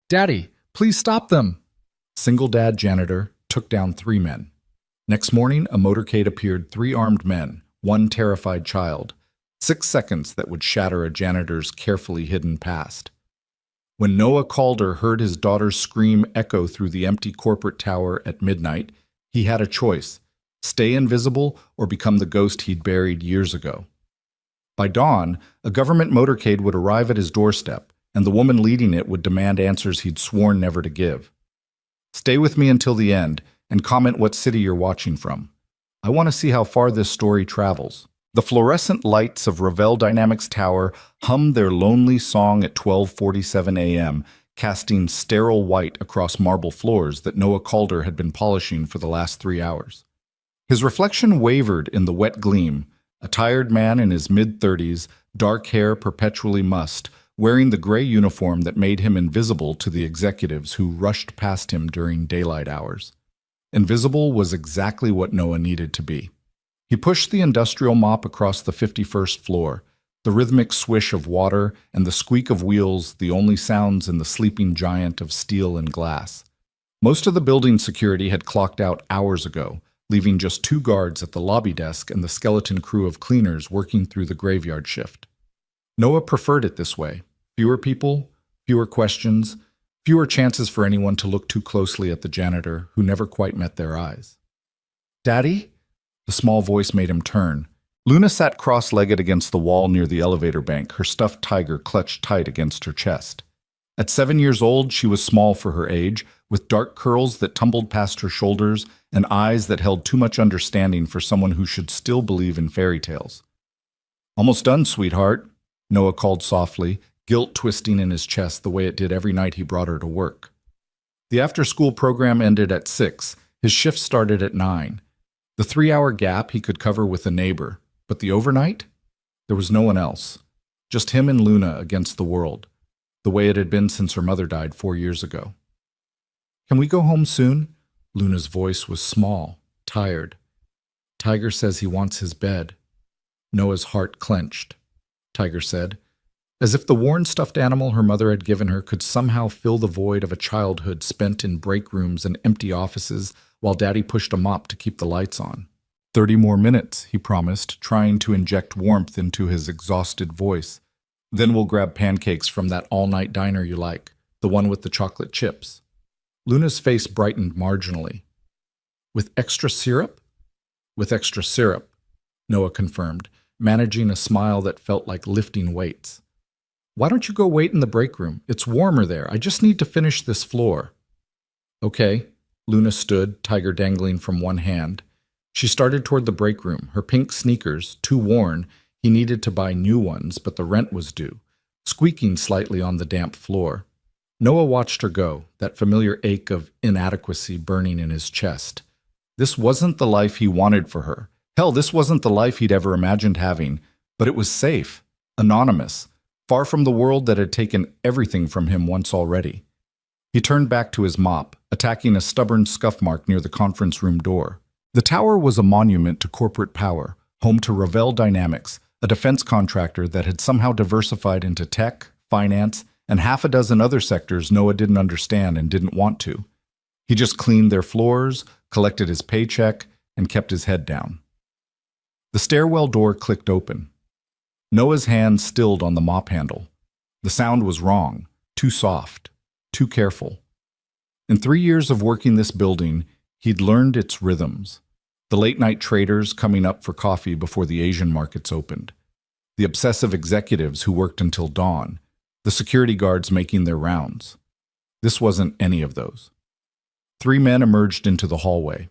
Daddy, please stop them. Single dad janitor took down 3 men. Next morning, a motorcade appeared 3 armed men, 1 terrified child. 6 seconds that would shatter a janitor's carefully hidden past. When Noah Calder heard his daughter's scream echo through the empty corporate tower at midnight, he had a choice: stay invisible or become the ghost he'd buried years ago. By dawn, a government motorcade would arrive at his doorstep, and the woman leading it would demand answers he'd sworn never to give. Stay with me until the end, and comment what city you're watching from. I want to see how far this story travels. The fluorescent lights of Ravel Dynamics Tower hummed their lonely song at 12:47 a.m., casting sterile white across marble floors that Noah Calder had been polishing for the last 3 hours. His reflection wavered in the wet gleam, a tired man in his mid-30s, dark hair perpetually mussed, wearing the gray uniform that made him invisible to the executives who rushed past him during daylight hours. Invisible was exactly what Noah needed to be. He pushed the industrial mop across the 51st floor, the rhythmic swish of water and the squeak of wheels the only sounds in the sleeping giant of steel and glass. Most of the building security had clocked out hours ago, leaving just 2 guards at the lobby desk and the skeleton crew of cleaners working through the graveyard shift. Noah preferred it this way: fewer people, fewer questions, fewer chances for anyone to look too closely at the janitor who never quite met their eyes. "Daddy?" The small voice made him turn. Luna sat cross-legged against the wall near the elevator bank, her stuffed tiger clutched tight against her chest. At 7 years old, she was small for her age, with dark curls that tumbled past her shoulders and eyes that held too much understanding for someone who should still believe in fairy tales. "Almost done, sweetheart," Noah called softly, guilt twisting in his chest the way it did every night he brought her to work. The after-school program ended at 6. His shift started at 9. The 3-hour gap he could cover with a neighbor, but the overnight? There was no one else. Just him and Luna against the world, the way it had been since her mother died 4 years ago. "Can we go home soon?" Luna's voice was small, tired. "Tiger says he wants his bed." Noah's heart clenched. Tiger said, as if the worn stuffed animal her mother had given her could somehow fill the void of a childhood spent in break rooms and empty offices while Daddy pushed a mop to keep the lights on. 30 more minutes, he promised, trying to inject warmth into his exhausted voice. "Then we'll grab pancakes from that all-night diner you like, the one with the chocolate chips." Luna's face brightened marginally. "With extra syrup?" "With extra syrup," Noah confirmed, managing a smile that felt like lifting weights. "Why don't you go wait in the break room? It's warmer there. I just need to finish this floor." "Okay." Luna stood, tiger dangling from one hand. She started toward the break room, her pink sneakers, too worn. He needed to buy new ones, but the rent was due, squeaking slightly on the damp floor. Noah watched her go, that familiar ache of inadequacy burning in his chest. This wasn't the life he wanted for her. Hell, this wasn't the life he'd ever imagined having, but it was safe, anonymous, far from the world that had taken everything from him once already. He turned back to his mop, attacking a stubborn scuff mark near the conference room door. The tower was a monument to corporate power, home to Ravel Dynamics, a defense contractor that had somehow diversified into tech, finance, and half a dozen other sectors Noah didn't understand and didn't want to. He just cleaned their floors, collected his paycheck, and kept his head down. The stairwell door clicked open. Noah's hand stilled on the mop handle. The sound was wrong, too soft, too careful. In 3 years of working this building, he'd learned its rhythms. The late-night traders coming up for coffee before the Asian markets opened. The obsessive executives who worked until dawn. The security guards making their rounds. This wasn't any of those. 3 men emerged into the hallway.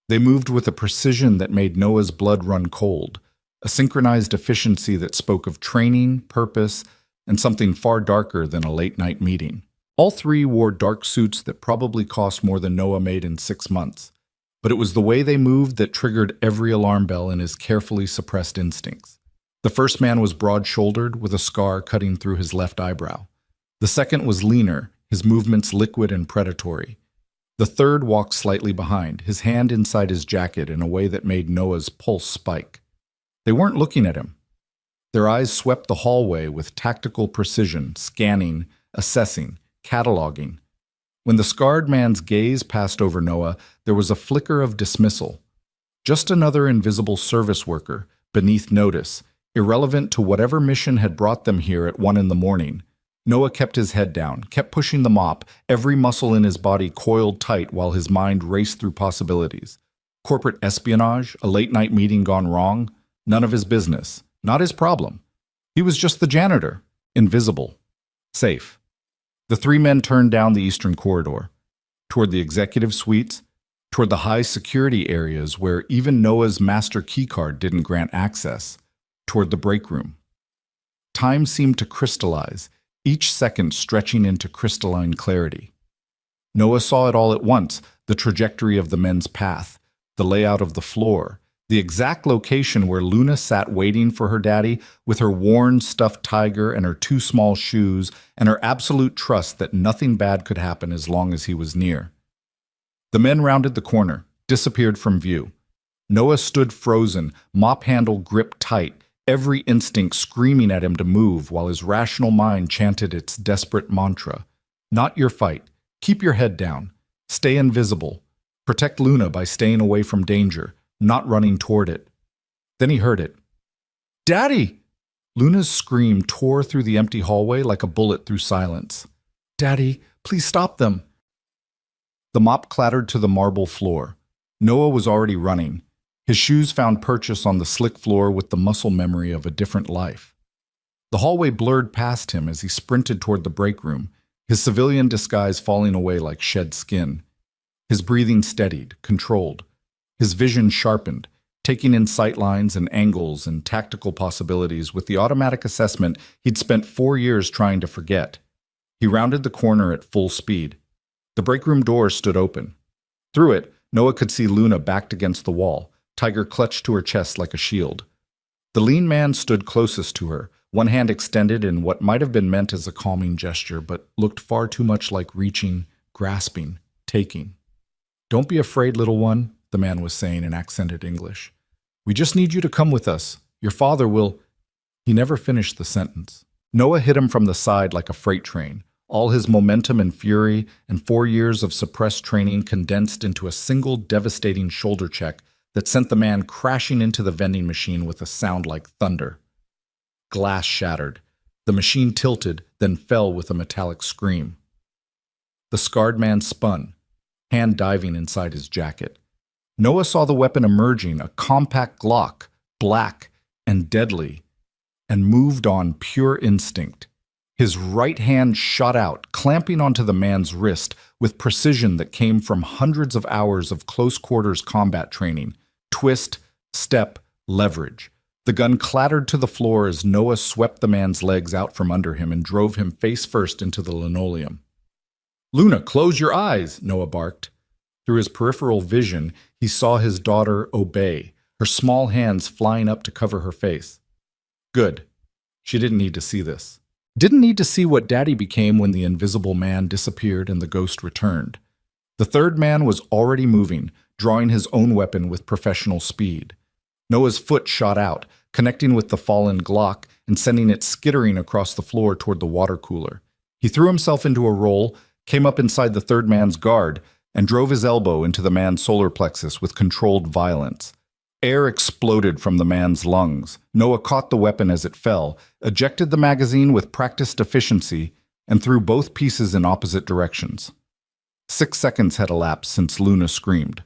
They moved with a precision that made Noah's blood run cold, a synchronized efficiency that spoke of training, purpose, and something far darker than a late-night meeting. All 3 wore dark suits that probably cost more than Noah made in 6 months, but it was the way they moved that triggered every alarm bell in his carefully suppressed instincts. The first man was broad-shouldered, with a scar cutting through his left eyebrow. The second was leaner, his movements liquid and predatory. The third walked slightly behind, his hand inside his jacket in a way that made Noah's pulse spike. They weren't looking at him. Their eyes swept the hallway with tactical precision, scanning, assessing, cataloging. When the scarred man's gaze passed over Noah, there was a flicker of dismissal. Just another invisible service worker, beneath notice, irrelevant to whatever mission had brought them here at 1 in the morning. Noah kept his head down, kept pushing the mop, every muscle in his body coiled tight while his mind raced through possibilities. Corporate espionage, a late-night meeting gone wrong, none of his business, not his problem. He was just the janitor, invisible, safe. The three men turned down the eastern corridor, toward the executive suites, toward the high security areas where even Noah's master keycard didn't grant access, toward the break room. Time seemed to crystallize, each second stretching into crystalline clarity. Noah saw it all at once, the trajectory of the men's path, the layout of the floor, the exact location where Luna sat waiting for her daddy with her worn stuffed tiger and her 2 small shoes and her absolute trust that nothing bad could happen as long as he was near. The men rounded the corner, disappeared from view. Noah stood frozen, mop handle gripped tight, every instinct screaming at him to move while his rational mind chanted its desperate mantra. Not your fight. Keep your head down. Stay invisible. Protect Luna by staying away from danger, not running toward it. Then he heard it. "Daddy!" Luna's scream tore through the empty hallway like a bullet through silence. "Daddy, please stop them." The mop clattered to the marble floor. Noah was already running. His shoes found purchase on the slick floor with the muscle memory of a different life. The hallway blurred past him as he sprinted toward the break room, his civilian disguise falling away like shed skin. His breathing steadied, controlled. His vision sharpened, taking in sight lines and angles and tactical possibilities with the automatic assessment he'd spent 4 years trying to forget. He rounded the corner at full speed. The break room door stood open. Through it, Noah could see Luna backed against the wall, tiger clutched to her chest like a shield. The lean man stood closest to her, one hand extended in what might have been meant as a calming gesture, but looked far too much like reaching, grasping, taking. "Don't be afraid, little one," the man was saying in accented English. "We just need you to come with us. Your father will—" He never finished the sentence. Noah hit him from the side like a freight train, all his momentum and fury and 4 years of suppressed training condensed into a single devastating shoulder check that sent the man crashing into the vending machine with a sound like thunder. Glass shattered. The machine tilted, then fell with a metallic scream. The scarred man spun, hand diving inside his jacket. Noah saw the weapon emerging, a compact Glock, black and deadly, and moved on pure instinct. His right hand shot out, clamping onto the man's wrist with precision that came from hundreds of hours of close-quarters combat training. Twist, step, leverage. The gun clattered to the floor as Noah swept the man's legs out from under him and drove him face first into the linoleum. "Luna, close your eyes," Noah barked. Through his peripheral vision, he saw his daughter obey, her small hands flying up to cover her face. Good. She didn't need to see this. Didn't need to see what Daddy became when the invisible man disappeared and the ghost returned. The third man was already moving, drawing his own weapon with professional speed. Noah's foot shot out, connecting with the fallen Glock and sending it skittering across the floor toward the water cooler. He threw himself into a roll, came up inside the third man's guard, and drove his elbow into the man's solar plexus with controlled violence. Air exploded from the man's lungs. Noah caught the weapon as it fell, ejected the magazine with practiced efficiency, and threw both pieces in opposite directions. 6 seconds had elapsed since Luna screamed.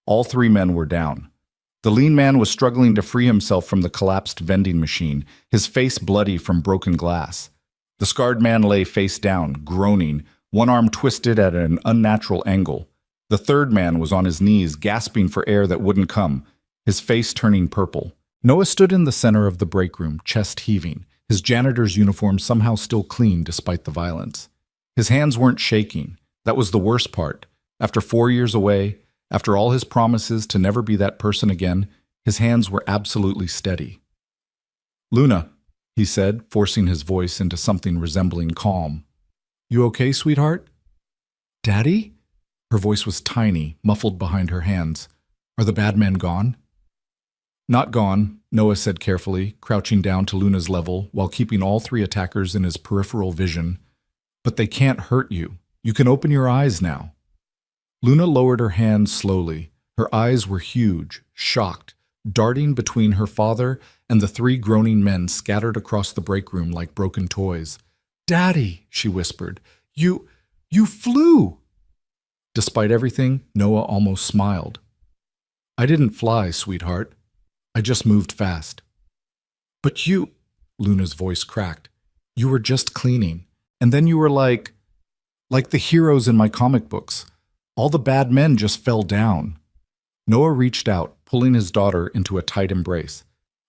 All 3 men were down. The lean man was struggling to free himself from the collapsed vending machine, his face bloody from broken glass. The scarred man lay face down, groaning, one arm twisted at an unnatural angle. The third man was on his knees, gasping for air that wouldn't come, his face turning purple. Noah stood in the center of the break room, chest heaving, his janitor's uniform somehow still clean despite the violence. His hands weren't shaking. That was the worst part. After 4 years away, after all his promises to never be that person again, his hands were absolutely steady. "Luna," he said, forcing his voice into something resembling calm. "You okay, sweetheart?" "Daddy?" Her voice was tiny, muffled behind her hands. "Are the bad men gone?" "Not gone," Noah said carefully, crouching down to Luna's level while keeping all 3 attackers in his peripheral vision. But they can't hurt you. You can open your eyes now. Luna lowered her hand slowly. Her eyes were huge, shocked, darting between her father and the three groaning men scattered across the break room like broken toys. "Daddy," she whispered, You flew!" Despite everything, Noah almost smiled. "I didn't fly, sweetheart. I just moved fast." "But you," Luna's voice cracked, "you were just cleaning. And then you were like the heroes in my comic books. All the bad men just fell down." Noah reached out, pulling his daughter into a tight embrace.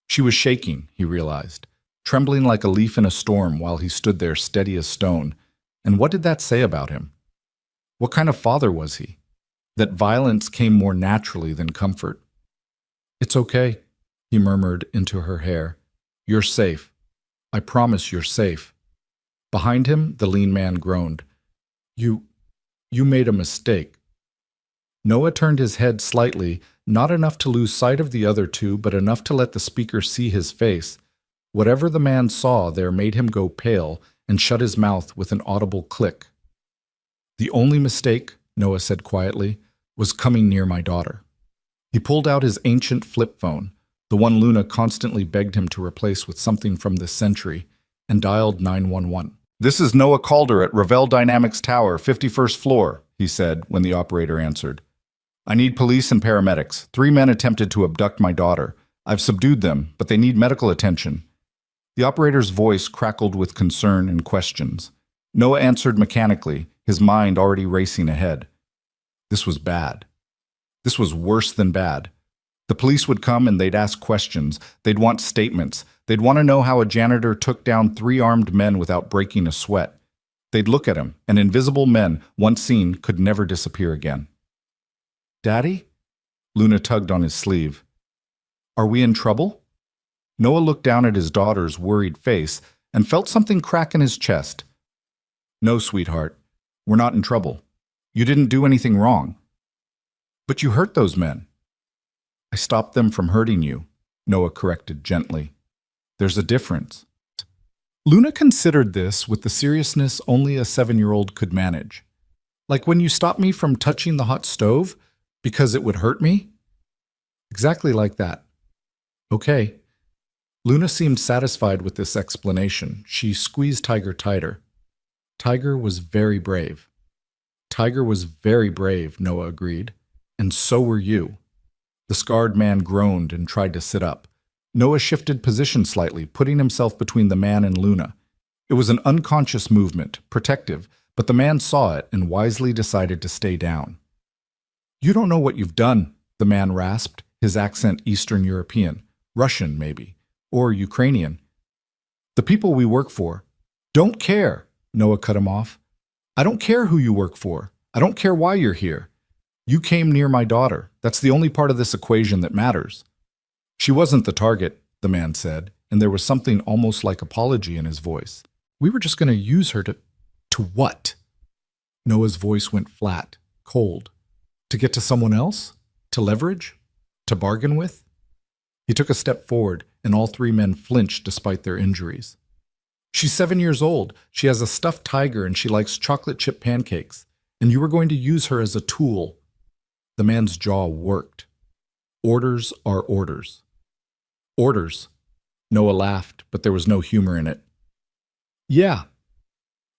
She was shaking, he realized, trembling like a leaf in a storm while he stood there steady as stone. And what did that say about him? What kind of father was he? That violence came more naturally than comfort. "It's okay," he murmured into her hair. "You're safe. I promise you're safe." Behind him, the lean man groaned. You made a mistake." Noah turned his head slightly, not enough to lose sight of the other two, but enough to let the speaker see his face. Whatever the man saw there made him go pale and shut his mouth with an audible click. "The only mistake," Noah said quietly, "was coming near my daughter." He pulled out his ancient flip phone, the one Luna constantly begged him to replace with something from this century, and dialed 911. "This is Noah Calder at Ravel Dynamics Tower, 51st floor," he said when the operator answered. "I need police and paramedics. 3 men attempted to abduct my daughter. I've subdued them, but they need medical attention." The operator's voice crackled with concern and questions. Noah answered mechanically, his mind already racing ahead. This was bad. This was worse than bad. The police would come and they'd ask questions. They'd want statements. They'd want to know how a janitor took down 3 armed men without breaking a sweat. They'd look at him, and invisible men, once seen, could never disappear again. "Daddy?" Luna tugged on his sleeve. "Are we in trouble?" Noah looked down at his daughter's worried face and felt something crack in his chest. "No, sweetheart. We're not in trouble. You didn't do anything wrong." "But you hurt those men." "I stopped them from hurting you," Noah corrected gently. "There's a difference." Luna considered this with the seriousness only a 7-year-old could manage. "Like when you stopped me from touching the hot stove because it would hurt me?" "Exactly like that." "Okay." Luna seemed satisfied with this explanation. She squeezed Tiger tighter. "Tiger was very brave." "Tiger was very brave," Noah agreed. "And so were you." The scarred man groaned and tried to sit up. Noah shifted position slightly, putting himself between the man and Luna. It was an unconscious movement, protective, but the man saw it and wisely decided to stay down. "You don't know what you've done," the man rasped, his accent Eastern European, Russian maybe, or Ukrainian. "The people we work for don't care," Noah cut him off. "I don't care who you work for. I don't care why you're here. You came near my daughter. That's the only part of this equation that matters." "She wasn't the target," the man said, and there was something almost like apology in his voice. "We were just going to use her to what?" Noah's voice went flat, cold. "To get to someone else? To leverage? To bargain with?" He took a step forward, and all 3 men flinched despite their injuries. "She's 7 years old. She has a stuffed tiger and she likes chocolate chip pancakes. And you were going to use her as a tool." The man's jaw worked. "Orders are orders." "Orders." Noah laughed, but there was no humor in it. "Yeah.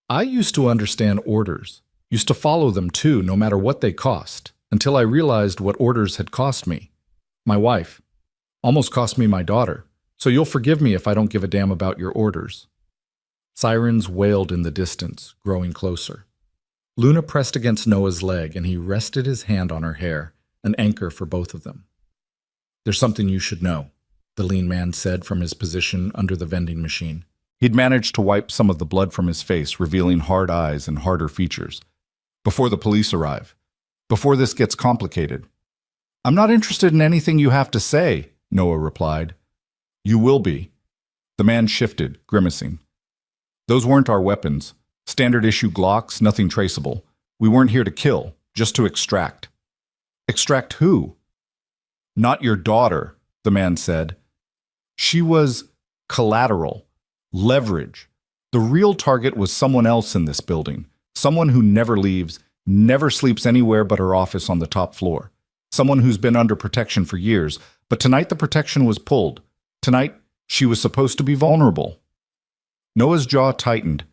I used to understand orders. Used to follow them too, no matter what they cost, until I realized what orders had cost me. My wife. Almost cost me my daughter. So you'll forgive me if I don't give a damn about your orders." Sirens wailed in the distance, growing closer. Luna pressed against Noah's leg, and he rested his hand on her hair, an anchor for both of them. "There's something you should know," the lean man said from his position under the vending machine. He'd managed to wipe some of the blood from his face, revealing hard eyes and harder features. "Before the police arrive. Before this gets complicated." "I'm not interested in anything you have to say," Noah replied. "You will be." The man shifted, grimacing. "Those weren't our weapons. Standard issue Glocks, nothing traceable. We weren't here to kill, just to extract." "Extract who?" "Not your daughter," the man said. "She was collateral, leverage. The real target was someone else in this building, someone who never leaves, never sleeps anywhere but her office on the top floor. Someone who's been under protection for years, but tonight the protection was pulled. Tonight, she was supposed to be vulnerable. Noah's jaw tightened.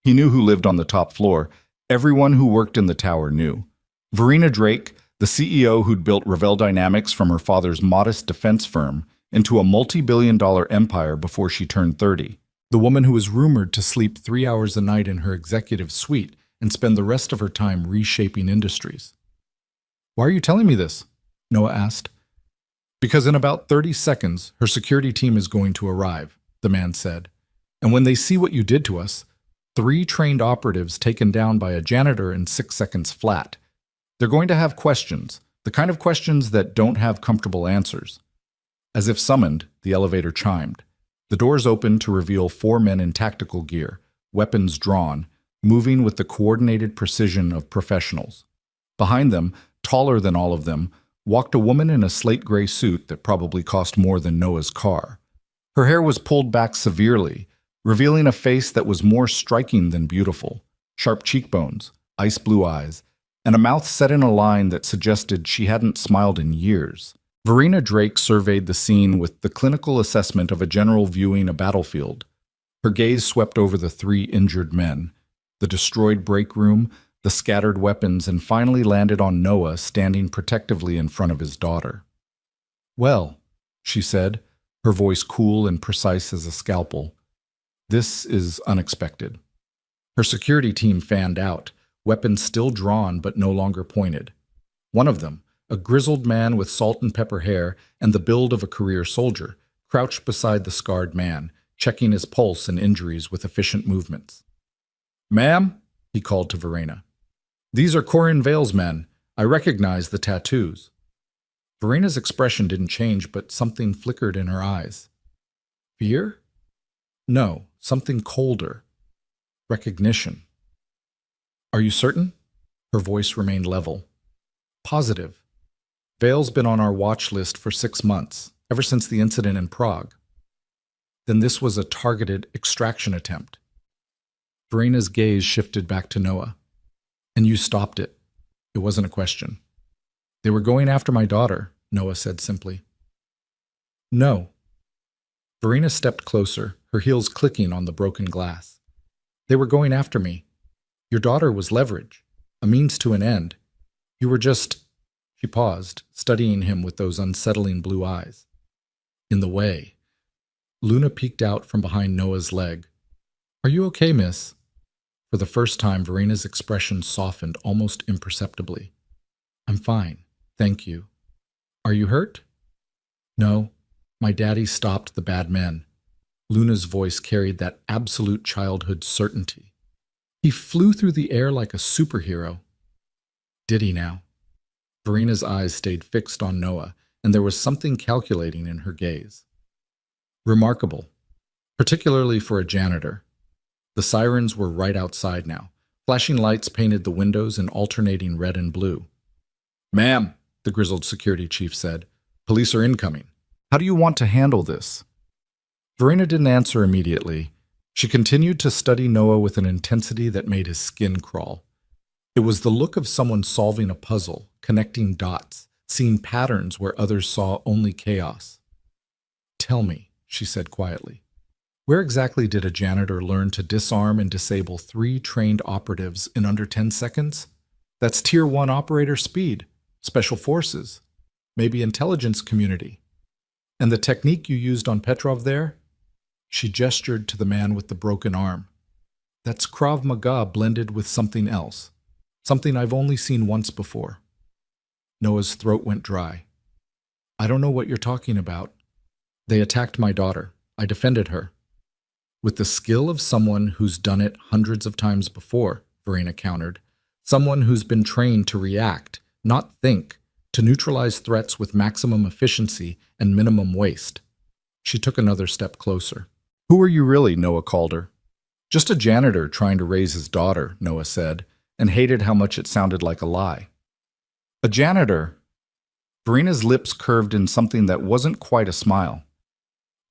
He knew who lived on the top floor. Everyone who worked in the tower knew. Verena Drake, the CEO who'd built Revell Dynamics from her father's modest defense firm into a multi-billion-dollar empire before she turned 30. The woman who was rumored to sleep 3 hours a night in her executive suite and spend the rest of her time reshaping industries. "Why are you telling me this?" Noah asked. "Because in about 30 seconds, her security team is going to arrive," the man said. "And when they see what you did to us, 3 trained operatives taken down by a janitor in 6 seconds flat, they're going to have questions, the kind of questions that don't have comfortable answers." As if summoned, the elevator chimed. The doors opened to reveal 4 men in tactical gear, weapons drawn, moving with the coordinated precision of professionals. Behind them, taller than all of them, walked a woman in a slate gray suit that probably cost more than Noah's car. Her hair was pulled back severely, revealing a face that was more striking than beautiful, sharp cheekbones, ice blue eyes, and a mouth set in a line that suggested she hadn't smiled in years. Verena Drake surveyed the scene with the clinical assessment of a general viewing a battlefield. Her gaze swept over the 3 injured men, the destroyed break room, the scattered weapons, and finally landed on Noah standing protectively in front of his daughter. "Well," she said, her voice cool and precise as a scalpel, "this is unexpected." Her security team fanned out, weapons still drawn but no longer pointed. One of them, a grizzled man with salt and pepper hair and the build of a career soldier, crouched beside the scarred man, checking his pulse and injuries with efficient movements. "Ma'am," he called to Verena. "These are Corin Vale's men. I recognize the tattoos." Verena's expression didn't change, but something flickered in her eyes. Fear? No, something colder. Recognition. "Are you certain?" Her voice remained level. "Positive. Vale's been on our watch list for 6 months, ever since the incident in Prague." "Then this was a targeted extraction attempt." Verena's gaze shifted back to Noah. "And you stopped it." It wasn't a question. "They were going after my daughter," Noah said simply. "No." Verena stepped closer, her heels clicking on the broken glass. "They were going after me. Your daughter was leverage, a means to an end. You were just—" She paused, studying him with those unsettling blue eyes. "In the way." Luna peeked out from behind Noah's leg. "Are you okay, miss?" For the first time, Verena's expression softened almost imperceptibly. "I'm fine, thank you. Are you hurt?" "No. My daddy stopped the bad men." Luna's voice carried that absolute childhood certainty. "He flew through the air like a superhero." "Did he now?" Verena's eyes stayed fixed on Noah, and there was something calculating in her gaze. "Remarkable, particularly for a janitor." The sirens were right outside now. Flashing lights painted the windows in alternating red and blue. "Ma'am," the grizzled security chief said, "police are incoming. How do you want to handle this?" Verena didn't answer immediately. She continued to study Noah with an intensity that made his skin crawl. It was the look of someone solving a puzzle, connecting dots, seeing patterns where others saw only chaos. "Tell me," she said quietly, "where exactly did a janitor learn to disarm and disable 3 trained operatives in under 10 seconds? That's Tier 1 operator speed, special forces, maybe intelligence community. And the technique you used on Petrov there?" She gestured to the man with the broken arm. "That's Krav Maga blended with something else. Something I've only seen once before." Noah's throat went dry. "I don't know what you're talking about." "They attacked my daughter. I defended her." "With the skill of someone who's done it hundreds of times before," Verena countered. "Someone who's been trained to react, not think, to neutralize threats with maximum efficiency and minimum waste." She took another step closer. "Who are you really?" Noah called her. "Just a janitor trying to raise his daughter," Noah said, and hated how much it sounded like a lie. "A janitor?" Verena's lips curved in something that wasn't quite a smile.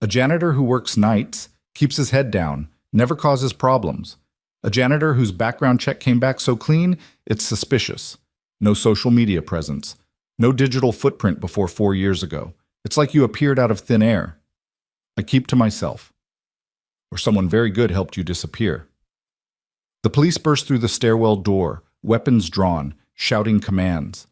"A janitor who works nights, keeps his head down, never causes problems. A janitor whose background check came back so clean, it's suspicious. No social media presence. No digital footprint before 4 years ago. It's like you appeared out of thin air. I keep to myself. Or someone very good helped you disappear. The police burst through the stairwell door, weapons drawn, shouting commands.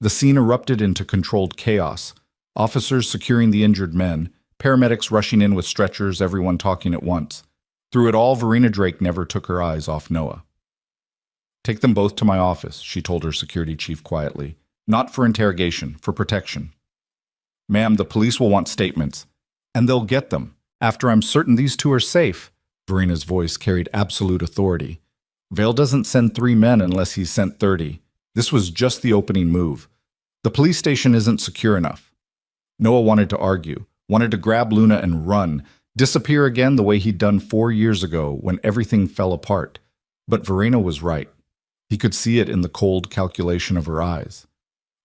The scene erupted into controlled chaos. Officers securing the injured men, paramedics rushing in with stretchers, everyone talking at once. Through it all, Verena Drake never took her eyes off Noah. "Take them both to my office," she told her security chief quietly. "Not for interrogation, for protection." "Ma'am, the police will want statements. And they'll get them, after I'm certain these two are safe." Verena's voice carried absolute authority. "Vale doesn't send 3 men unless he's sent 30. This was just the opening move. The police station isn't secure enough." Noah wanted to argue, wanted to grab Luna and run, disappear again the way he'd done 4 years ago when everything fell apart. But Verena was right. He could see it in the cold calculation of her eyes.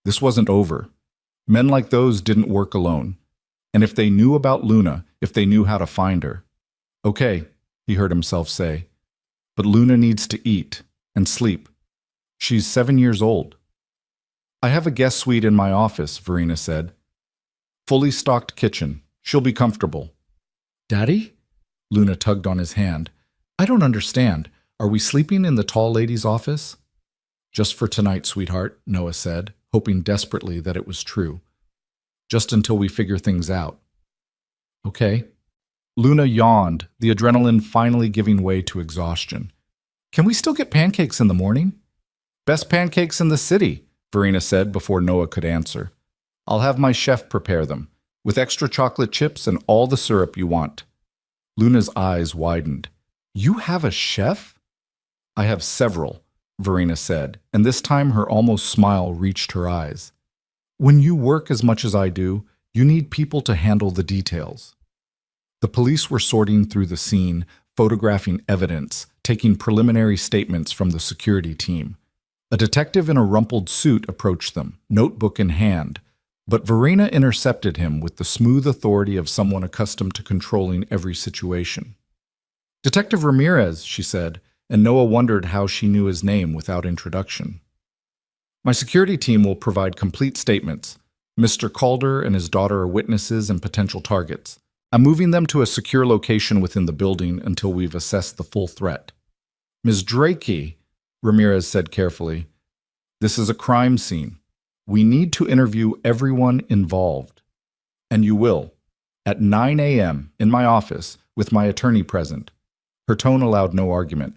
This wasn't over. Men like those didn't work alone. And if they knew about Luna, if they knew how to find her. "Okay," he heard himself say, "but Luna needs to eat and sleep. She's 7 years old." "I have a guest suite in my office," Verena said. "Fully stocked kitchen. She'll be comfortable." "Daddy?" Luna tugged on his hand. "I don't understand. Are we sleeping in the tall lady's office?" "Just for tonight, sweetheart," Noah said, hoping desperately that it was true. "Just until we figure things out." "Okay." Luna yawned, the adrenaline finally giving way to exhaustion. "Can we still get pancakes in the morning?" "Best pancakes in the city," Verena said before Noah could answer. "I'll have my chef prepare them, with extra chocolate chips and all the syrup you want." Luna's eyes widened. "You have a chef?" "I have several," Verena said, and this time her almost smile reached her eyes. "When you work as much as I do, you need people to handle the details." The police were sorting through the scene, photographing evidence, taking preliminary statements from the security team. A detective in a rumpled suit approached them, notebook in hand, but Verena intercepted him with the smooth authority of someone accustomed to controlling every situation. "Detective Ramirez," she said, and Noah wondered how she knew his name without introduction. "My security team will provide complete statements. Mr. Calder and his daughter are witnesses and potential targets. I'm moving them to a secure location within the building until we've assessed the full threat." "Ms. Drakey," Ramirez said carefully, "this is a crime scene. We need to interview everyone involved. And you will. At 9 a.m. in my office, with my attorney present." Her tone allowed no argument.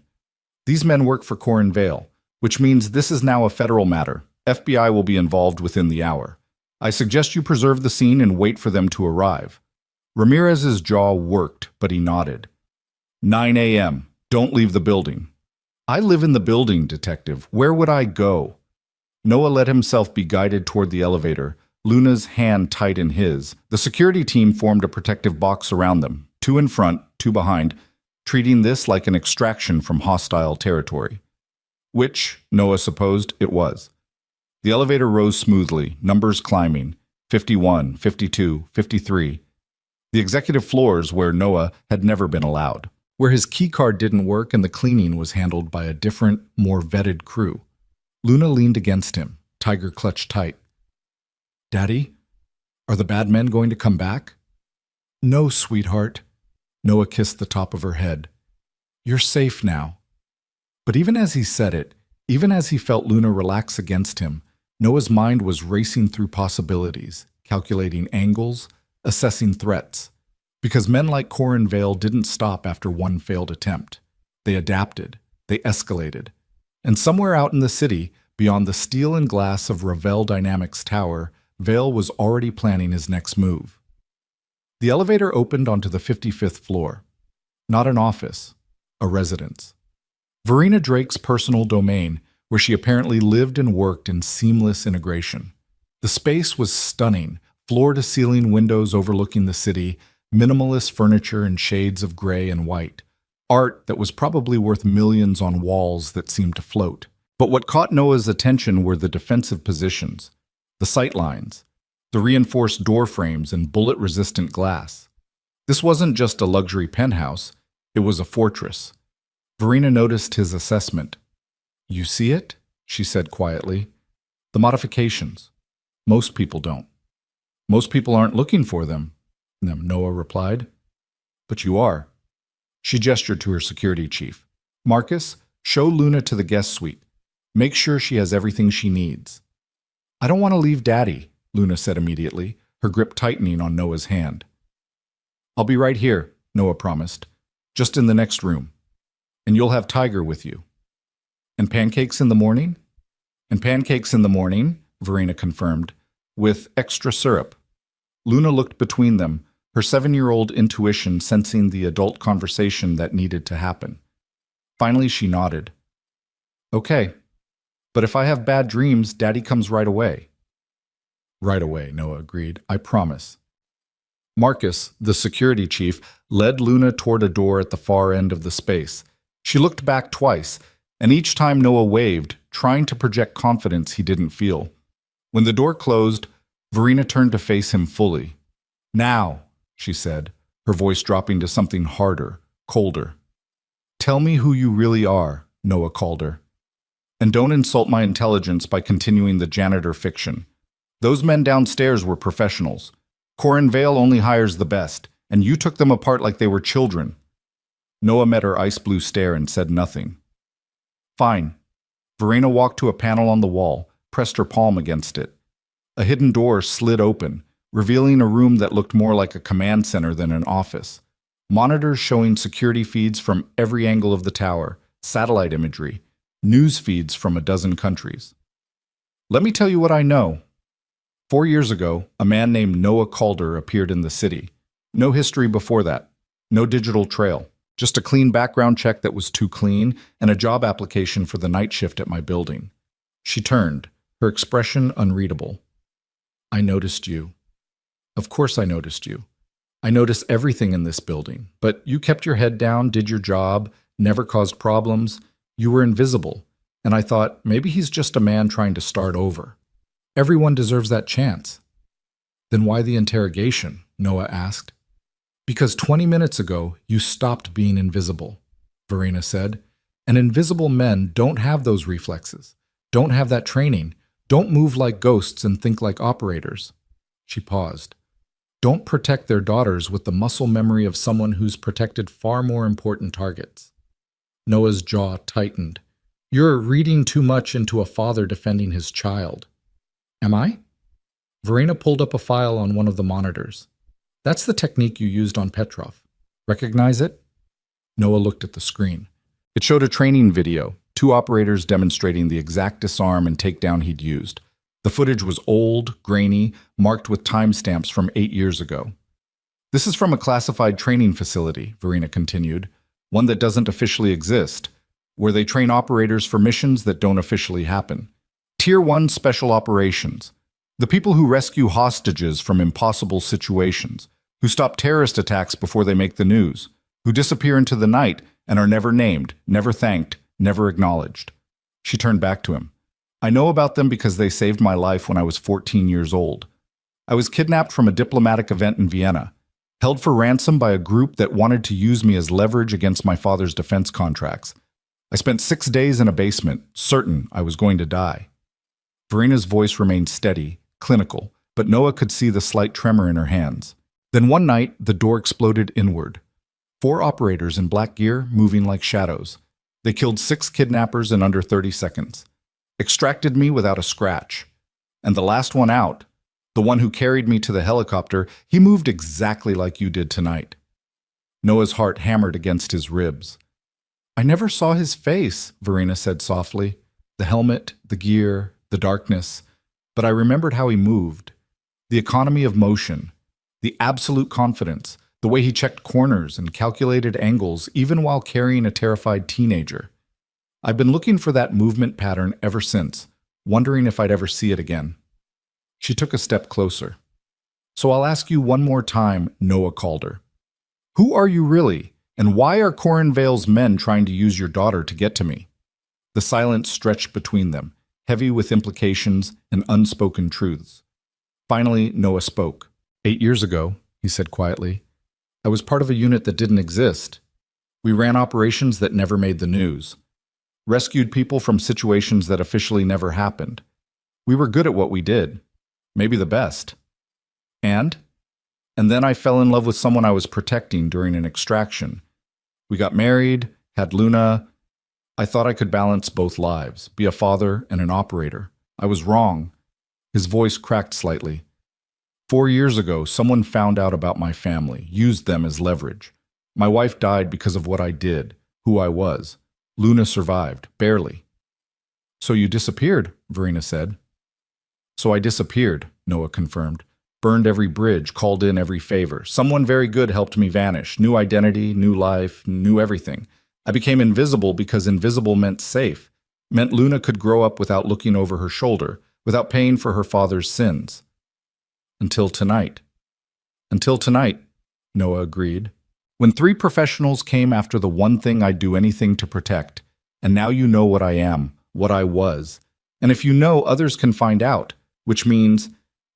"These men work for Corin Vale, which means this is now a federal matter. FBI will be involved within the hour. I suggest you preserve the scene and wait for them to arrive." Ramirez's jaw worked, but he nodded. 9 a.m. Don't leave the building." "I live in the building, Detective. Where would I go?" Noah let himself be guided toward the elevator, Luna's hand tight in his. The security team formed a protective box around them, 2 in front, 2 behind, treating this like an extraction from hostile territory. Which, Noah supposed, it was. The elevator rose smoothly, numbers climbing, 51, 52, 53. The executive floors where Noah had never been allowed, where his keycard didn't work and the cleaning was handled by a different, more vetted crew. Luna leaned against him, tiger clutched tight. "Daddy, are the bad men going to come back?" "No, sweetheart." Noah kissed the top of her head. "You're safe now." But even as he said it, even as he felt Luna relax against him, Noah's mind was racing through possibilities, calculating angles, assessing threats. Because men like Corin Vale didn't stop after one failed attempt. They adapted, they escalated. And somewhere out in the city, beyond the steel and glass of Ravel Dynamics Tower, Vale was already planning his next move. The elevator opened onto the 55th floor. Not an office, a residence. Verena Drake's personal domain, where she apparently lived and worked in seamless integration. The space was stunning, floor-to-ceiling windows overlooking the city, minimalist furniture in shades of gray and white, art that was probably worth millions on walls that seemed to float. But what caught Noah's attention were the defensive positions, the sight lines, the reinforced door frames and bullet-resistant glass. This wasn't just a luxury penthouse, It was a fortress. Verena noticed his assessment. You see it? She said quietly. The modifications. Most people don't. Most people aren't looking for them, Noah replied. But you are. She gestured to her security chief. Marcus, show Luna to the guest suite. Make sure she has everything she needs. I don't want to leave Daddy, Luna said immediately, her grip tightening on Noah's hand. I'll be right here, Noah promised. Just in the next room. And you'll have Tiger with you. And pancakes in the morning? And pancakes in the morning, Verena confirmed, with extra syrup. Luna looked between them, her 7-year-old intuition sensing the adult conversation that needed to happen. Finally, she nodded. Okay, but if I have bad dreams, Daddy comes right away. Right away, Noah agreed. I promise. Marcus, the security chief, led Luna toward a door at the far end of the space. She looked back twice, and each time Noah waved, trying to project confidence he didn't feel. When the door closed, Verena turned to face him fully. Now, she said, her voice dropping to something harder, colder. Tell me who you really are, Noah called her. And don't insult my intelligence by continuing the janitor fiction. Those men downstairs were professionals. Corin Vale only hires the best, and you took them apart like they were children. Noah met her ice-blue stare and said nothing. Fine. Verena walked to a panel on the wall, pressed her palm against it. A hidden door slid open, revealing a room that looked more like a command center than an office. Monitors showing security feeds from every angle of the tower, satellite imagery, news feeds from a dozen countries. Let me tell you what I know. 4 years ago, a man named Noah Calder appeared in the city. No history before that. No digital trail. Just a clean background check that was too clean and a job application for the night shift at my building. She turned, her expression unreadable. I noticed you. Of course I noticed you. I noticed everything in this building, but you kept your head down, did your job, never caused problems. You were invisible, and I thought maybe he's just a man trying to start over. Everyone deserves that chance. Then why the interrogation? Noah asked. Because 20 minutes ago, you stopped being invisible, Verena said. And invisible men don't have those reflexes, don't have that training, don't move like ghosts and think like operators. She paused. Don't protect their daughters with the muscle memory of someone who's protected far more important targets. Noah's jaw tightened. You're reading too much into a father defending his child. Am I? Verena pulled up a file on one of the monitors. That's the technique you used on Petrov. Recognize it? Noah looked at the screen. It showed a training video, 2 operators demonstrating the exact disarm and takedown he'd used. The footage was old, grainy, marked with timestamps from 8 years ago. This is from a classified training facility, Verena continued, one that doesn't officially exist, where they train operators for missions that don't officially happen. Tier 1 special operations. The people who rescue hostages from impossible situations, who stop terrorist attacks before they make the news, who disappear into the night and are never named, never thanked, never acknowledged. She turned back to him. I know about them because they saved my life when I was 14 years old. I was kidnapped from a diplomatic event in Vienna, held for ransom by a group that wanted to use me as leverage against my father's defense contracts. I spent 6 days in a basement, certain I was going to die. Verena's voice remained steady, clinical, but Noah could see the slight tremor in her hands. Then one night, the door exploded inward. 4 operators in black gear moving like shadows. They killed 6 kidnappers in under 30 seconds. Extracted me without a scratch. And the last one out, the one who carried me to the helicopter, he moved exactly like you did tonight. Noah's heart hammered against his ribs. I never saw his face, Verena said softly. The helmet, the gear, the darkness. But I remembered how he moved. The economy of motion. The absolute confidence. The way he checked corners and calculated angles even while carrying a terrified teenager. I've been looking for that movement pattern ever since, wondering if I'd ever see it again. She took a step closer. So I'll ask you one more time, Noah called her. Who are you really, and why are Corin Vale's men trying to use your daughter to get to me? The silence stretched between them, heavy with implications and unspoken truths. Finally, Noah spoke. 8 years ago, he said quietly, I was part of a unit that didn't exist. We ran operations that never made the news, rescued people from situations that officially never happened. We were good at what we did, maybe the best. And? And then I fell in love with someone I was protecting during an extraction. We got married, had Luna. I thought I could balance both lives, be a father and an operator. I was wrong. His voice cracked slightly. 4 years ago, someone found out about my family, used them as leverage. My wife died because of what I did, who I was. Luna survived, barely. So you disappeared, Verena said. So I disappeared, Noah confirmed. Burned every bridge, called in every favor. Someone very good helped me vanish. New identity, new life, new everything. I became invisible because invisible meant safe. Meant Luna could grow up without looking over her shoulder, without paying for her father's sins. Until tonight. Until tonight, Noah agreed. When 3 professionals came after the one thing I'd do anything to protect, and now you know what I am, what I was. And if you know, others can find out, which means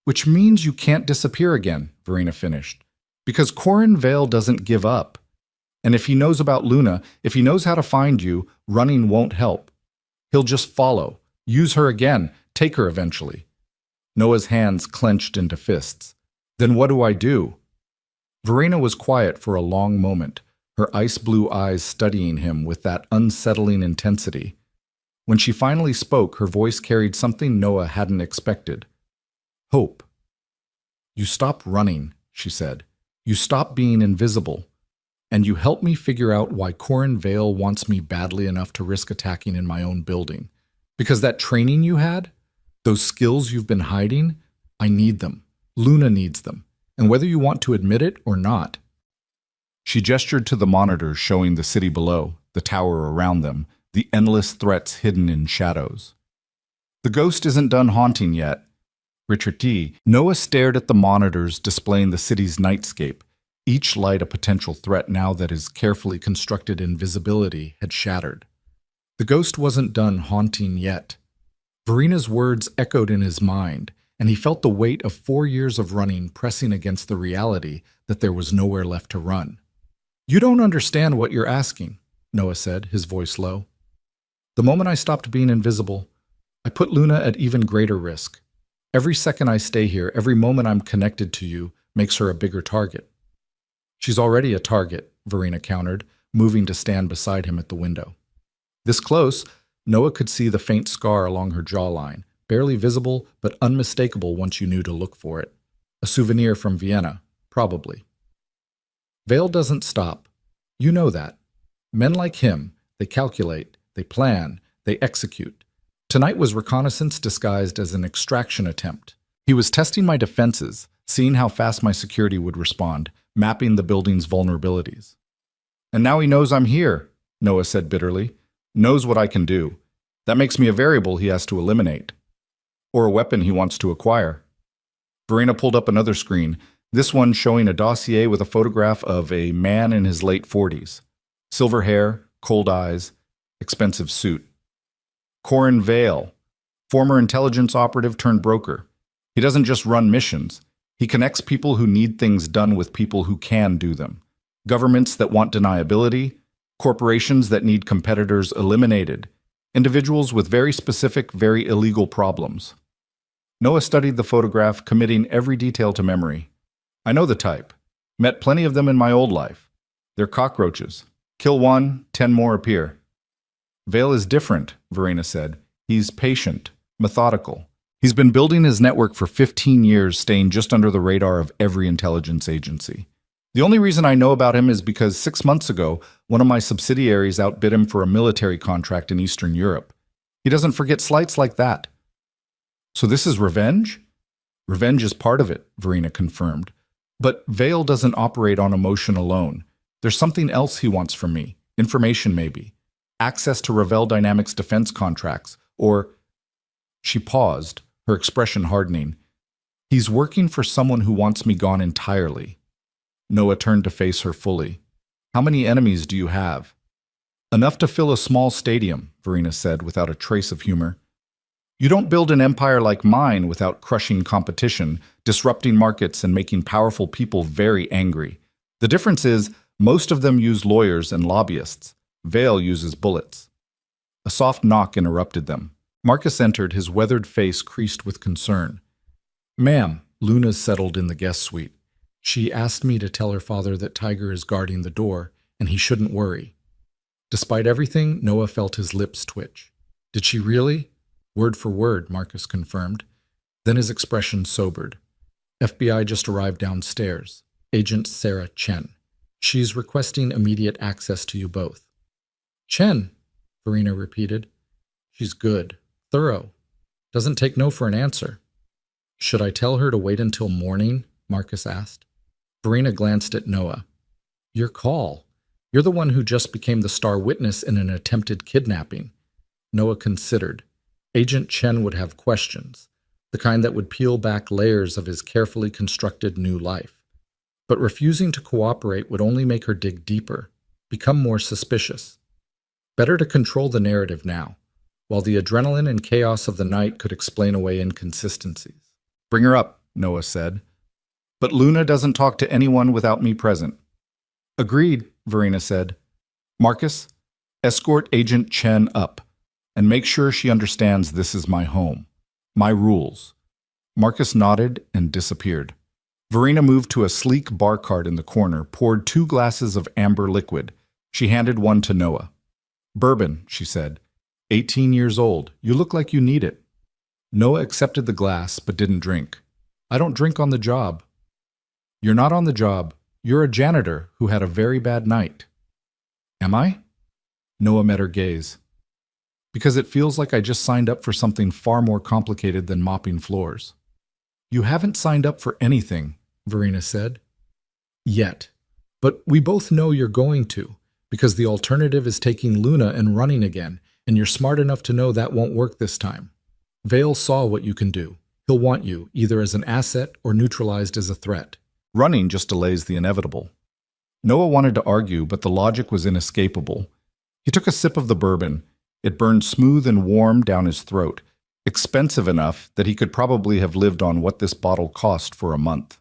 you can't disappear again, Verena finished. Because Corin Vale doesn't give up. And if he knows about Luna, if he knows how to find you, running won't help. He'll just follow, use her again, take her eventually. Noah's hands clenched into fists. Then what do I do? Verena was quiet for a long moment, her ice-blue eyes studying him with that unsettling intensity. When she finally spoke, her voice carried something Noah hadn't expected. Hope. You stop running, she said. You stop being invisible. And you help me figure out why Corin Vale wants me badly enough to risk attacking in my own building. Because that training you had, those skills you've been hiding, I need them. Luna needs them. And whether you want to admit it or not. She gestured to the monitors showing the city below, the tower around them, the endless threats hidden in shadows. The ghost isn't done haunting yet. Richard. Noah stared at the monitors displaying the city's nightscape, each light a potential threat now that his carefully constructed invisibility had shattered. The ghost wasn't done haunting yet. Verena's words echoed in his mind, and he felt the weight of 4 years of running pressing against the reality that there was nowhere left to run. You don't understand what you're asking, Noah said, his voice low. The moment I stopped being invisible, I put Luna at even greater risk. Every second I stay here, every moment I'm connected to you, makes her a bigger target. She's already a target, Verena countered, moving to stand beside him at the window. This close, Noah could see the faint scar along her jawline, barely visible but unmistakable once you knew to look for it. A souvenir from Vienna, probably. Vale doesn't stop. You know that. Men like him, they calculate, they plan, they execute. Tonight was reconnaissance disguised as an extraction attempt. He was testing my defenses, seeing how fast my security would respond, mapping the building's vulnerabilities. And now he knows I'm here, Noah said bitterly. Knows what I can do. That makes me a variable he has to eliminate. Or a weapon he wants to acquire. Verena pulled up another screen, this one showing a dossier with a photograph of a man in his late 40s. Silver hair, cold eyes, expensive suit. Corin Vale, former intelligence operative turned broker. He doesn't just run missions. He connects people who need things done with people who can do them. Governments that want deniability, corporations that need competitors eliminated, individuals with very specific, very illegal problems. Noah studied the photograph, committing every detail to memory. I know the type. Met plenty of them in my old life. They're cockroaches. Kill one, 10 more appear. Vale is different, Verena said. He's patient, methodical. He's been building his network for 15 years, staying just under the radar of every intelligence agency. The only reason I know about him is because 6 months ago, one of my subsidiaries outbid him for a military contract in Eastern Europe. He doesn't forget slights like that. So this is revenge? Revenge is part of it, Verena confirmed. But Vale doesn't operate on emotion alone. There's something else he wants from me. Information, maybe. Access to Ravel Dynamics defense contracts. Or... She paused, her expression hardening. He's working for someone who wants me gone entirely. Noah turned to face her fully. How many enemies do you have? Enough to fill a small stadium, Verena said without a trace of humor. You don't build an empire like mine without crushing competition, disrupting markets, and making powerful people very angry. The difference is, Most of them use lawyers and lobbyists. Vale uses bullets. A soft knock interrupted them. Marcus entered, his weathered face creased with concern. "Ma'am," Luna settled in the guest suite. "She asked me to tell her father that Tiger is guarding the door, and he shouldn't worry." Despite everything, Noah felt his lips twitch. "Did she really?" "Word for word," Marcus confirmed. Then his expression sobered. "FBI just arrived downstairs. Agent Sarah Chen. She's requesting immediate access to you both." "Chen," Verena repeated. "She's good. Thorough. Doesn't take no for an answer." "Should I tell her to wait until morning?" Marcus asked. Verena glanced at Noah. "Your call. You're the one who just became the star witness in an attempted kidnapping." Noah considered. Agent Chen would have questions, the kind that would peel back layers of his carefully constructed new life. But refusing to cooperate would only make her dig deeper, become more suspicious. Better to control the narrative now, while the adrenaline and chaos of the night could explain away inconsistencies. "Bring her up," Noah said. "But Luna doesn't talk to anyone without me present." "Agreed," Verena said. "Marcus, escort Agent Chen up, and make sure she understands this is my home. My rules." Marcus nodded and disappeared. Verena moved to a sleek bar cart in the corner, poured 2 glasses of amber liquid. She handed one to Noah. "Bourbon," she said. 18 years old. You look like you need it." Noah accepted the glass, but didn't drink. "I don't drink on the job." "You're not on the job. You're a janitor who had a very bad night." "Am I?" Noah met her gaze. "Because it feels like I just signed up for something far more complicated than mopping floors." "You haven't signed up for anything," Verena said. "Yet. But we both know you're going to, because the alternative is taking Luna and running again, and you're smart enough to know that won't work this time. Vale saw what you can do. He'll want you, either as an asset or neutralized as a threat. Running just delays the inevitable." Noah wanted to argue, but the logic was inescapable. He took a sip of the bourbon. It burned smooth and warm down his throat, expensive enough that he could probably have lived on what this bottle cost for a month.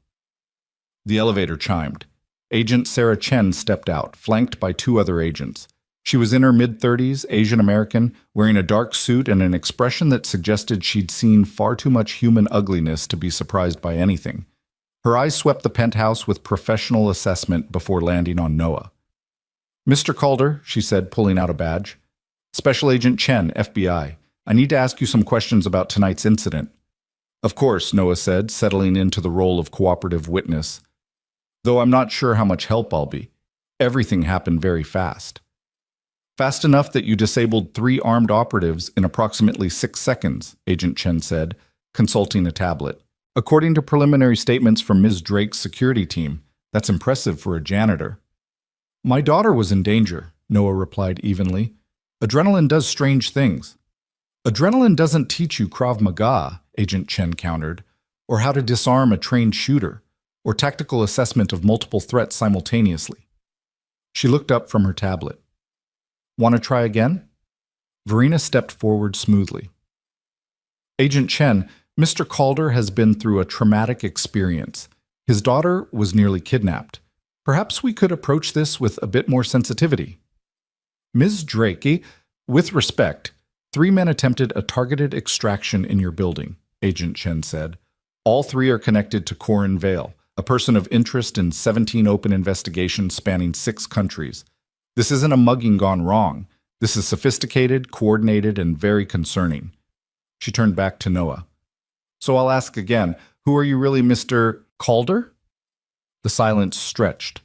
The elevator chimed. Agent Sarah Chen stepped out, flanked by 2 other agents. She was in her mid-30s, Asian American, wearing a dark suit and an expression that suggested she'd seen far too much human ugliness to be surprised by anything. Her eyes swept the penthouse with professional assessment before landing on Noah. "Mr. Calder," she said, pulling out a badge. "Special Agent Chen, FBI. I need to ask you some questions about tonight's incident." "Of course," Noah said, settling into the role of cooperative witness. "Though I'm not sure how much help I'll be. Everything happened very fast." "Fast enough that you disabled 3 armed operatives in approximately 6 seconds, Agent Chen said, consulting a tablet. "According to preliminary statements from Ms. Drake's security team, that's impressive for a janitor." "My daughter was in danger," Noah replied evenly. "Adrenaline does strange things." "Adrenaline doesn't teach you Krav Maga," Agent Chen countered, "or how to disarm a trained shooter, or tactical assessment of multiple threats simultaneously." She looked up from her tablet. "Want to try again?" Verena stepped forward smoothly. "Agent Chen, Mr. Calder has been through a traumatic experience. His daughter was nearly kidnapped. Perhaps we could approach this with a bit more sensitivity." "Ms. Drake, with respect, 3 men attempted a targeted extraction in your building," Agent Chen said. "All 3 are connected to Corin Vale, a person of interest in 17 open investigations spanning 6 countries. This isn't a mugging gone wrong. This is sophisticated, coordinated, and very concerning." She turned back to Noah. "So I'll ask again, who are you really, Mr. Calder?" The silence stretched.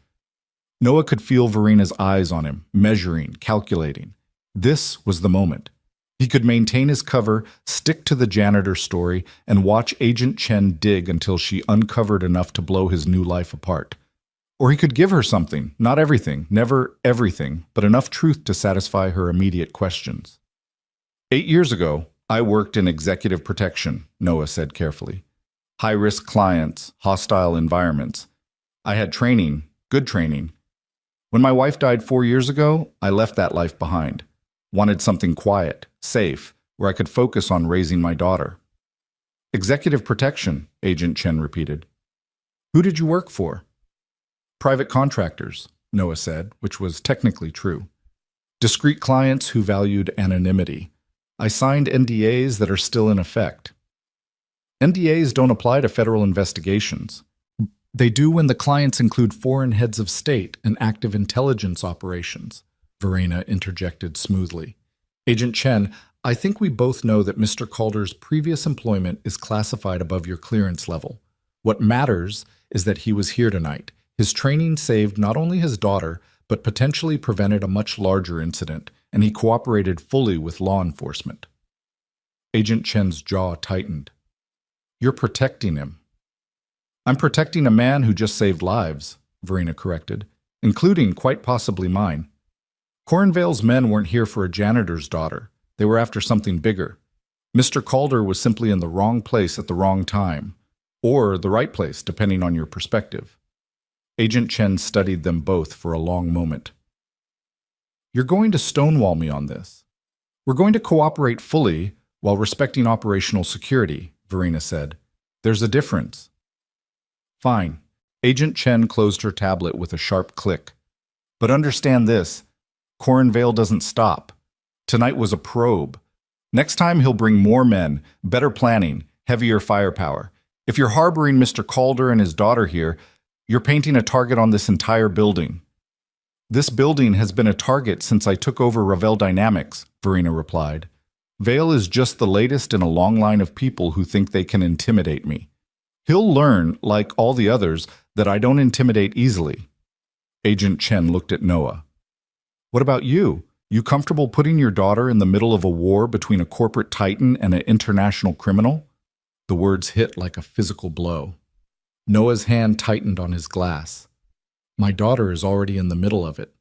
Noah could feel Verena's eyes on him, measuring, calculating. This was the moment. He could maintain his cover, stick to the janitor story, and watch Agent Chen dig until she uncovered enough to blow his new life apart. Or he could give her something, not everything, never everything, but enough truth to satisfy her immediate questions. 8 years ago, I worked in executive protection, Noah said carefully. High-risk clients, hostile environments. I had training, good training. When my wife died 4 years ago, I left that life behind. Wanted something quiet, safe, where I could focus on raising my daughter. Executive protection, Agent Chen repeated. Who did you work for? Private contractors, Noah said, which was technically true. Discreet clients who valued anonymity. I signed NDAs that are still in effect. NDAs don't apply to federal investigations. They do when the clients include foreign heads of state and active intelligence operations, Verena interjected smoothly. Agent Chen, I think we both know that Mr. Calder's previous employment is classified above your clearance level. What matters is that he was here tonight. His training saved not only his daughter, but potentially prevented a much larger incident, and he cooperated fully with law enforcement. Agent Chen's jaw tightened. You're protecting him. I'm protecting a man who just saved lives, Verena corrected, including quite possibly mine. Corinvale's men weren't here for a janitor's daughter. They were after something bigger. Mr. Calder was simply in the wrong place at the wrong time, or the right place, depending on your perspective. Agent Chen studied them both for a long moment. You're going to stonewall me on this. We're going to cooperate fully while respecting operational security, Verena said. There's a difference. Fine. Agent Chen closed her tablet with a sharp click. But understand this, Corinvale doesn't stop. Tonight was a probe. Next time he'll bring more men, better planning, heavier firepower. If you're harboring Mr. Calder and his daughter here, you're painting a target on this entire building. This building has been a target since I took over Ravel Dynamics, Verena replied. Vale is just the latest in a long line of people who think they can intimidate me. He'll learn, like all the others, that I don't intimidate easily. Agent Chen looked at Noah. What about you? You comfortable putting your daughter in the middle of a war between a corporate titan and an international criminal? The words hit like a physical blow. Noah's hand tightened on his glass. My daughter is already in the middle of it.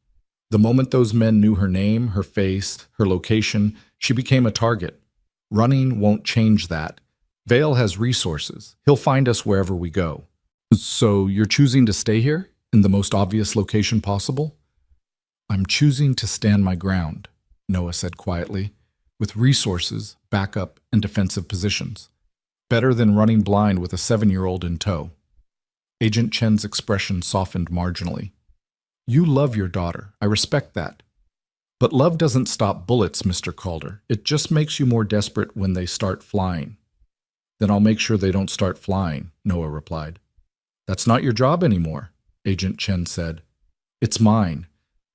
The moment those men knew her name, her face, her location, she became a target. Running won't change that. Vale has resources. He'll find us wherever we go. So you're choosing to stay here, in the most obvious location possible? I'm choosing to stand my ground, Noah said quietly, with resources, backup, and defensive positions. Better than running blind with a 7-year-old in tow. Agent Chen's expression softened marginally. You love your daughter. I respect that. But love doesn't stop bullets, Mr. Calder. It just makes you more desperate when they start flying. Then I'll make sure they don't start flying, Noah replied. That's not your job anymore, Agent Chen said. It's mine.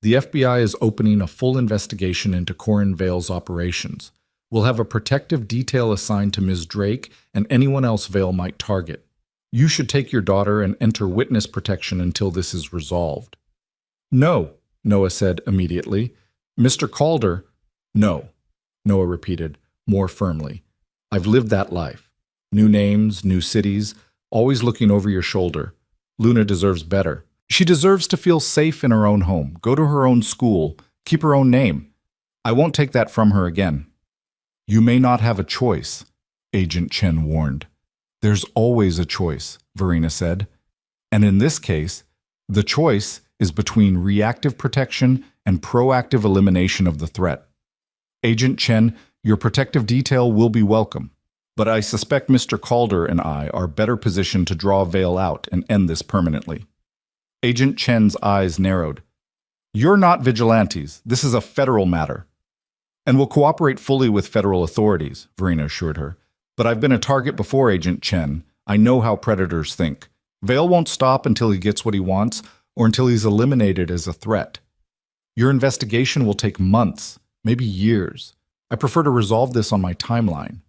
The FBI is opening a full investigation into Corinvale's operations. We'll have a protective detail assigned to Ms. Drake and anyone else Vale might target. You should take your daughter and enter witness protection until this is resolved. No, Noah said immediately. Mr. Calder, no, Noah repeated, more firmly. I've lived that life. New names, new cities, always looking over your shoulder. Luna deserves better. She deserves to feel safe in her own home, go to her own school, keep her own name. I won't take that from her again. You may not have a choice, Agent Chen warned. There's always a choice, Verena said. And in this case, the choice is between reactive protection and proactive elimination of the threat. Agent Chen, your protective detail will be welcome, but I suspect Mr. Calder and I are better positioned to draw Vale out and end this permanently. Agent Chen's eyes narrowed. You're not vigilantes. This is a federal matter. And will cooperate fully with federal authorities, Verena assured her. But I've been a target before, Agent Chen. I know how predators think. Vale won't stop until he gets what he wants or until he's eliminated as a threat. Your investigation will take months, maybe years. I prefer to resolve this on my timeline.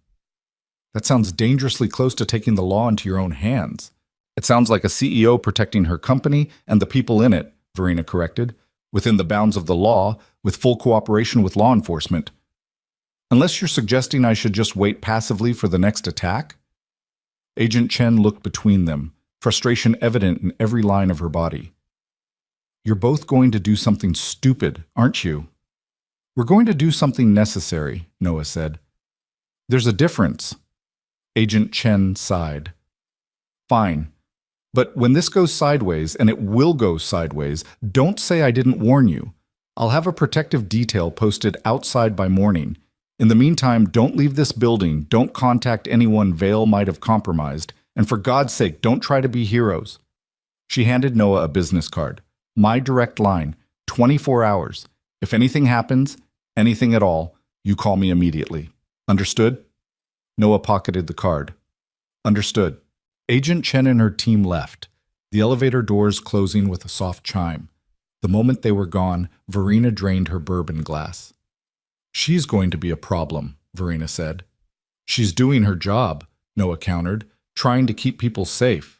That sounds dangerously close to taking the law into your own hands. It sounds like a CEO protecting her company and the people in it, Verena corrected, within the bounds of the law, with full cooperation with law enforcement. Unless you're suggesting I should just wait passively for the next attack? Agent Chen looked between them, frustration evident in every line of her body. You're both going to do something stupid, aren't you? We're going to do something necessary, Noah said. There's a difference. Agent Chen sighed. Fine. But when this goes sideways, and it will go sideways, don't say I didn't warn you. I'll have a protective detail posted outside by morning. In the meantime, don't leave this building, don't contact anyone Vale might have compromised, and for God's sake, don't try to be heroes. She handed Noah a business card. My direct line, 24 hours. If anything happens, anything at all, you call me immediately. Understood? Noah pocketed the card. Understood. Agent Chen and her team left, the elevator doors closing with a soft chime. The moment they were gone, Verena drained her bourbon glass. She's going to be a problem, Verena said. She's doing her job, Noah countered, trying to keep people safe.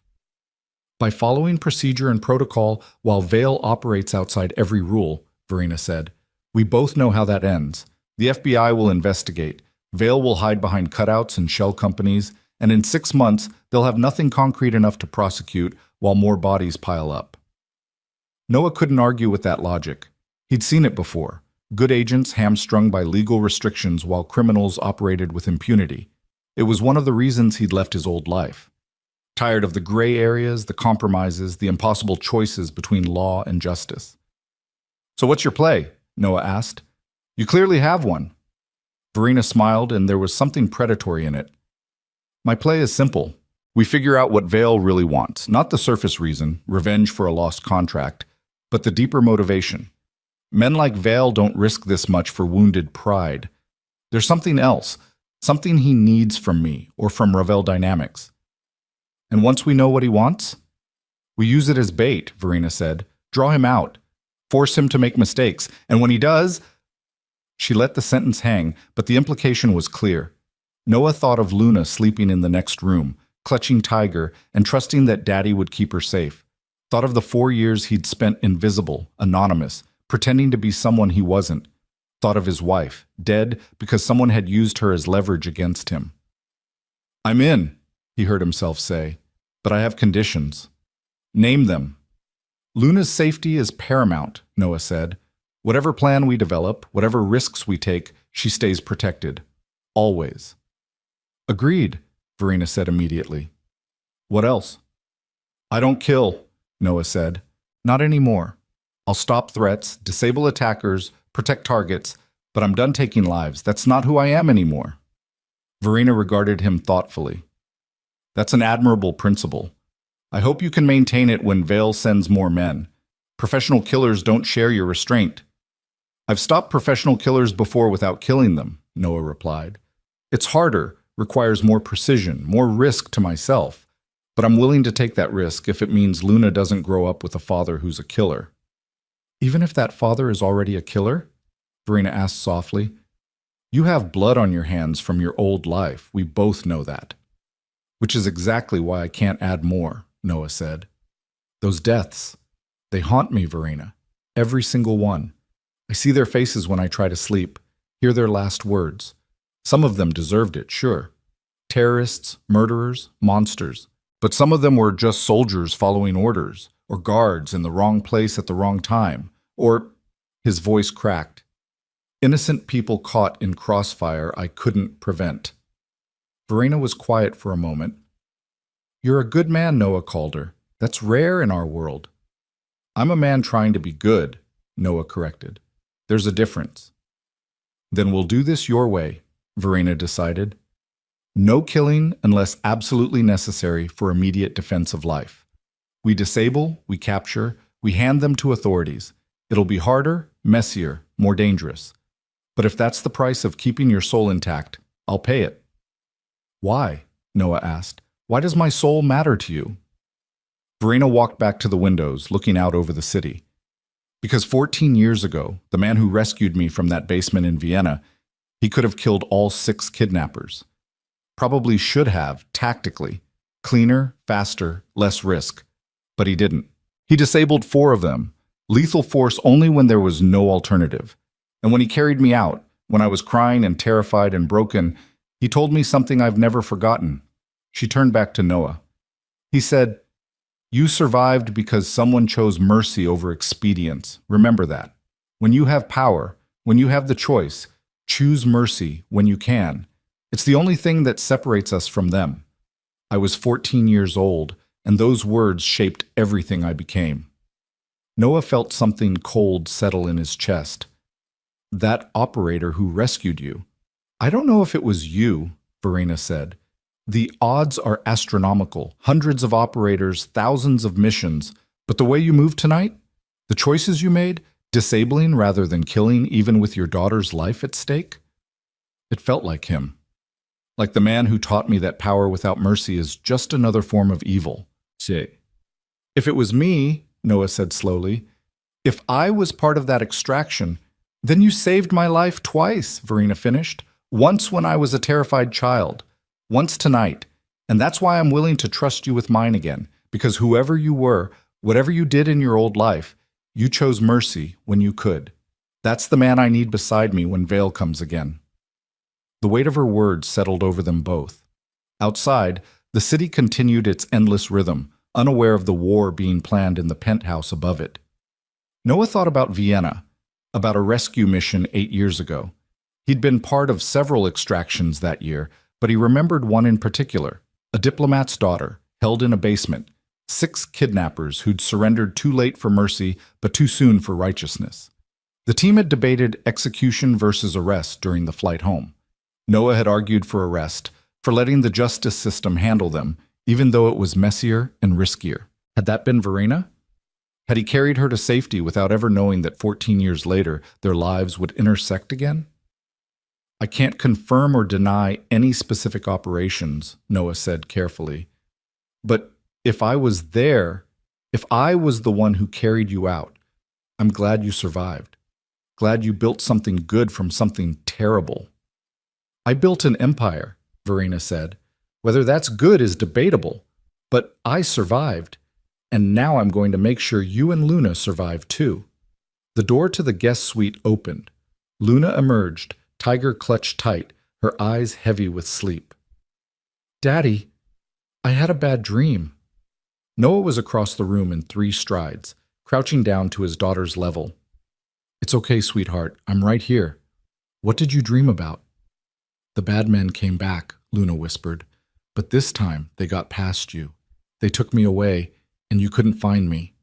By following procedure and protocol while Vale operates outside every rule, Verena said. We both know how that ends. The FBI will investigate. Vale will hide behind cutouts and shell companies, and in 6 months, they'll have nothing concrete enough to prosecute while more bodies pile up. Noah couldn't argue with that logic. He'd seen it before. Good agents hamstrung by legal restrictions while criminals operated with impunity. It was one of the reasons he'd left his old life. Tired of the gray areas, the compromises, the impossible choices between law and justice. So what's your play? Noah asked. You clearly have one. Verena smiled, and there was something predatory in it. My play is simple. We figure out what Vale really wants, not the surface reason, revenge for a lost contract, but the deeper motivation. Men like Vale don't risk this much for wounded pride. There's something else, something he needs from me or from Ravel Dynamics. And once we know what he wants, we use it as bait, Verena said. Draw him out. Force him to make mistakes. And when he does... She let the sentence hang, but the implication was clear. Noah thought of Luna sleeping in the next room, clutching Tiger, and trusting that Daddy would keep her safe. Thought of the 4 years he'd spent invisible, anonymous, pretending to be someone he wasn't. Thought of his wife, dead because someone had used her as leverage against him. I'm in, he heard himself say, but I have conditions. Name them. Luna's safety is paramount, Noah said. Whatever plan we develop, whatever risks we take, she stays protected. Always. Agreed, Verena said immediately. What else? I don't kill, Noah said. Not anymore. I'll stop threats, disable attackers, protect targets, but I'm done taking lives. That's not who I am anymore. Verena regarded him thoughtfully. That's an admirable principle. I hope you can maintain it when Vale sends more men. Professional killers don't share your restraint. I've stopped professional killers before without killing them, Noah replied. It's harder, requires more precision, more risk to myself, but I'm willing to take that risk if it means Luna doesn't grow up with a father who's a killer. Even if that father is already a killer? Verena asked softly. You have blood on your hands from your old life. We both know that. Which is exactly why I can't add more, Noah said. Those deaths, they haunt me, Verena. Every single one. I see their faces when I try to sleep, hear their last words. Some of them deserved it, sure. Terrorists, murderers, monsters. But some of them were just soldiers following orders, or guards in the wrong place at the wrong time, or... His voice cracked. Innocent people caught in crossfire I couldn't prevent. Verena was quiet for a moment. You're a good man, Noah called her. That's rare in our world. I'm a man trying to be good, Noah corrected. There's a difference. Then we'll do this your way, Verena decided. No killing unless absolutely necessary for immediate defense of life. We disable, we capture, we hand them to authorities. It'll be harder, messier, more dangerous. But if that's the price of keeping your soul intact, I'll pay it. Why? Noah asked. Why does my soul matter to you? Verena walked back to the windows, looking out over the city. Because 14 years ago, the man who rescued me from that basement in Vienna, he could have killed all 6 kidnappers. Probably should have, tactically. Cleaner, faster, less risk. But he didn't. He disabled 4 of them. Lethal force only when there was no alternative. And when he carried me out, when I was crying and terrified and broken, he told me something I've never forgotten. She turned back to Noah. He said, You survived because someone chose mercy over expedience. Remember that. When you have power, when you have the choice, choose mercy when you can. It's the only thing that separates us from them. I was 14 years old, and those words shaped everything I became. Noah felt something cold settle in his chest. That operator who rescued you. I don't know if it was you, Verena said. The odds are astronomical. Hundreds of operators, thousands of missions. But the way you moved tonight? The choices you made, disabling rather than killing even with your daughter's life at stake? It felt like him. Like the man who taught me that power without mercy is just another form of evil. If it was me, Noah said slowly, if I was part of that extraction, then you saved my life twice, Verena finished. Once when I was a terrified child, once tonight. And that's why I'm willing to trust you with mine again, because whoever you were, whatever you did in your old life, you chose mercy when you could. That's the man I need beside me when Vale comes again. The weight of her words settled over them both. Outside, the city continued its endless rhythm, unaware of the war being planned in the penthouse above it. Noah thought about Vienna, about a rescue mission 8 years ago. He'd been part of several extractions that year, but he remembered one in particular, a diplomat's daughter, held in a basement, 6 kidnappers who'd surrendered too late for mercy but too soon for righteousness. The team had debated execution versus arrest during the flight home. Noah had argued for arrest, for letting the justice system handle them, even though it was messier and riskier. Had that been Verena? Had he carried her to safety without ever knowing that 14 years later their lives would intersect again? I can't confirm or deny any specific operations, Noah said carefully. But if I was there, if I was the one who carried you out, I'm glad you survived. Glad you built something good from something terrible. I built an empire, Verena said. Whether that's good is debatable, but I survived, and now I'm going to make sure you and Luna survive too. The door to the guest suite opened. Luna emerged, tiger clutched tight, her eyes heavy with sleep. Daddy, I had a bad dream. Noah was across the room in 3 strides, crouching down to his daughter's level. It's okay, sweetheart, I'm right here. What did you dream about? The bad men came back, Luna whispered, but this time they got past you. They took me away, and you couldn't find me.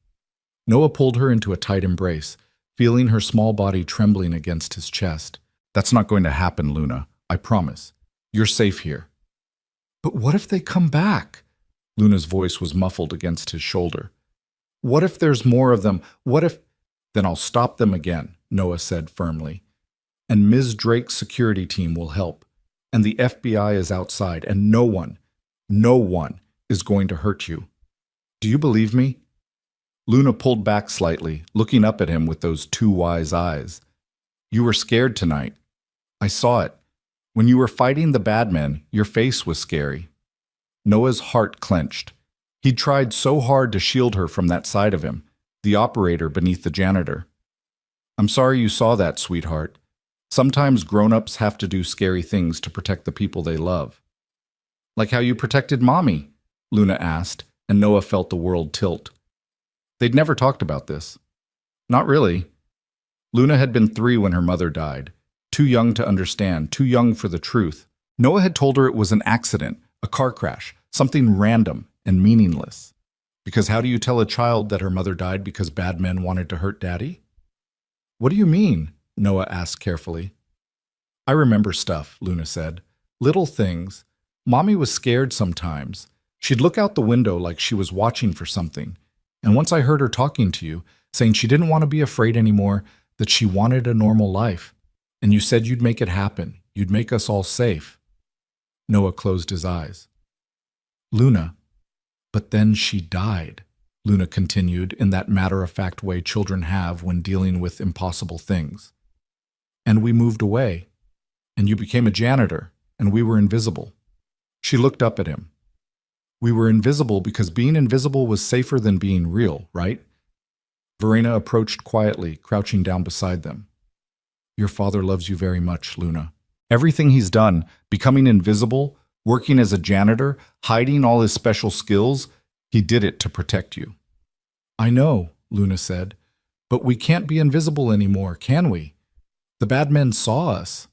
Noah pulled her into a tight embrace, feeling her small body trembling against his chest. That's not going to happen, Luna. I promise. You're safe here. But what if they come back? Luna's voice was muffled against his shoulder. What if there's more of them? What if... Then I'll stop them again, Noah said firmly. And Ms. Drake's security team will help. And the FBI is outside, and no one is going to hurt you. Do you believe me? Luna pulled back slightly, looking up at him with those 2 wise eyes. You were scared tonight. I saw it. When you were fighting the bad men, your face was scary. Noah's heart clenched. He'd tried so hard to shield her from that side of him, the operator beneath the janitor. I'm sorry you saw that, sweetheart. Sometimes grown-ups have to do scary things to protect the people they love. Like how you protected Mommy? Luna asked, and Noah felt the world tilt. They'd never talked about this. Not really. Luna had been 3 when her mother died. Too young to understand, too young for the truth. Noah had told her it was an accident, a car crash, something random and meaningless. Because how do you tell a child that her mother died because bad men wanted to hurt Daddy? What do you mean? Noah asked carefully. I remember stuff, Luna said. Little things. Mommy was scared sometimes. She'd look out the window like she was watching for something. And once I heard her talking to you, saying she didn't want to be afraid anymore, that she wanted a normal life. And you said you'd make it happen. You'd make us all safe. Noah closed his eyes. Luna, but then she died, Luna continued in that matter-of-fact way children have when dealing with impossible things. And we moved away. And you became a janitor, and we were invisible. She looked up at him. We were invisible because being invisible was safer than being real, right? Verena approached quietly, crouching down beside them. Your father loves you very much, Luna. Everything he's done, becoming invisible, working as a janitor, hiding all his special skills, he did it to protect you. I know, Luna said, but we can't be invisible anymore, can we? The bad men saw us.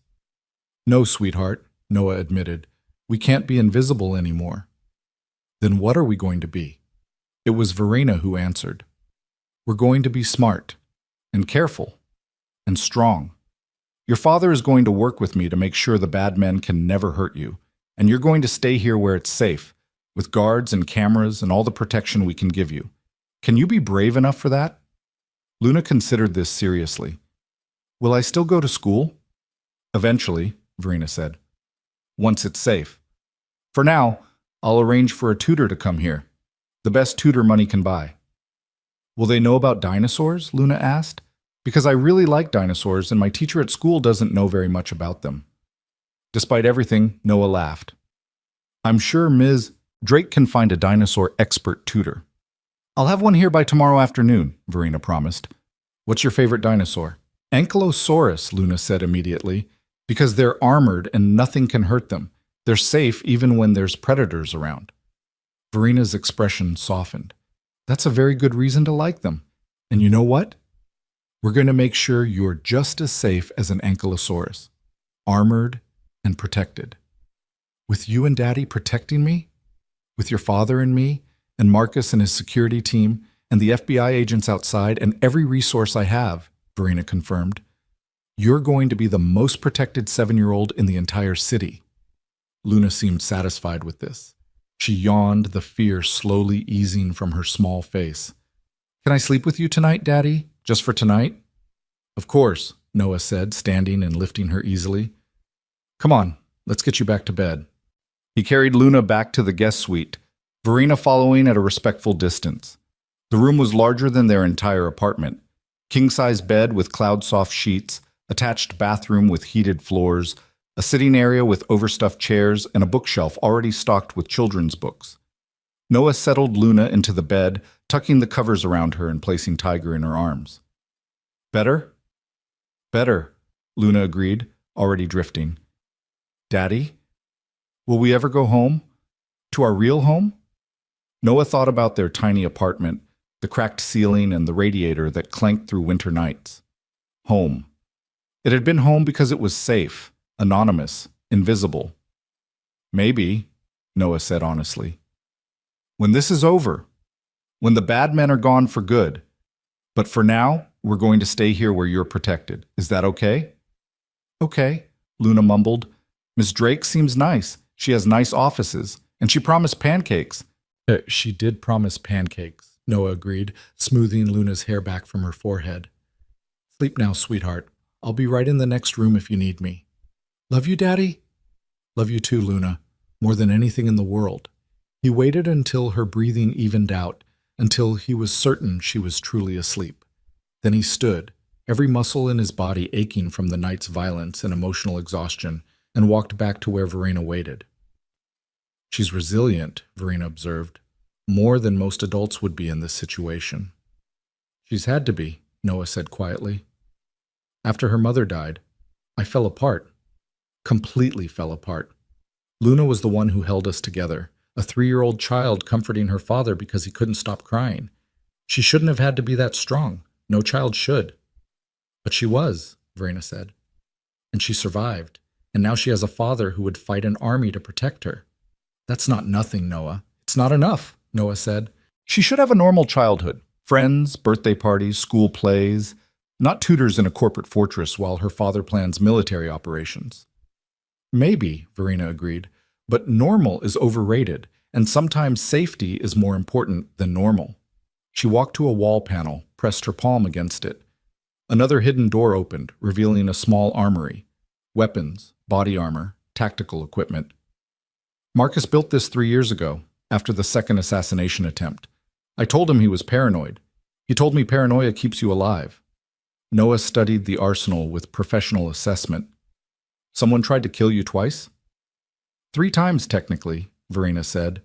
No, sweetheart, Noah admitted. We can't be invisible anymore. Then what are we going to be? It was Verena who answered. We're going to be smart, and careful, and strong. Your father is going to work with me to make sure the bad men can never hurt you, and you're going to stay here where it's safe, with guards and cameras and all the protection we can give you. Can you be brave enough for that? Luna considered this seriously. Will I still go to school? Eventually, Verena said. Once it's safe. For now, I'll arrange for a tutor to come here. The best tutor money can buy. Will they know about dinosaurs? Luna asked. Because I really like dinosaurs and my teacher at school doesn't know very much about them. Despite everything, Noah laughed. I'm sure Ms. Drake can find a dinosaur expert tutor. I'll have one here by tomorrow afternoon, Verena promised. What's your favorite dinosaur? Ankylosaurus, Luna said immediately, because they're armored and nothing can hurt them. They're safe even when there's predators around. Verena's expression softened. That's a very good reason to like them. And you know what? We're going to make sure you're just as safe as an Ankylosaurus, armored and protected. With you and Daddy protecting me, with your father and me, and Marcus and his security team, and the FBI agents outside, and every resource I have, Verena confirmed, you're going to be the most protected 7-year-old in the entire city. Luna seemed satisfied with this. She yawned, the fear slowly easing from her small face. Can I sleep with you tonight, Daddy? Just for tonight? Of course, Noah said, standing and lifting her easily. Come on, let's get you back to bed. He carried Luna back to the guest suite, Verena following at a respectful distance. The room was larger than their entire apartment. King-size bed with cloud-soft sheets, attached bathroom with heated floors, a sitting area with overstuffed chairs, and a bookshelf already stocked with children's books. Noah settled Luna into the bed, tucking the covers around her and placing Tiger in her arms. Better? Better, Luna agreed, already drifting. Daddy? Will we ever go home? To our real home? Noah thought about their tiny apartment, the cracked ceiling and the radiator that clanked through winter nights. Home. It had been home because it was safe, anonymous, invisible. Maybe, Noah said honestly. When this is over, when the bad men are gone for good. But for now, we're going to stay here where you're protected. Is that okay? Okay, Luna mumbled. Miss Drake seems nice. She has nice offices, and she promised pancakes. She did promise pancakes, Noah agreed, smoothing Luna's hair back from her forehead. Sleep now, sweetheart. I'll be right in the next room if you need me. Love you, Daddy? Love you too, Luna, more than anything in the world. He waited until her breathing evened out, until he was certain she was truly asleep. Then he stood, every muscle in his body aching from the night's violence and emotional exhaustion, and walked back to where Verena waited. She's resilient, Verena observed, more than most adults would be in this situation. She's had to be, Noah said quietly. After her mother died, I fell apart. Completely fell apart. Luna was the one who held us together, a 3-year-old child comforting her father because he couldn't stop crying. She shouldn't have had to be that strong. No child should. But she was, Verena said. And she survived. And now she has a father who would fight an army to protect her. That's not nothing, Noah. It's not enough, Noah said. She should have a normal childhood. Friends, birthday parties, school plays. Not tutors in a corporate fortress while her father plans military operations. Maybe, Verena agreed, but normal is overrated, and sometimes safety is more important than normal. She walked to a wall panel, pressed her palm against it. Another hidden door opened, revealing a small armory. Weapons, body armor, tactical equipment. Marcus built this 3 years ago, after the second assassination attempt. I told him he was paranoid. He told me paranoia keeps you alive. Noah studied the arsenal with professional assessment. Someone tried to kill you twice? 3 times, technically, Verena said.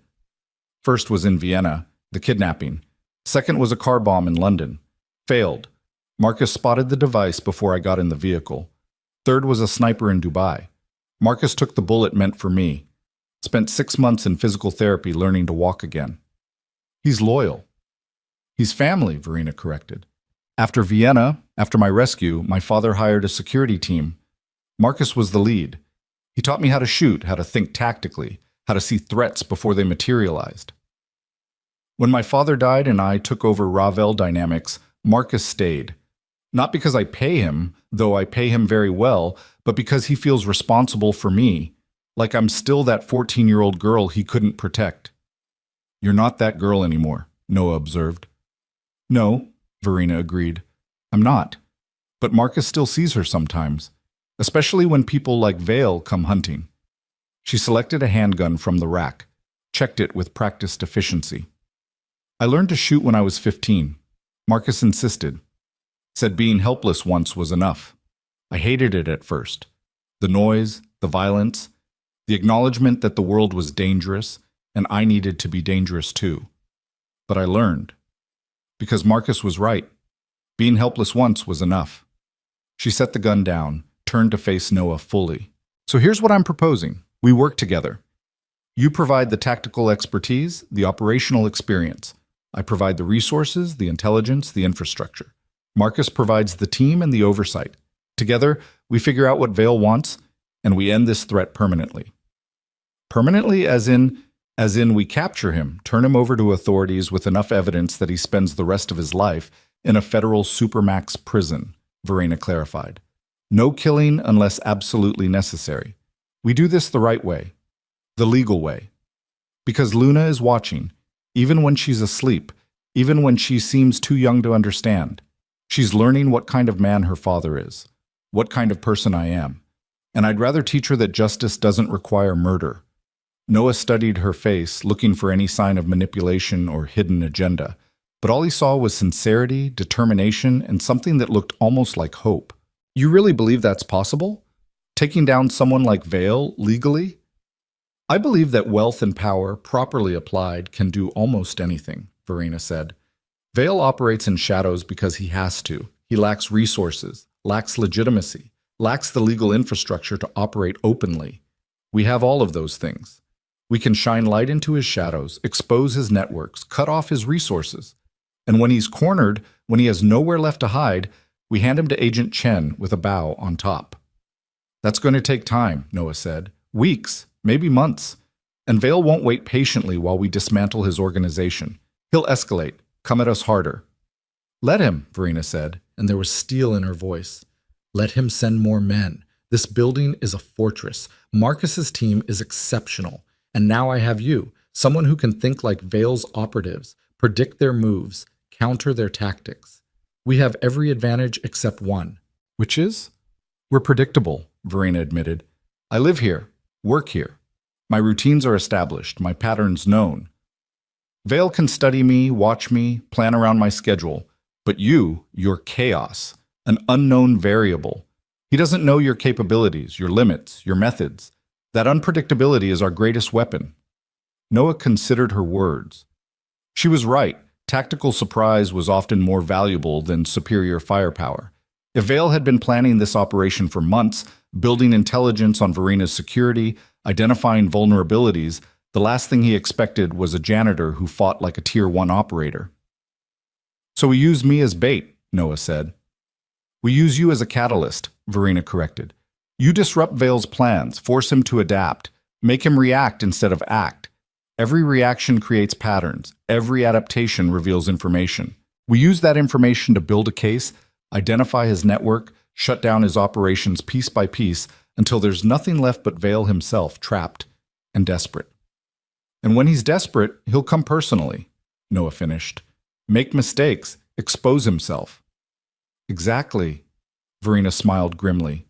First was in Vienna, the kidnapping. Second was a car bomb in London. Failed. Marcus spotted the device before I got in the vehicle. Third was a sniper in Dubai. Marcus took the bullet meant for me. Spent 6 months in physical therapy learning to walk again. He's loyal. He's family, Verena corrected. After Vienna, after my rescue, my father hired a security team. Marcus was the lead. He taught me how to shoot, how to think tactically, how to see threats before they materialized. When my father died and I took over Ravel Dynamics, Marcus stayed. Not because I pay him, though I pay him very well, but because he feels responsible for me, like I'm still that 14-year-old girl he couldn't protect. You're not that girl anymore, Noah observed. No, Verena agreed, I'm not. But Marcus still sees her sometimes, especially when people like Vale come hunting. She selected a handgun from the rack, checked it with practiced efficiency. I learned to shoot when I was 15. Marcus insisted. Said being helpless once was enough. I hated it at first. The noise, the violence, the acknowledgement that the world was dangerous and I needed to be dangerous too. But I learned. Because Marcus was right. Being helpless once was enough. She set the gun down, turned to face Noah fully. So here's what I'm proposing. We work together. You provide the tactical expertise, the operational experience. I provide the resources, the intelligence, the infrastructure. Marcus provides the team and the oversight. Together, we figure out what Vale wants, and we end this threat permanently. Permanently as in we capture him, turn him over to authorities with enough evidence that he spends the rest of his life in a federal supermax prison, Verena clarified. No killing unless absolutely necessary. We do this the right way, the legal way. Because Luna is watching, even when she's asleep, even when she seems too young to understand. She's learning what kind of man her father is, what kind of person I am. And I'd rather teach her that justice doesn't require murder. Noah studied her face, looking for any sign of manipulation or hidden agenda. But all he saw was sincerity, determination, and something that looked almost like hope. You really believe that's possible? Taking down someone like Vale legally? I believe that wealth and power, properly applied, can do almost anything, Verena said. Vale operates in shadows because he has to. He lacks resources, lacks legitimacy, lacks the legal infrastructure to operate openly. We have all of those things. We can shine light into his shadows, expose his networks, cut off his resources. And when he's cornered, when he has nowhere left to hide, we hand him to Agent Chen with a bow on top. That's going to take time, Noah said. Weeks, maybe months. And Vale won't wait patiently while we dismantle his organization. He'll escalate, come at us harder. Let him, Verena said, and there was steel in her voice. Let him send more men. This building is a fortress. Marcus's team is exceptional. And now I have you, someone who can think like Vale's operatives, predict their moves, counter their tactics. We have every advantage except one. Which is? We're predictable, Verena admitted. I live here, work here. My routines are established, my patterns known. Vale can study me, watch me, plan around my schedule. But you're chaos, an unknown variable. He doesn't know your capabilities, your limits, your methods. That unpredictability is our greatest weapon. Noah considered her words. She was right. Tactical surprise was often more valuable than superior firepower. If Vale had been planning this operation for months, building intelligence on Verena's security, identifying vulnerabilities, the last thing he expected was a janitor who fought like a Tier 1 operator. So we use me as bait, Noah said. We use you as a catalyst, Verena corrected. You disrupt Vale's plans, force him to adapt, make him react instead of act. Every reaction creates patterns. Every adaptation reveals information. We use that information to build a case, identify his network, shut down his operations piece by piece until there's nothing left but Vale himself, trapped and desperate. And when he's desperate, he'll come personally, Noah finished. Make mistakes, expose himself. Exactly, Verena smiled grimly.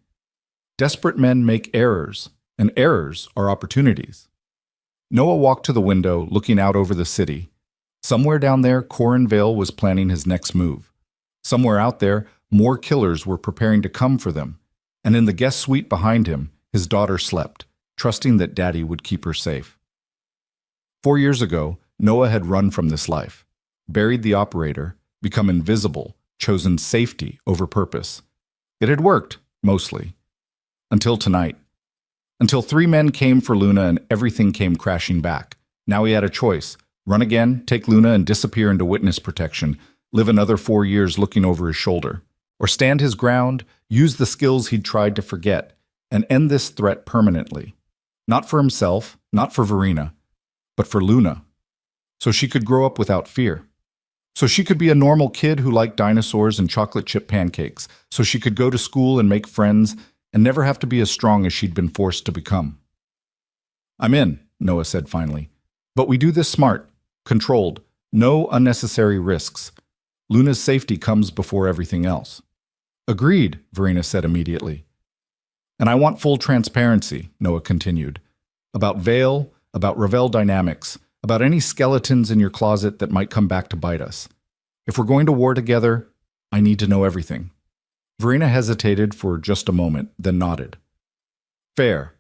Desperate men make errors, and errors are opportunities. Noah walked to the window, looking out over the city. Somewhere down there, Corin Vale was planning his next move. Somewhere out there, more killers were preparing to come for them. And in the guest suite behind him, his daughter slept, trusting that Daddy would keep her safe. 4 years ago, Noah had run from this life, buried the operator, become invisible, chosen safety over purpose. It had worked, mostly. Until tonight. Until 3 men came for Luna and everything came crashing back. Now he had a choice. Run again, take Luna and disappear into witness protection, live another 4 years looking over his shoulder. Or stand his ground, use the skills he'd tried to forget, and end this threat permanently. Not for himself, not for Verena, but for Luna. So she could grow up without fear. So she could be a normal kid who liked dinosaurs and chocolate chip pancakes. So she could go to school and make friends and never have to be as strong as she'd been forced to become. I'm in, Noah said finally. But we do this smart, controlled, no unnecessary risks. Luna's safety comes before everything else. Agreed, Verena said immediately. And I want full transparency, Noah continued. About Vale, about Ravel Dynamics, about any skeletons in your closet that might come back to bite us. If we're going to war together, I need to know everything. Verena hesitated for just a moment, then nodded. Fair.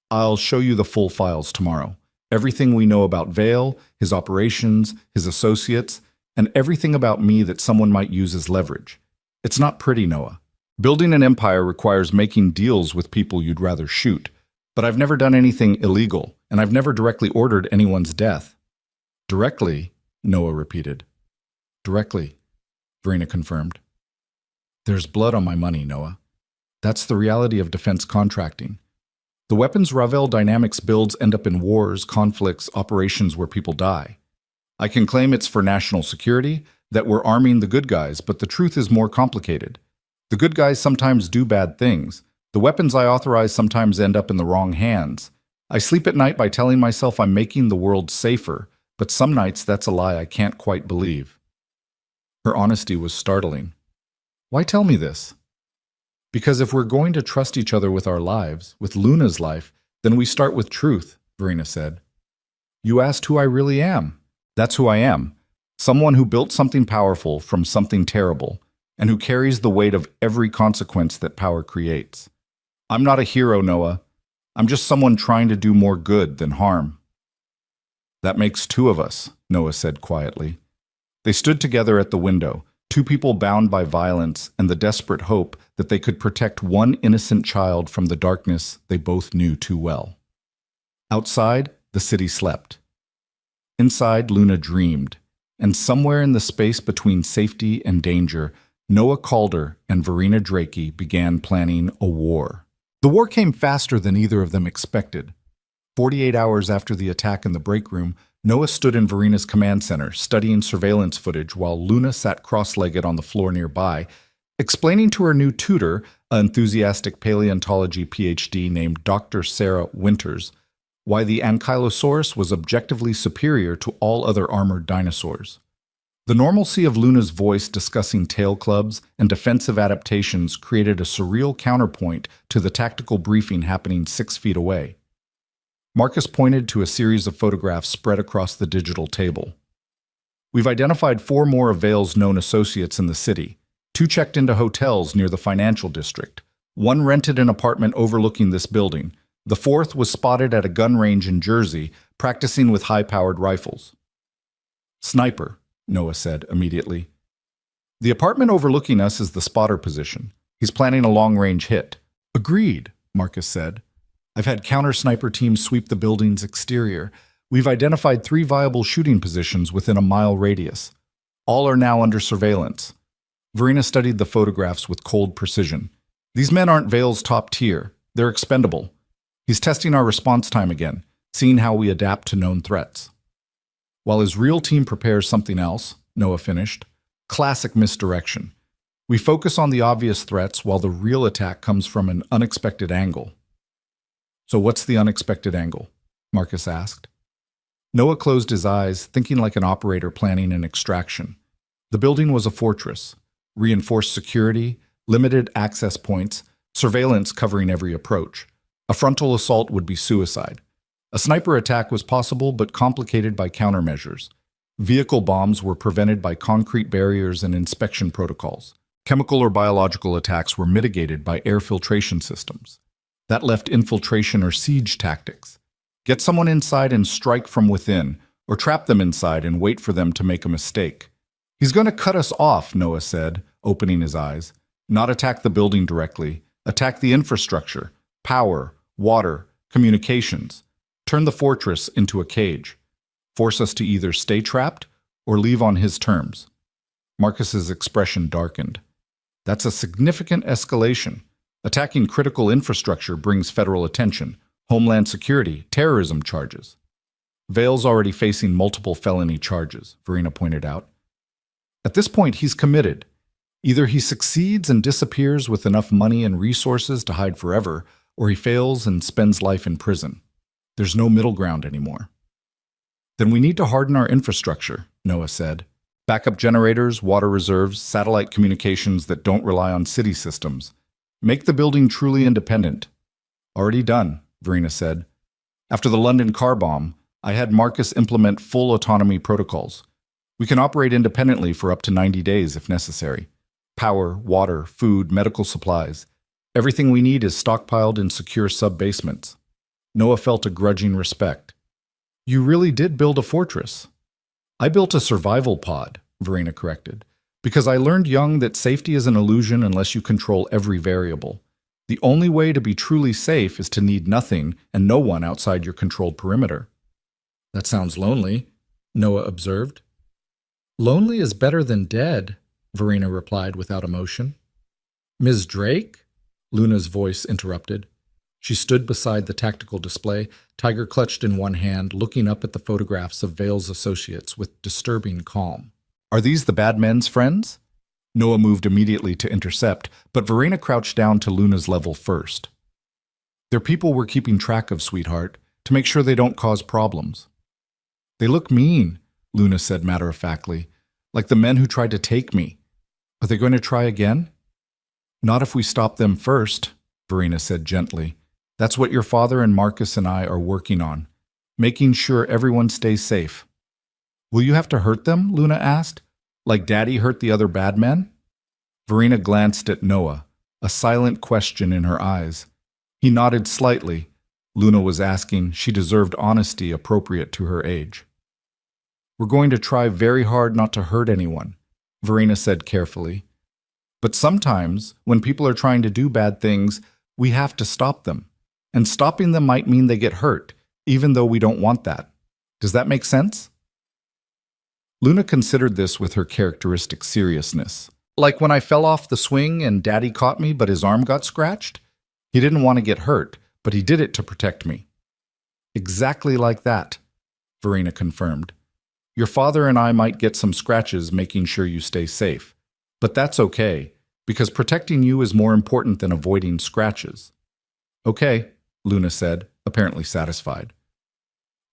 I'll show you the full files tomorrow. Everything we know about Vale, his operations, his associates, and everything about me that someone might use as leverage. It's not pretty, Noah. Building an empire requires making deals with people you'd rather shoot. But I've never done anything illegal, and I've never directly ordered anyone's death. Directly, Noah repeated. Directly, Verena confirmed. There's blood on my money, Noah. That's the reality of defense contracting. The weapons Ravel Dynamics builds end up in wars, conflicts, operations where people die. I can claim it's for national security, that we're arming the good guys, but the truth is more complicated. The good guys sometimes do bad things. The weapons I authorize sometimes end up in the wrong hands. I sleep at night by telling myself I'm making the world safer, but some nights that's a lie I can't quite believe. Her honesty was startling. Why tell me this? Because if we're going to trust each other with our lives, with Luna's life, then we start with truth, Verena said. You asked who I really am. That's who I am. Someone who built something powerful from something terrible, and who carries the weight of every consequence that power creates. I'm not a hero, Noah. I'm just someone trying to do more good than harm. That makes two of us, Noah said quietly. They stood together at the window, two people bound by violence and the desperate hope that they could protect one innocent child from the darkness they both knew too well. Outside, the city slept. Inside, Luna dreamed, and somewhere in the space between safety and danger, Noah Calder and Verena Drakey began planning a war. The war came faster than either of them expected. 48 hours after the attack in the break room, Noah stood in Verena's command center, studying surveillance footage while Luna sat cross-legged on the floor nearby, explaining to her new tutor, an enthusiastic paleontology PhD named Dr. Sarah Winters, why the Ankylosaurus was objectively superior to all other armored dinosaurs. The normalcy of Luna's voice discussing tail clubs and defensive adaptations created a surreal counterpoint to the tactical briefing happening 6 feet away. Marcus pointed to a series of photographs spread across the digital table. We've identified 4 more of Vale's known associates in the city. 2 checked into hotels near the financial district. 1 rented an apartment overlooking this building. The 4th was spotted at a gun range in Jersey, practicing with high-powered rifles. Sniper, Noah said immediately. The apartment overlooking us is the spotter position. He's planning a long-range hit. Agreed, Marcus said. I've had counter-sniper teams sweep the building's exterior. We've identified 3 viable shooting positions within a mile radius. All are now under surveillance. Verena studied the photographs with cold precision. These men aren't Vale's top tier. They're expendable. He's testing our response time again, seeing how we adapt to known threats. While his real team prepares something else, Noah finished. Classic misdirection. We focus on the obvious threats while the real attack comes from an unexpected angle. So what's the unexpected angle? Marcus asked. Noah closed his eyes, thinking like an operator planning an extraction. The building was a fortress. Reinforced security, limited access points, surveillance covering every approach. A frontal assault would be suicide. A sniper attack was possible but complicated by countermeasures. Vehicle bombs were prevented by concrete barriers and inspection protocols. Chemical or biological attacks were mitigated by air filtration systems. That left infiltration or siege tactics. Get someone inside and strike from within, or trap them inside and wait for them to make a mistake. He's going to cut us off, Noah said, opening his eyes. Not attack the building directly. Attack the infrastructure, power, water, communications. Turn the fortress into a cage. Force us to either stay trapped or leave on his terms. Marcus's expression darkened. That's a significant escalation. Attacking critical infrastructure brings federal attention, homeland security, terrorism charges. Vale's already facing multiple felony charges, Verena pointed out. At this point, he's committed. Either he succeeds and disappears with enough money and resources to hide forever, or he fails and spends life in prison. There's no middle ground anymore. Then we need to harden our infrastructure, Noah said. Backup generators, water reserves, satellite communications that don't rely on city systems. Make the building truly independent. Already done, Verena said. After the London car bomb, I had Marcus implement full autonomy protocols. We can operate independently for up to 90 days if necessary. Power, water, food, medical supplies. Everything we need is stockpiled in secure sub-basements. Noah felt a grudging respect. You really did build a fortress. I built a survival pod, Verena corrected, because I learned young that safety is an illusion unless you control every variable. The only way to be truly safe is to need nothing and no one outside your controlled perimeter. That sounds lonely, Noah observed. Lonely is better than dead, Verena replied without emotion. Ms. Drake? Luna's voice interrupted. She stood beside the tactical display, tiger clutched in one hand, looking up at the photographs of Vale's associates with disturbing calm. Are these the bad men's friends? Noah moved immediately to intercept, but Verena crouched down to Luna's level first. They're people we're keeping track of, sweetheart, to make sure they don't cause problems. They look mean, Luna said matter-of-factly, like the men who tried to take me. Are they going to try again? Not if we stop them first, Verena said gently. That's what your father and Marcus and I are working on, making sure everyone stays safe. Will you have to hurt them? Luna asked. Like Daddy hurt the other bad men? Verena glanced at Noah, a silent question in her eyes. He nodded slightly. Luna was asking. She deserved honesty appropriate to her age. We're going to try very hard not to hurt anyone, Verena said carefully. But sometimes, when people are trying to do bad things, we have to stop them. And stopping them might mean they get hurt, even though we don't want that. Does that make sense? Luna considered this with her characteristic seriousness. Like when I fell off the swing and Daddy caught me but his arm got scratched? He didn't want to get hurt, but he did it to protect me. Exactly like that, Verena confirmed. Your father and I might get some scratches making sure you stay safe. But that's okay, because protecting you is more important than avoiding scratches. Okay, Luna said, apparently satisfied.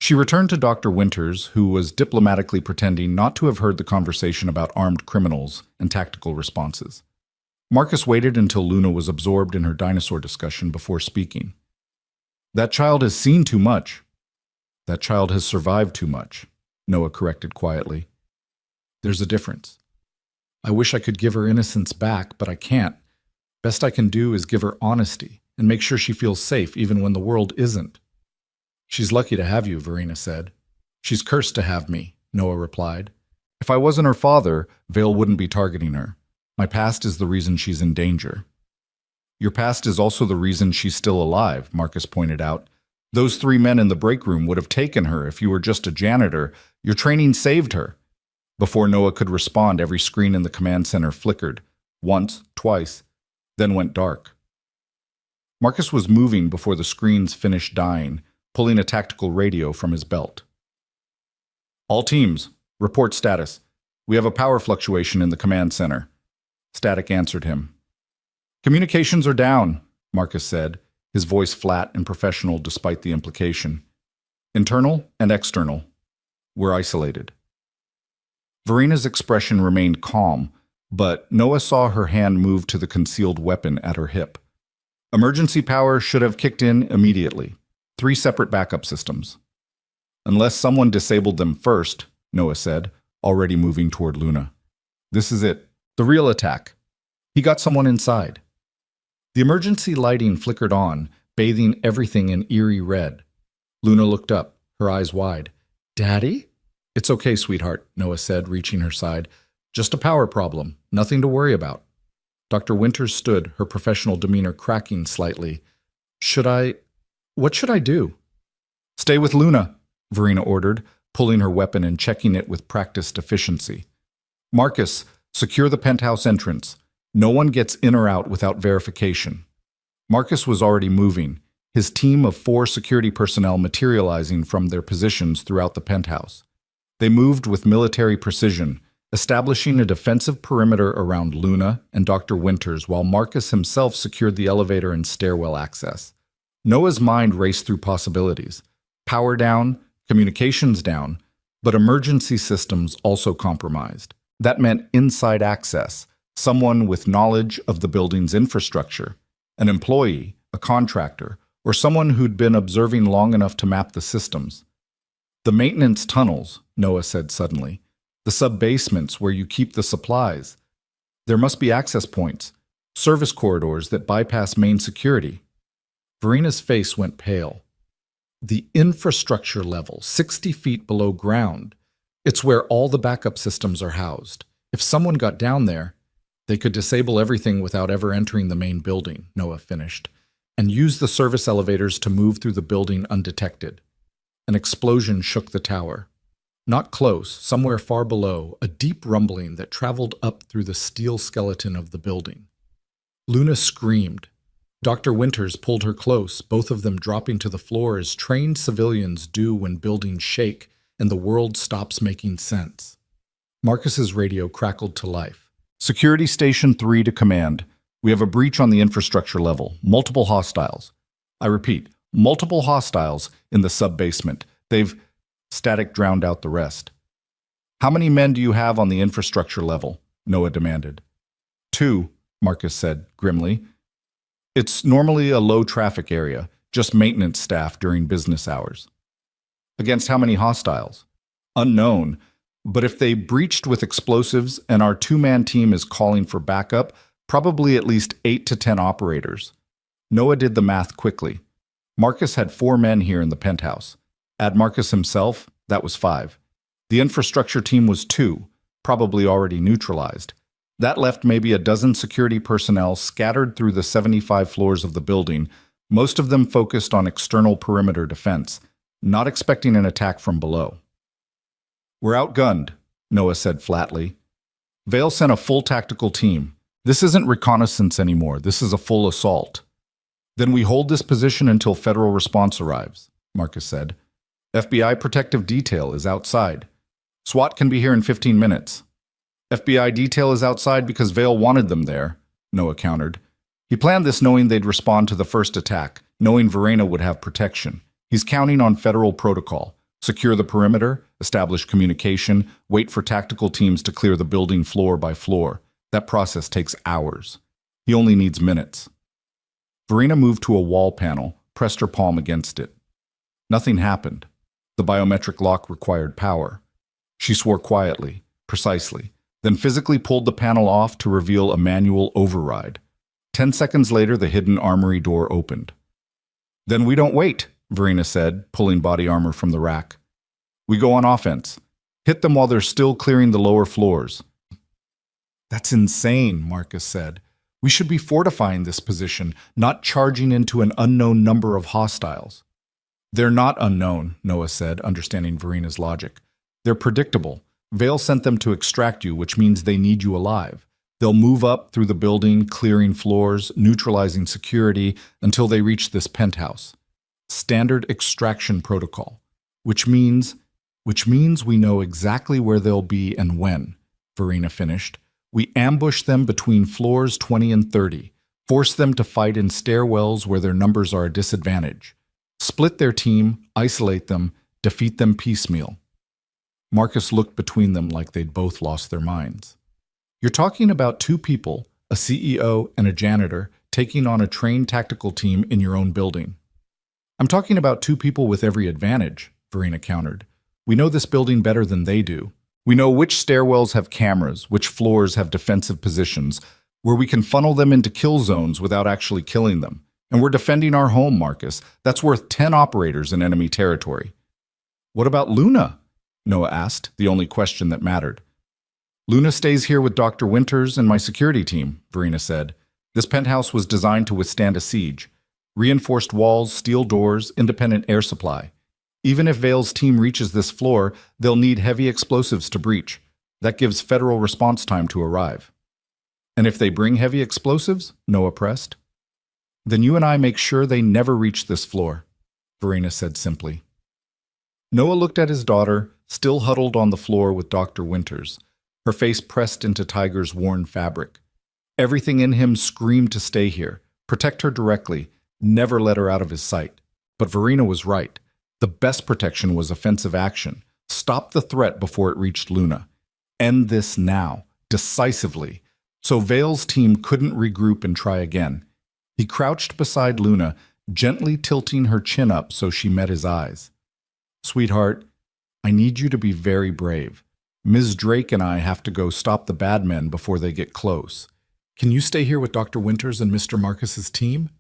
She returned to Dr. Winters, who was diplomatically pretending not to have heard the conversation about armed criminals and tactical responses. Marcus waited until Luna was absorbed in her dinosaur discussion before speaking. That child has seen too much. That child has survived too much, Noah corrected quietly. There's a difference. I wish I could give her innocence back, but I can't. Best I can do is give her honesty and make sure she feels safe even when the world isn't. She's lucky to have you, Verena said. She's cursed to have me, Noah replied. If I wasn't her father, Vale wouldn't be targeting her. My past is the reason she's in danger. Your past is also the reason she's still alive, Marcus pointed out. Those 3 men in the break room would have taken her if you were just a janitor. Your training saved her. Before Noah could respond, every screen in the command center flickered. Once, twice, then went dark. Marcus was moving before the screens finished dying, pulling a tactical radio from his belt. All teams, report status. We have a power fluctuation in the command center. Static answered him. Communications are down, Marcus said, his voice flat and professional despite the implication. Internal and external. We're isolated. Verena's expression remained calm, but Noah saw her hand move to the concealed weapon at her hip. Emergency power should have kicked in immediately. 3 separate backup systems. Unless someone disabled them first, Noah said, already moving toward Luna. This is it. The real attack. He got someone inside. The emergency lighting flickered on, bathing everything in eerie red. Luna looked up, her eyes wide. Daddy? It's okay, sweetheart, Noah said, reaching her side. Just a power problem. Nothing to worry about. Dr. Winters stood, her professional demeanor cracking slightly. What should I do? Stay with Luna, Verena ordered, pulling her weapon and checking it with practiced efficiency. Marcus, secure the penthouse entrance. No one gets in or out without verification. Marcus was already moving, his team of 4 security personnel materializing from their positions throughout the penthouse. They moved with military precision, establishing a defensive perimeter around Luna and Dr. Winters while Marcus himself secured the elevator and stairwell access. Noah's mind raced through possibilities. Power down, communications down, but emergency systems also compromised. That meant inside access, someone with knowledge of the building's infrastructure, an employee, a contractor, or someone who'd been observing long enough to map the systems. The maintenance tunnels, Noah said suddenly. The sub-basements where you keep the supplies. There must be access points, service corridors that bypass main security. Verina's face went pale. The infrastructure level, 60 feet below ground. It's where all the backup systems are housed. If someone got down there, they could disable everything without ever entering the main building, Noah finished, and use the service elevators to move through the building undetected. An explosion shook the tower. Not close, somewhere far below, a deep rumbling that traveled up through the steel skeleton of the building. Luna screamed. Dr. Winters pulled her close, both of them dropping to the floor as trained civilians do when buildings shake and the world stops making sense. Marcus's radio crackled to life. Security Station 3 to command. We have a breach on the infrastructure level. Multiple hostiles. I repeat, multiple hostiles in the sub-basement. They've... Static drowned out the rest. How many men do you have on the infrastructure level? Noah demanded. 2, Marcus said grimly. It's normally a low-traffic area, just maintenance staff during business hours. Against how many hostiles? Unknown, but if they breached with explosives and our 2-man team is calling for backup, probably at least 8 to 10 operators. Noah did the math quickly. Marcus had 4 men here in the penthouse. Add Marcus himself, that was 5. The infrastructure team was 2, probably already neutralized. That left maybe a dozen security personnel scattered through the 75 floors of the building, most of them focused on external perimeter defense, not expecting an attack from below. We're outgunned, Noah said flatly. Vale sent a full tactical team. This isn't reconnaissance anymore, this is a full assault. Then we hold this position until federal response arrives, Marcus said. FBI protective detail is outside. SWAT can be here in 15 minutes. FBI detail is outside because Vale wanted them there, Noah countered. He planned this knowing they'd respond to the first attack, knowing Verena would have protection. He's counting on federal protocol. Secure the perimeter, establish communication, wait for tactical teams to clear the building floor by floor. That process takes hours. He only needs minutes. Verena moved to a wall panel, pressed her palm against it. Nothing happened. The biometric lock required power. She swore quietly, precisely, then physically pulled the panel off to reveal a manual override. 10 seconds later, the hidden armory door opened. Then we don't wait, Verena said, pulling body armor from the rack. We go on offense. Hit them while they're still clearing the lower floors. That's insane, Marcus said. We should be fortifying this position, not charging into an unknown number of hostiles. They're not unknown, Noah said, understanding Verena's logic. They're predictable. Vale sent them to extract you, which means they need you alive. They'll move up through the building, clearing floors, neutralizing security, until they reach this penthouse. Standard extraction protocol. Which means we know exactly where they'll be and when, Verena finished. We ambush them between floors 20 and 30, force them to fight in stairwells where their numbers are a disadvantage. Split their team, isolate them, defeat them piecemeal. Marcus looked between them like they'd both lost their minds. You're talking about 2 people, a CEO and a janitor, taking on a trained tactical team in your own building. I'm talking about 2 people with every advantage, Verena countered. We know this building better than they do. We know which stairwells have cameras, which floors have defensive positions, where we can funnel them into kill zones without actually killing them. And we're defending our home, Marcus. That's worth 10 operators in enemy territory. What about Luna? Noah asked, the only question that mattered. Luna stays here with Dr. Winters and my security team, Verena said. This penthouse was designed to withstand a siege. Reinforced walls, steel doors, independent air supply. Even if Vale's team reaches this floor, they'll need heavy explosives to breach. That gives federal response time to arrive. And if they bring heavy explosives? Noah pressed. Then you and I make sure they never reach this floor, Verena said simply. Noah looked at his daughter, still huddled on the floor with Dr. Winters, her face pressed into Tiger's worn fabric. Everything in him screamed to stay here, protect her directly, never let her out of his sight. But Verena was right. The best protection was offensive action. Stop the threat before it reached Luna. End this now, decisively, so Vale's team couldn't regroup and try again. He crouched beside Luna, gently tilting her chin up so she met his eyes. Sweetheart, I need you to be very brave. Ms. Drake and I have to go stop the bad men before they get close. Can you stay here with Dr. Winters and Mr. Marcus's team?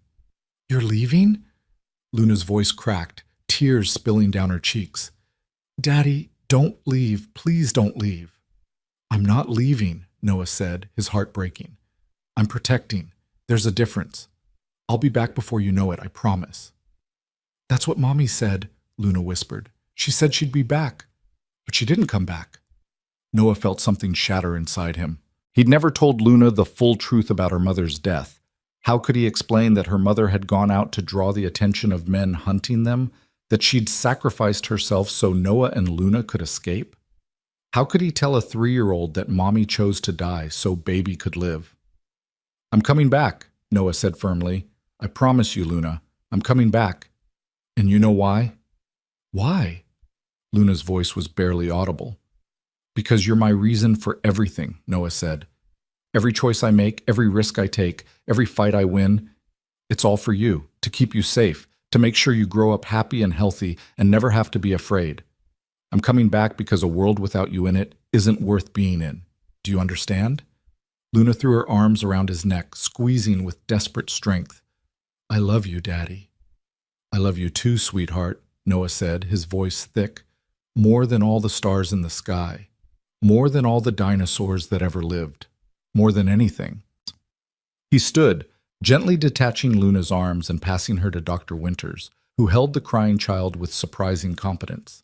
You're leaving? Luna's voice cracked, tears spilling down her cheeks. Daddy, don't leave. Please don't leave. I'm not leaving, Noah said, his heart breaking. I'm protecting. There's a difference. I'll be back before you know it, I promise. That's what Mommy said, Luna whispered. She said she'd be back, but she didn't come back. Noah felt something shatter inside him. He'd never told Luna the full truth about her mother's death. How could he explain that her mother had gone out to draw the attention of men hunting them, that she'd sacrificed herself so Noah and Luna could escape? How could he tell a 3-year-old that Mommy chose to die so Baby could live? I'm coming back, Noah said firmly. I promise you, Luna, I'm coming back. And you know why? Why? Luna's voice was barely audible. Because you're my reason for everything, Noah said. Every choice I make, every risk I take, every fight I win, it's all for you, to keep you safe, to make sure you grow up happy and healthy and never have to be afraid. I'm coming back because a world without you in it isn't worth being in. Do you understand? Luna threw her arms around his neck, squeezing with desperate strength. I love you, Daddy. I love you too, sweetheart, Noah said, his voice thick. More than all the stars in the sky. More than all the dinosaurs that ever lived. More than anything. He stood, gently detaching Luna's arms and passing her to Dr. Winters, who held the crying child with surprising competence.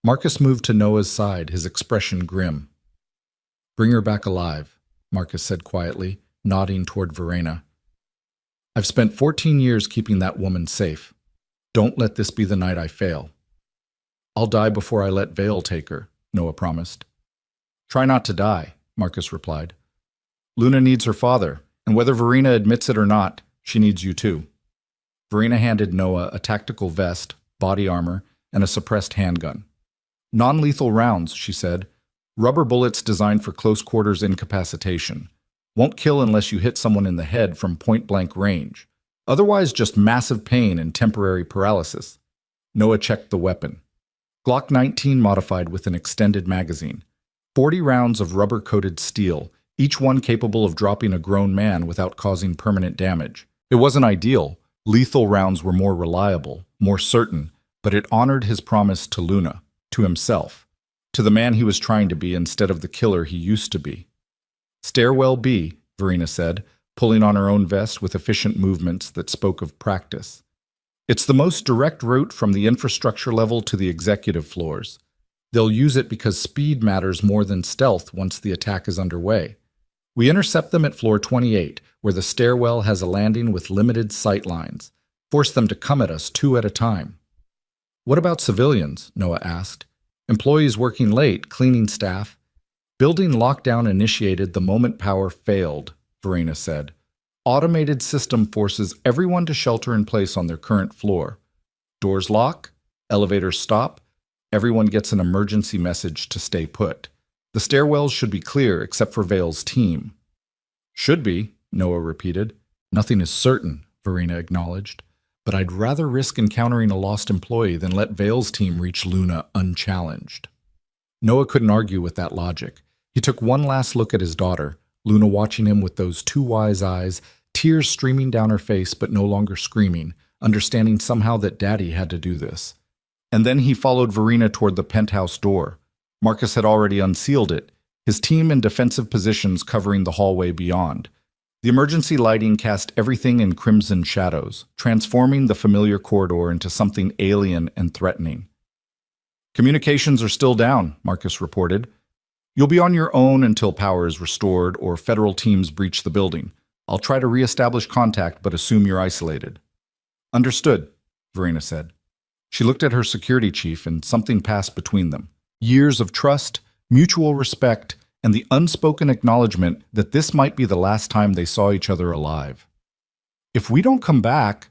Marcus moved to Noah's side, his expression grim. Bring her back alive, Marcus said quietly, nodding toward Verena. I've spent 14 years keeping that woman safe. Don't let this be the night I fail. I'll die before I let Vale take her, Noah promised. Try not to die, Marcus replied. Luna needs her father, and whether Verena admits it or not, she needs you too. Verena handed Noah a tactical vest, body armor, and a suppressed handgun. Non-lethal rounds, she said. Rubber bullets designed for close quarters incapacitation. Won't kill unless you hit someone in the head from point-blank range. Otherwise, just massive pain and temporary paralysis. Noah checked the weapon. Glock 19 modified with an extended magazine. 40 rounds of rubber-coated steel, each one capable of dropping a grown man without causing permanent damage. It wasn't ideal. Lethal rounds were more reliable, more certain, but it honored his promise to Luna, to himself, to the man he was trying to be instead of the killer he used to be. Stairwell B, Verena said, pulling on her own vest with efficient movements that spoke of practice. It's the most direct route from the infrastructure level to the executive floors. They'll use it because speed matters more than stealth once the attack is underway. We intercept them at floor 28, where the stairwell has a landing with limited sight lines. Force them to come at us 2 at a time. What about civilians? Noah asked. Employees working late, cleaning staff. Building lockdown initiated the moment power failed, Verena said. Automated system forces everyone to shelter in place on their current floor. Doors lock, elevators stop, everyone gets an emergency message to stay put. The stairwells should be clear except for Vale's team. Should be, Noah repeated. Nothing is certain, Verena acknowledged. But I'd rather risk encountering a lost employee than let Vale's team reach Luna unchallenged. Noah couldn't argue with that logic. He took one last look at his daughter, Luna watching him with those 2 wise eyes, tears streaming down her face but no longer screaming, understanding somehow that Daddy had to do this. And then he followed Verena toward the penthouse door. Marcus had already unsealed it, his team in defensive positions covering the hallway beyond. The emergency lighting cast everything in crimson shadows, transforming the familiar corridor into something alien and threatening. Communications are still down, Marcus reported. You'll be on your own until power is restored or federal teams breach the building. I'll try to reestablish contact, but assume you're isolated. Understood, Verena said. She looked at her security chief and something passed between them. Years of trust, mutual respect, and the unspoken acknowledgement that this might be the last time they saw each other alive. If we don't come back,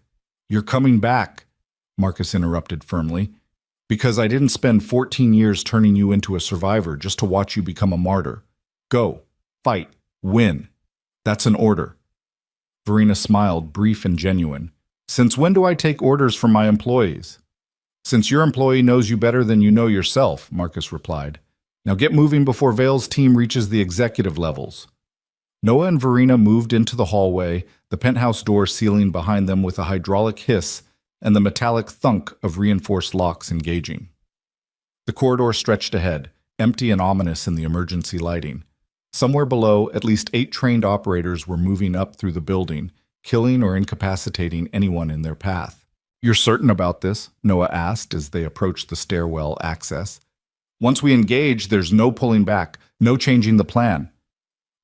you're coming back, Marcus interrupted firmly. Because I didn't spend 14 years turning you into a survivor just to watch you become a martyr. Go, fight, win. That's an order. Verena smiled, brief and genuine. Since when do I take orders from my employees? Since your employee knows you better than you know yourself, Marcus replied. Now get moving before Vale's team reaches the executive levels. Noah and Verena moved into the hallway, the penthouse door sealing behind them with a hydraulic hiss and the metallic thunk of reinforced locks engaging. The corridor stretched ahead, empty and ominous in the emergency lighting. Somewhere below, at least 8 trained operators were moving up through the building, killing or incapacitating anyone in their path. You're certain about this? Noah asked as they approached the stairwell access. Once we engage, there's no pulling back, no changing the plan.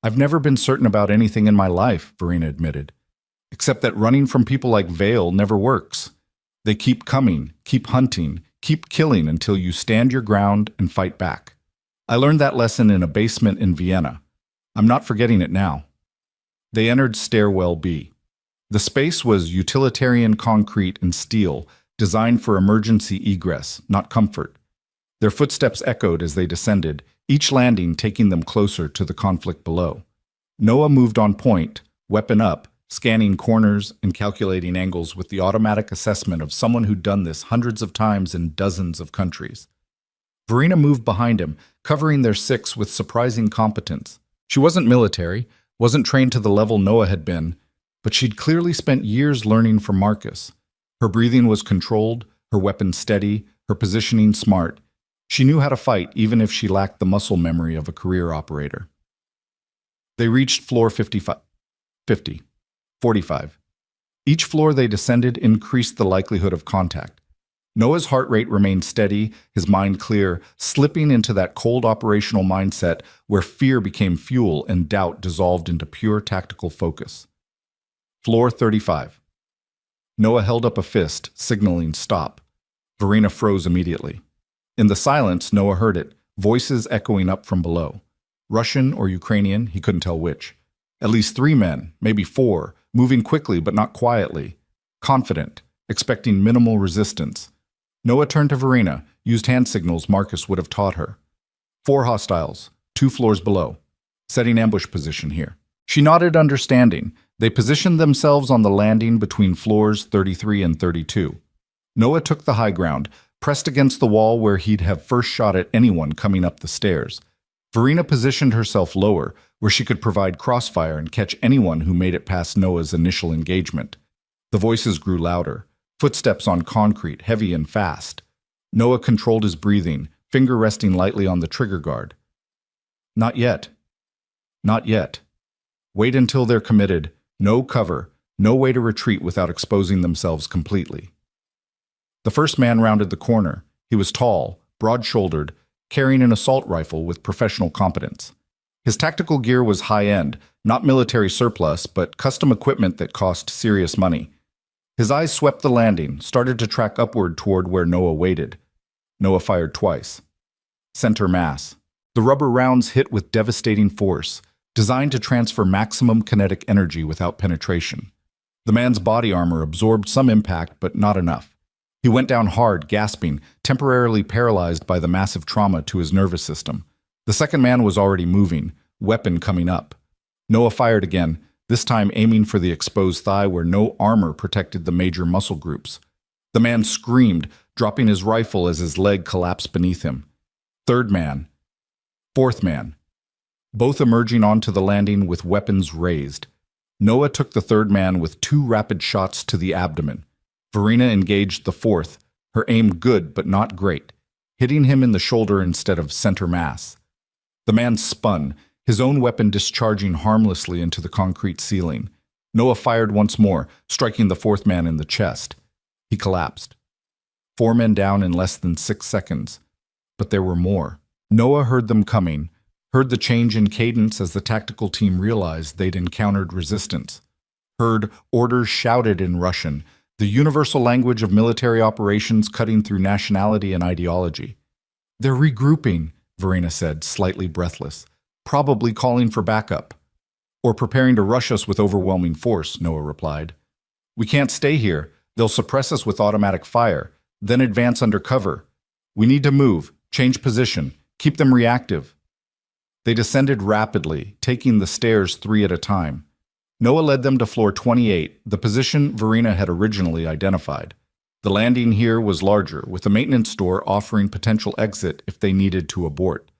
I've never been certain about anything in my life, Verena admitted, except that running from people like Vale never works. They keep coming, keep hunting, keep killing until you stand your ground and fight back. I learned that lesson in a basement in Vienna. I'm not forgetting it now. They entered stairwell B. The space was utilitarian concrete and steel, designed for emergency egress, not comfort. Their footsteps echoed as they descended, each landing taking them closer to the conflict below. Noah moved on point, weapon up, scanning corners and calculating angles with the automatic assessment of someone who'd done this hundreds of times in dozens of countries. Verena moved behind him, covering their 6 with surprising competence. She wasn't military, wasn't trained to the level Noah had been, but she'd clearly spent years learning from Marcus. Her breathing was controlled, her weapon steady, her positioning smart. She knew how to fight even if she lacked the muscle memory of a career operator. They reached floor 45. Each floor they descended increased the likelihood of contact. Noah's heart rate remained steady, his mind clear, slipping into that cold operational mindset where fear became fuel and doubt dissolved into pure tactical focus. Floor 35. Noah held up a fist, signaling stop. Verena froze immediately. In the silence, Noah heard it, voices echoing up from below. Russian or Ukrainian, he couldn't tell which. At least 3 men, maybe 4, moving quickly but not quietly. Confident, expecting minimal resistance. Noah turned to Verena, used hand signals Marcus would have taught her. 4 hostiles, 2 floors below. Setting ambush position here. She nodded, understanding. They positioned themselves on the landing between floors 33 and 32. Noah took the high ground, pressed against the wall where he'd have first shot at anyone coming up the stairs. Verena positioned herself lower, where she could provide crossfire and catch anyone who made it past Noah's initial engagement. The voices grew louder, footsteps on concrete, heavy and fast. Noah controlled his breathing, finger resting lightly on the trigger guard. Not yet. Not yet. Wait until they're committed. No cover, no way to retreat without exposing themselves completely. The first man rounded the corner. He was tall, broad-shouldered, carrying an assault rifle with professional competence. His tactical gear was high-end, not military surplus, but custom equipment that cost serious money. His eyes swept the landing, started to track upward toward where Noah waited. Noah fired twice. Center mass. The rubber rounds hit with devastating force, designed to transfer maximum kinetic energy without penetration. The man's body armor absorbed some impact, but not enough. He went down hard, gasping, temporarily paralyzed by the massive trauma to his nervous system. The second man was already moving, weapon coming up. Noah fired again, this time aiming for the exposed thigh where no armor protected the major muscle groups. The man screamed, dropping his rifle as his leg collapsed beneath him. Third man. Fourth man. Both emerging onto the landing with weapons raised. Noah took the third man with 2 rapid shots to the abdomen. Verena engaged the fourth, her aim good but not great, hitting him in the shoulder instead of center mass. The man spun, his own weapon discharging harmlessly into the concrete ceiling. Noah fired once more, striking the fourth man in the chest. He collapsed. 4 men down in less than 6 seconds. But there were more. Noah heard them coming, heard the change in cadence as the tactical team realized they'd encountered resistance. Heard orders shouted in Russian, the universal language of military operations cutting through nationality and ideology. They're regrouping, Verena said, slightly breathless, probably calling for backup. Or preparing to rush us with overwhelming force, Noah replied. We can't stay here. They'll suppress us with automatic fire, then advance under cover. We need to move, change position, keep them reactive. They descended rapidly, taking the stairs 3 at a time. Noah led them to floor 28, the position Verena had originally identified. The landing here was larger, with the maintenance door offering potential exit if they needed to abort.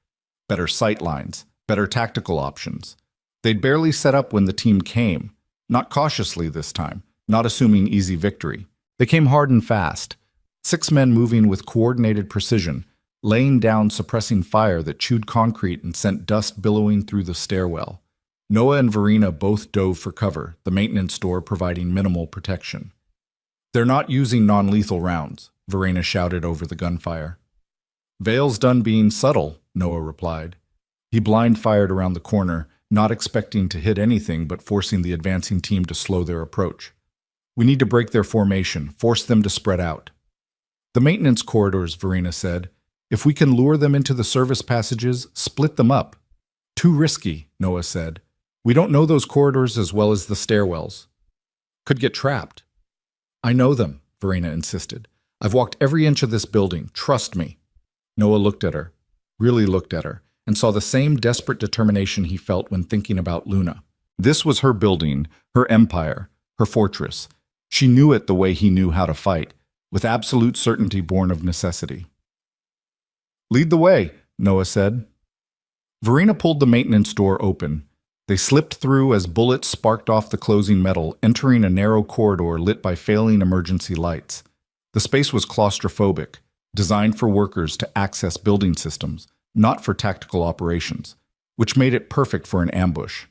Better sight lines, better tactical options. They'd barely set up when the team came, not cautiously this time, not assuming easy victory. They came hard and fast, 6 men moving with coordinated precision, laying down suppressing fire that chewed concrete and sent dust billowing through the stairwell. Noah and Verena both dove for cover, the maintenance door providing minimal protection. "They're not using non-lethal rounds," Verena shouted over the gunfire. "Vale's done being subtle," Noah replied. He blind-fired around the corner, not expecting to hit anything but forcing the advancing team to slow their approach. "We need to break their formation, force them to spread out." "The maintenance corridors," Verena said. "If we can lure them into the service passages, split them up." "Too risky," Noah said. "We don't know those corridors as well as the stairwells. Could get trapped." "I know them," Verena insisted. "I've walked every inch of this building. Trust me." Noah looked at her, really looked at her, and saw the same desperate determination he felt when thinking about Luna. This was her building, her empire, her fortress. She knew it the way he knew how to fight, with absolute certainty born of necessity. "Lead the way," Noah said. Verena pulled the maintenance door open. They slipped through as bullets sparked off the closing metal, entering a narrow corridor lit by failing emergency lights. The space was claustrophobic, designed for workers to access building systems, not for tactical operations, which made it perfect for an ambush.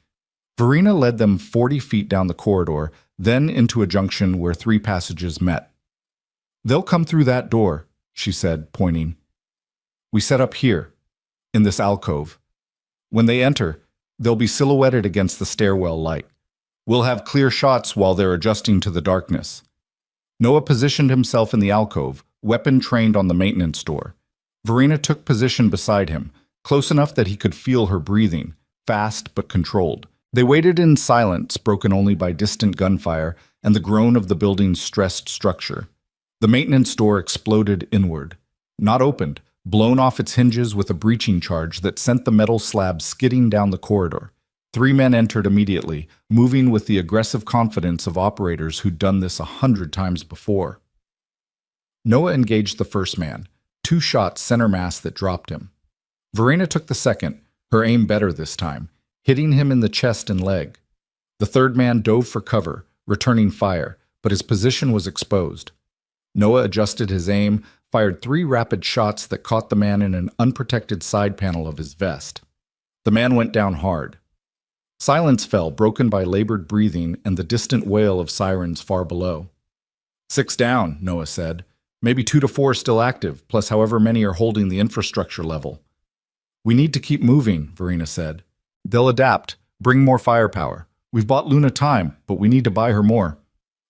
Verena led them 40 feet down the corridor, then into a junction where 3 passages met. "They'll come through that door," she said, pointing. "We set up here, in this alcove. When they enter, they'll be silhouetted against the stairwell light. We'll have clear shots while they're adjusting to the darkness." Noah positioned himself in the alcove, weapon trained on the maintenance door. Verena took position beside him, close enough that he could feel her breathing, fast but controlled. They waited in silence, broken only by distant gunfire and the groan of the building's stressed structure. The maintenance door exploded inward. Not opened, blown off its hinges with a breaching charge that sent the metal slab skidding down the corridor. 3 men entered immediately, moving with the aggressive confidence of operators who'd done this 100 times before. Noah engaged the first man, 2 shots center mass that dropped him. Verena took the second, her aim better this time, hitting him in the chest and leg. The third man dove for cover, returning fire, but his position was exposed. Noah adjusted his aim, fired 3 rapid shots that caught the man in an unprotected side panel of his vest. The man went down hard. Silence fell, broken by labored breathing and the distant wail of sirens far below. 6 down, Noah said. Maybe 2 to 4 still active, plus however many are holding the infrastructure level. "We need to keep moving," Verena said. "They'll adapt, bring more firepower. We've bought Luna time, but we need to buy her more."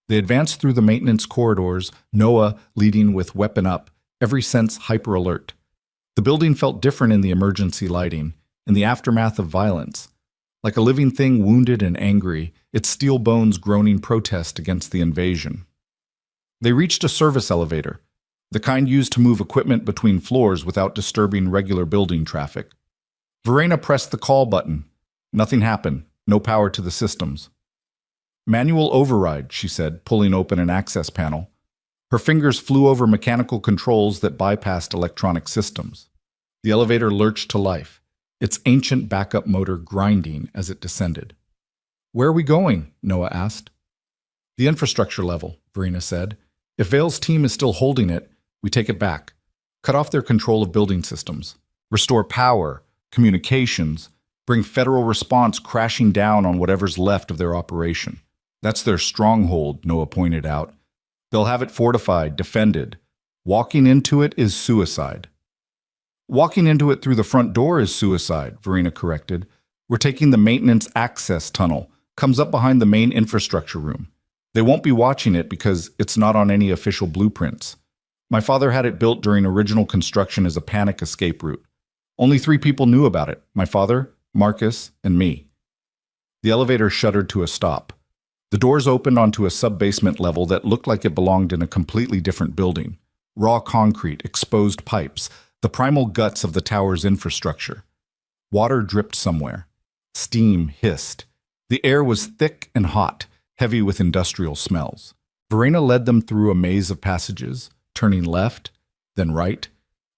They advanced through the maintenance corridors, Noah leading with weapon up, every sense hyper-alert. The building felt different in the emergency lighting, in the aftermath of violence. Like a living thing wounded and angry, its steel bones groaning protest against the invasion. They reached a service elevator, the kind used to move equipment between floors without disturbing regular building traffic. Verena pressed the call button. Nothing happened, no power to the systems. "Manual override," she said, pulling open an access panel. Her fingers flew over mechanical controls that bypassed electronic systems. The elevator lurched to life, its ancient backup motor grinding as it descended. "Where are we going?" Noah asked. "The infrastructure level," Verena said. "If Vale's team is still holding it, we take it back. Cut off their control of building systems. Restore power, communications, bring federal response crashing down on whatever's left of their operation. That's their stronghold," Noah pointed out. "They'll have it fortified, defended. Walking into it is suicide." "Walking into it through the front door is suicide," Verena corrected. "We're taking the maintenance access tunnel. Comes up behind the main infrastructure room. They won't be watching it because it's not on any official blueprints. My father had it built during original construction as a panic escape route. Only 3 people knew about it: my father, Marcus, and me." The elevator shuddered to a stop. The doors opened onto a sub-basement level that looked like it belonged in a completely different building. raw concrete, exposed pipes, the primal guts of the tower's infrastructure. Water dripped somewhere. Steam hissed. The air was thick and hot, heavy with industrial smells. Verena led them through a maze of passages, turning left, then right,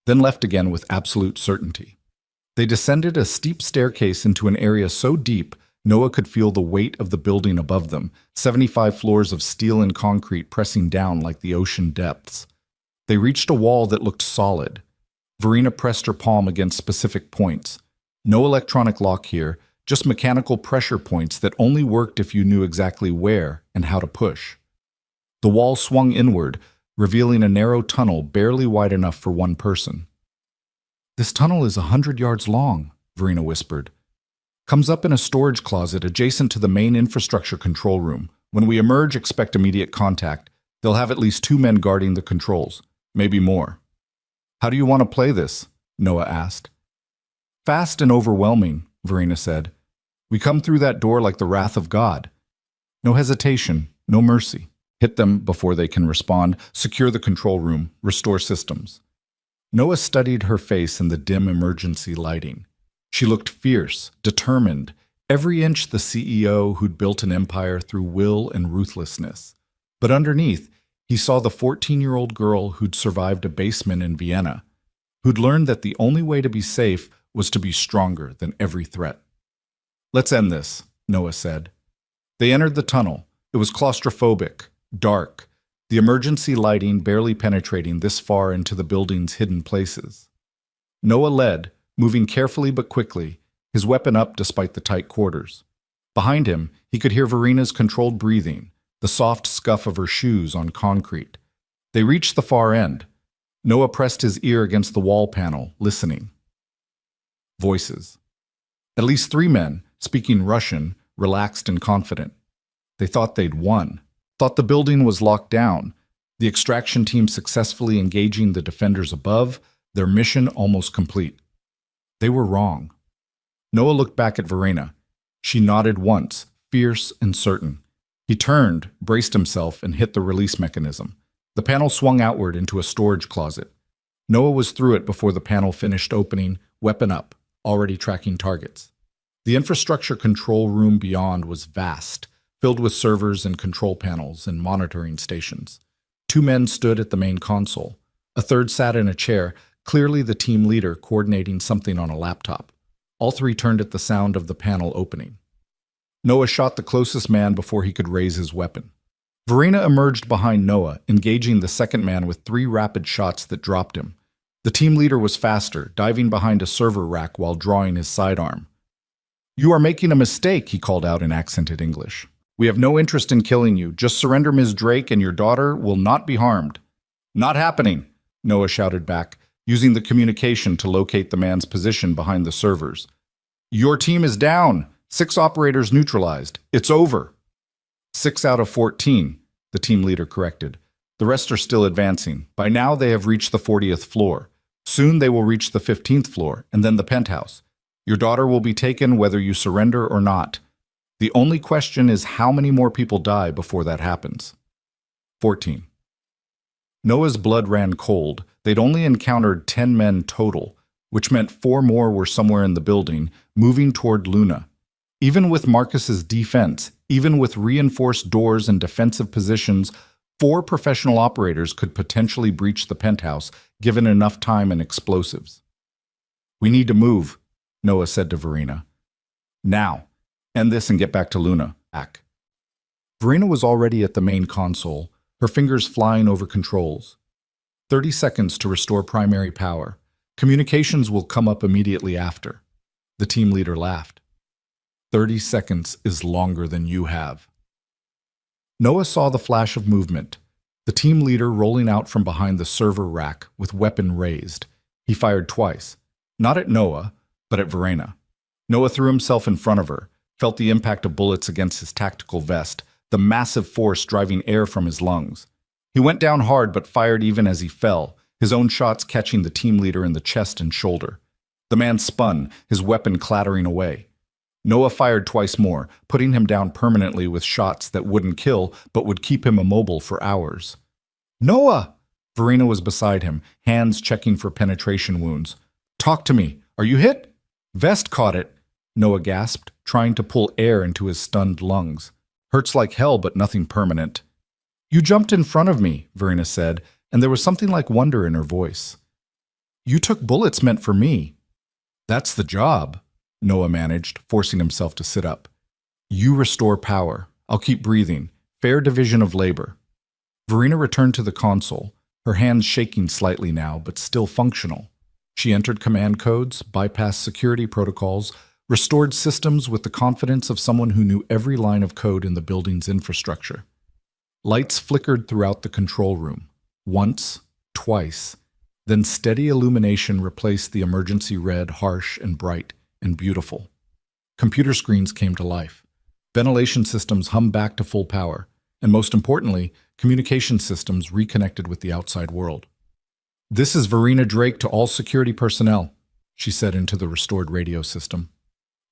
then left again with absolute certainty. They descended a steep staircase into an area so deep Noah could feel the weight of the building above them, 75 floors of steel and concrete pressing down like the ocean depths. They reached a wall that looked solid. Verena pressed her palm against specific points. No electronic lock here, just mechanical pressure points that only worked if you knew exactly where and how to push. The wall swung inward, revealing a narrow tunnel barely wide enough for one person. "This tunnel is 100 yards long," Verena whispered. "Comes up in a storage closet adjacent to the main infrastructure control room. When we emerge, expect immediate contact. They'll have at least 2 men guarding the controls, maybe more." "How do you want to play this?" Noah asked. "Fast and overwhelming," Verena said. "We come through that door like the wrath of God. No hesitation, no mercy. Hit them before they can respond, secure the control room, restore systems." Noah studied her face in the dim emergency lighting. She looked fierce, determined, every inch the CEO who'd built an empire through will and ruthlessness. But underneath, he saw the 14-year-old girl who'd survived a basement in Vienna, who'd learned that the only way to be safe was to be stronger than every threat. "Let's end this," Noah said. They entered the tunnel. It was claustrophobic, dark, the emergency lighting barely penetrating this far into the building's hidden places. Noah led, moving carefully but quickly, his weapon up despite the tight quarters. Behind him, he could hear Verena's controlled breathing, the soft scuff of her shoes on concrete. They reached the far end. Noah pressed his ear against the wall panel, listening. Voices. At least 3 men, speaking Russian, relaxed and confident. They thought they'd won, thought the building was locked down, the extraction team successfully engaging the defenders above, their mission almost complete. They were wrong. Noah looked back at Verena. She nodded once, fierce and certain. He turned, braced himself, and hit the release mechanism. The panel swung outward into a storage closet. Noah was through it before the panel finished opening, weapon up, already tracking targets. The infrastructure control room beyond was vast, filled with servers and control panels and monitoring stations. 2 men stood at the main console. A third sat in a chair, clearly the team leader coordinating something on a laptop. All 3 turned at the sound of the panel opening. Noah shot the closest man before he could raise his weapon. Verena emerged behind Noah, engaging the second man with 3 rapid shots that dropped him. The team leader was faster, diving behind a server rack while drawing his sidearm. "You are making a mistake," he called out in accented English. "We have no interest in killing you. Just surrender Ms. Drake and your daughter will not be harmed." "Not happening," Noah shouted back, using the communication to locate the man's position behind the servers. "Your team is down. 6 operators neutralized. It's over." 6 out of 14, the team leader corrected. The rest are still advancing. By now they have reached the 40th floor. Soon they will reach the 15th floor, and then the penthouse. Your daughter will be taken whether you surrender or not. The only question is how many more people die before that happens. 14. Noah's blood ran cold. They'd only encountered 10 men total, which meant 4 more were somewhere in the building, moving toward Luna. Even with Marcus's defense, even with reinforced doors and defensive positions, 4 professional operators could potentially breach the penthouse, given enough time and explosives. "We need to move," Noah said to Verena. "Now. End this and get back to Luna." Back. Verena was already at the main console, her fingers flying over controls. 30 seconds to restore primary power. Communications will come up immediately after. The team leader laughed. 30 seconds is longer than you have. Noah saw the flash of movement, the team leader rolling out from behind the server rack with weapon raised. He fired twice, not at Noah, but at Verena. Noah threw himself in front of her, felt the impact of bullets against his tactical vest, the massive force driving air from his lungs. He went down hard but fired even as he fell, his own shots catching the team leader in the chest and shoulder. The man spun, his weapon clattering away. Noah fired twice more, putting him down permanently with shots that wouldn't kill but would keep him immobile for hours. "Noah!" Verena was beside him, hands checking for penetration wounds. "Talk to me. Are you hit?" "Vest caught it," Noah gasped, trying to pull air into his stunned lungs. "Hurts like hell, but nothing permanent." "You jumped in front of me," Verena said, and there was something like wonder in her voice. "You took bullets meant for me." "That's the job," Noah managed, forcing himself to sit up. "You restore power. I'll keep breathing. Fair division of labor." Verena returned to the console, her hands shaking slightly now, but still functional. She entered command codes, bypassed security protocols, restored systems with the confidence of someone who knew every line of code in the building's infrastructure. Lights flickered throughout the control room. Once, twice, then steady illumination replaced the emergency red, harsh and bright and beautiful. Computer screens came to life. Ventilation systems hummed back to full power, and most importantly, communication systems reconnected with the outside world. "This is Verena Drake to all security personnel," she said into the restored radio system.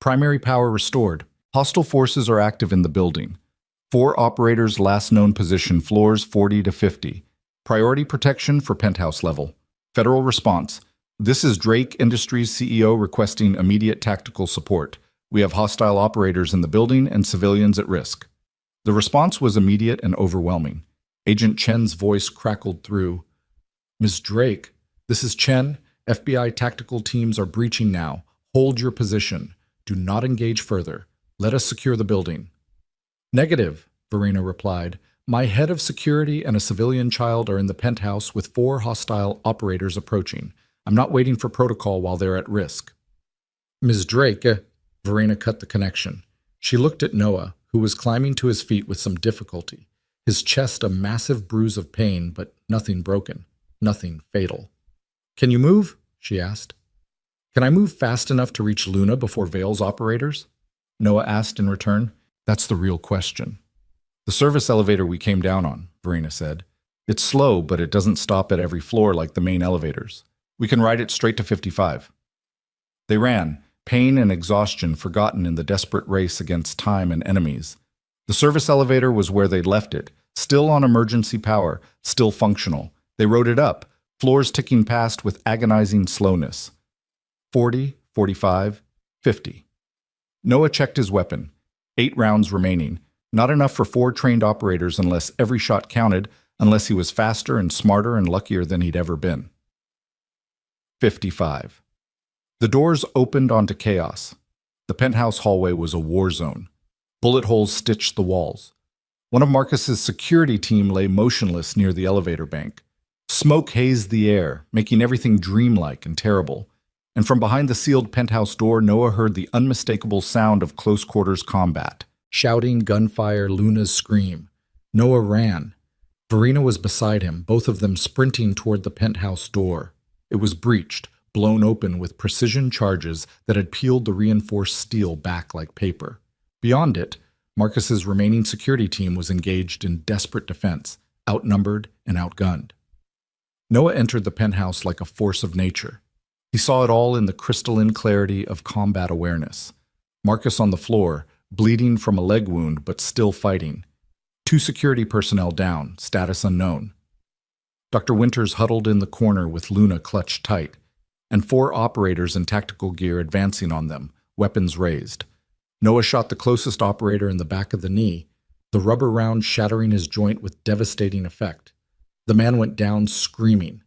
"Primary power restored. Hostile forces are active in the building. 4 operators last known position floors 40 to 50. Priority protection for penthouse level. Federal response. This is Drake Industries CEO requesting immediate tactical support. We have hostile operators in the building and civilians at risk." The response was immediate and overwhelming. Agent Chen's voice crackled through. "Ms. Drake, this is Chen. FBI tactical teams are breaching now. Hold your position. Do not engage further. Let us secure the building." "Negative," Verena replied. "My head of security and a civilian child are in the penthouse with 4 hostile operators approaching. I'm not waiting for protocol while they're at risk." "Ms. Drake," Verena cut the connection. She looked at Noah, who was climbing to his feet with some difficulty, his chest a massive bruise of pain, but nothing broken, nothing fatal. "Can you move?" she asked. "Can I move fast enough to reach Luna before Vale's operators?" Noah asked in return. "That's the real question." "The service elevator we came down on," Verena said. "It's slow, but it doesn't stop at every floor like the main elevators. We can ride it straight to 55. They ran, pain and exhaustion forgotten in the desperate race against time and enemies. The service elevator was where they'd left it, still on emergency power, still functional. They rode it up, floors ticking past with agonizing slowness. 40, 45, 50. Noah checked his weapon. 8 rounds remaining. Not enough for 4 trained operators unless every shot counted, unless he was faster and smarter and luckier than he'd ever been. 55. The doors opened onto chaos. The penthouse hallway was a war zone. Bullet holes stitched the walls. One of Marcus's security team lay motionless near the elevator bank. Smoke hazed the air, making everything dreamlike and terrible. And from behind the sealed penthouse door, Noah heard the unmistakable sound of close-quarters combat. Shouting, gunfire, Luna's scream. Noah ran. Verena was beside him, both of them sprinting toward the penthouse door. It was breached, blown open with precision charges that had peeled the reinforced steel back like paper. Beyond it, Marcus's remaining security team was engaged in desperate defense, outnumbered and outgunned. Noah entered the penthouse like a force of nature. He saw it all in the crystalline clarity of combat awareness. Marcus on the floor, bleeding from a leg wound but still fighting. 2 security personnel down, status unknown. Dr. Winters huddled in the corner with Luna clutched tight, and 4 operators in tactical gear advancing on them, weapons raised. Noah shot the closest operator in the back of the knee, the rubber round shattering his joint with devastating effect. The man went down screaming.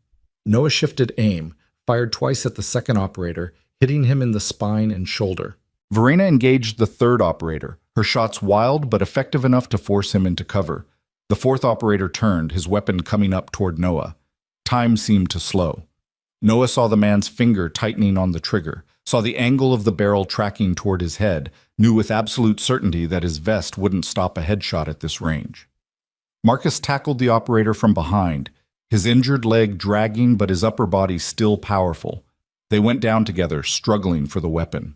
Noah shifted aim, fired twice at the second operator, hitting him in the spine and shoulder. Verena engaged the 3rd operator, her shots wild but effective enough to force him into cover. The 4th operator turned, his weapon coming up toward Noah. Time seemed to slow. Noah saw the man's finger tightening on the trigger, saw the angle of the barrel tracking toward his head, knew with absolute certainty that his vest wouldn't stop a headshot at this range. Marcus tackled the operator from behind, his injured leg dragging but his upper body still powerful. They went down together, struggling for the weapon.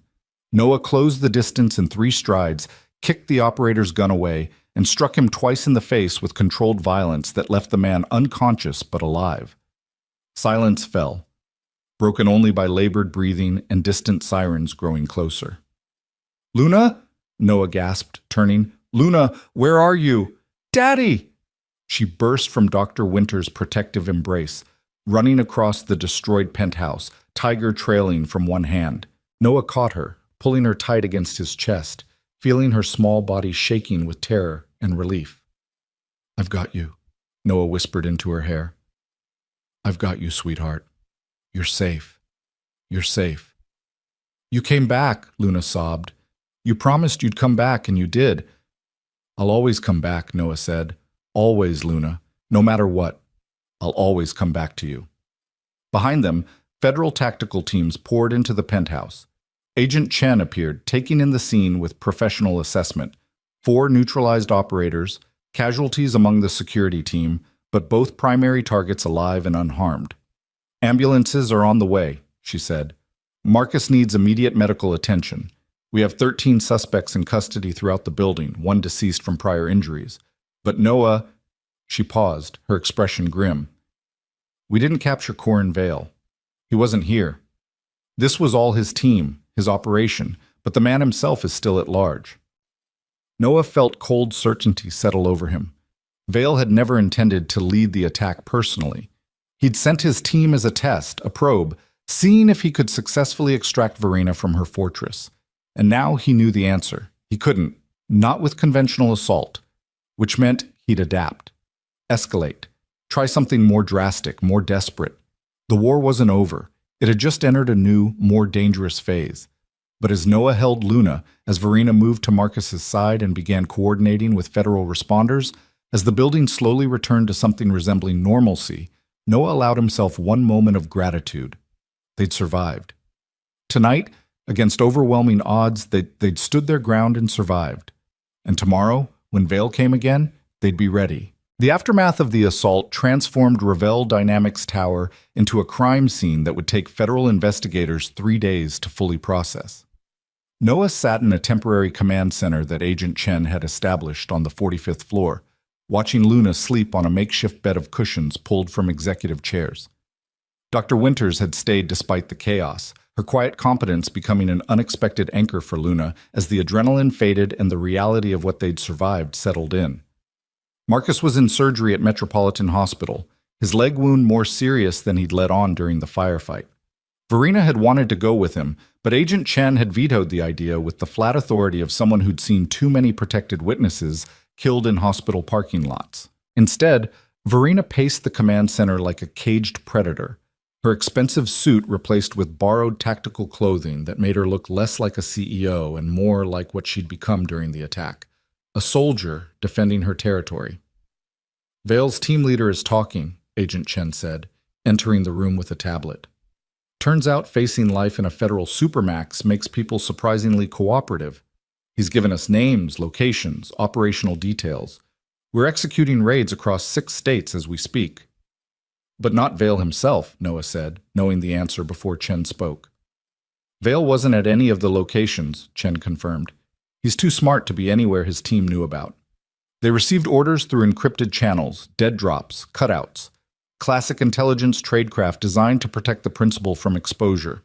Noah closed the distance in 3 strides, kicked the operator's gun away, and struck him twice in the face with controlled violence that left the man unconscious but alive. Silence fell, broken only by labored breathing and distant sirens growing closer. "Luna?" Noah gasped, turning. "Luna, where are you?" "Daddy!" She burst from Dr. Winter's protective embrace, running across the destroyed penthouse, Tiger trailing from one hand. Noah caught her, pulling her tight against his chest, feeling her small body shaking with terror and relief. "I've got you," Noah whispered into her hair. "I've got you, sweetheart. You're safe. You're safe." "You came back," Luna sobbed. "You promised you'd come back, and you did." "I'll always come back," Noah said. "Always, Luna. No matter what. I'll always come back to you." Behind them, federal tactical teams poured into the penthouse. Agent Chen appeared, taking in the scene with professional assessment. 4 neutralized operators, casualties among the security team, but both primary targets alive and unharmed. "Ambulances are on the way," she said. "Marcus needs immediate medical attention. We have 13 suspects in custody throughout the building, 1 deceased from prior injuries. But Noah—" She paused, her expression grim. "We didn't capture Corin Vale. He wasn't here. This was all his team, his operation, but the man himself is still at large." Noah felt cold certainty settle over him. Vale had never intended to lead the attack personally. He'd sent his team as a test, a probe, seeing if he could successfully extract Verena from her fortress. And now he knew the answer. He couldn't, not with conventional assault, which meant he'd adapt, escalate, try something more drastic, more desperate. The war wasn't over. It had just entered a new, more dangerous phase. But as Noah held Luna, as Verena moved to Marcus's side and began coordinating with federal responders, as the building slowly returned to something resembling normalcy, Noah allowed himself one moment of gratitude. They'd survived. Tonight, against overwhelming odds, they'd stood their ground and survived. And tomorrow, when Vale came again, they'd be ready. The aftermath of the assault transformed Ravel Dynamics Tower into a crime scene that would take federal investigators 3 days to fully process. Noah sat in a temporary command center that Agent Chen had established on the 45th floor, watching Luna sleep on a makeshift bed of cushions pulled from executive chairs. Dr. Winters had stayed despite the chaos, her quiet competence becoming an unexpected anchor for Luna as the adrenaline faded and the reality of what they'd survived settled in. Marcus was in surgery at Metropolitan Hospital, his leg wound more serious than he'd let on during the firefight. Verena had wanted to go with him, but Agent Chen had vetoed the idea with the flat authority of someone who'd seen too many protected witnesses killed in hospital parking lots. Instead, Verena paced the command center like a caged predator, her expensive suit replaced with borrowed tactical clothing that made her look less like a CEO and more like what she'd become during the attack. A soldier defending her territory. "Vale's team leader is talking," Agent Chen said, entering the room with a tablet. "Turns out facing life in a federal supermax makes people surprisingly cooperative. He's given us names, locations, operational details. We're executing raids across 6 states as we speak." "But not Vale himself," Noah said, knowing the answer before Chen spoke. "Vale wasn't at any of the locations," Chen confirmed. "He's too smart to be anywhere his team knew about. They received orders through encrypted channels, dead drops, cutouts, classic intelligence tradecraft designed to protect the principal from exposure."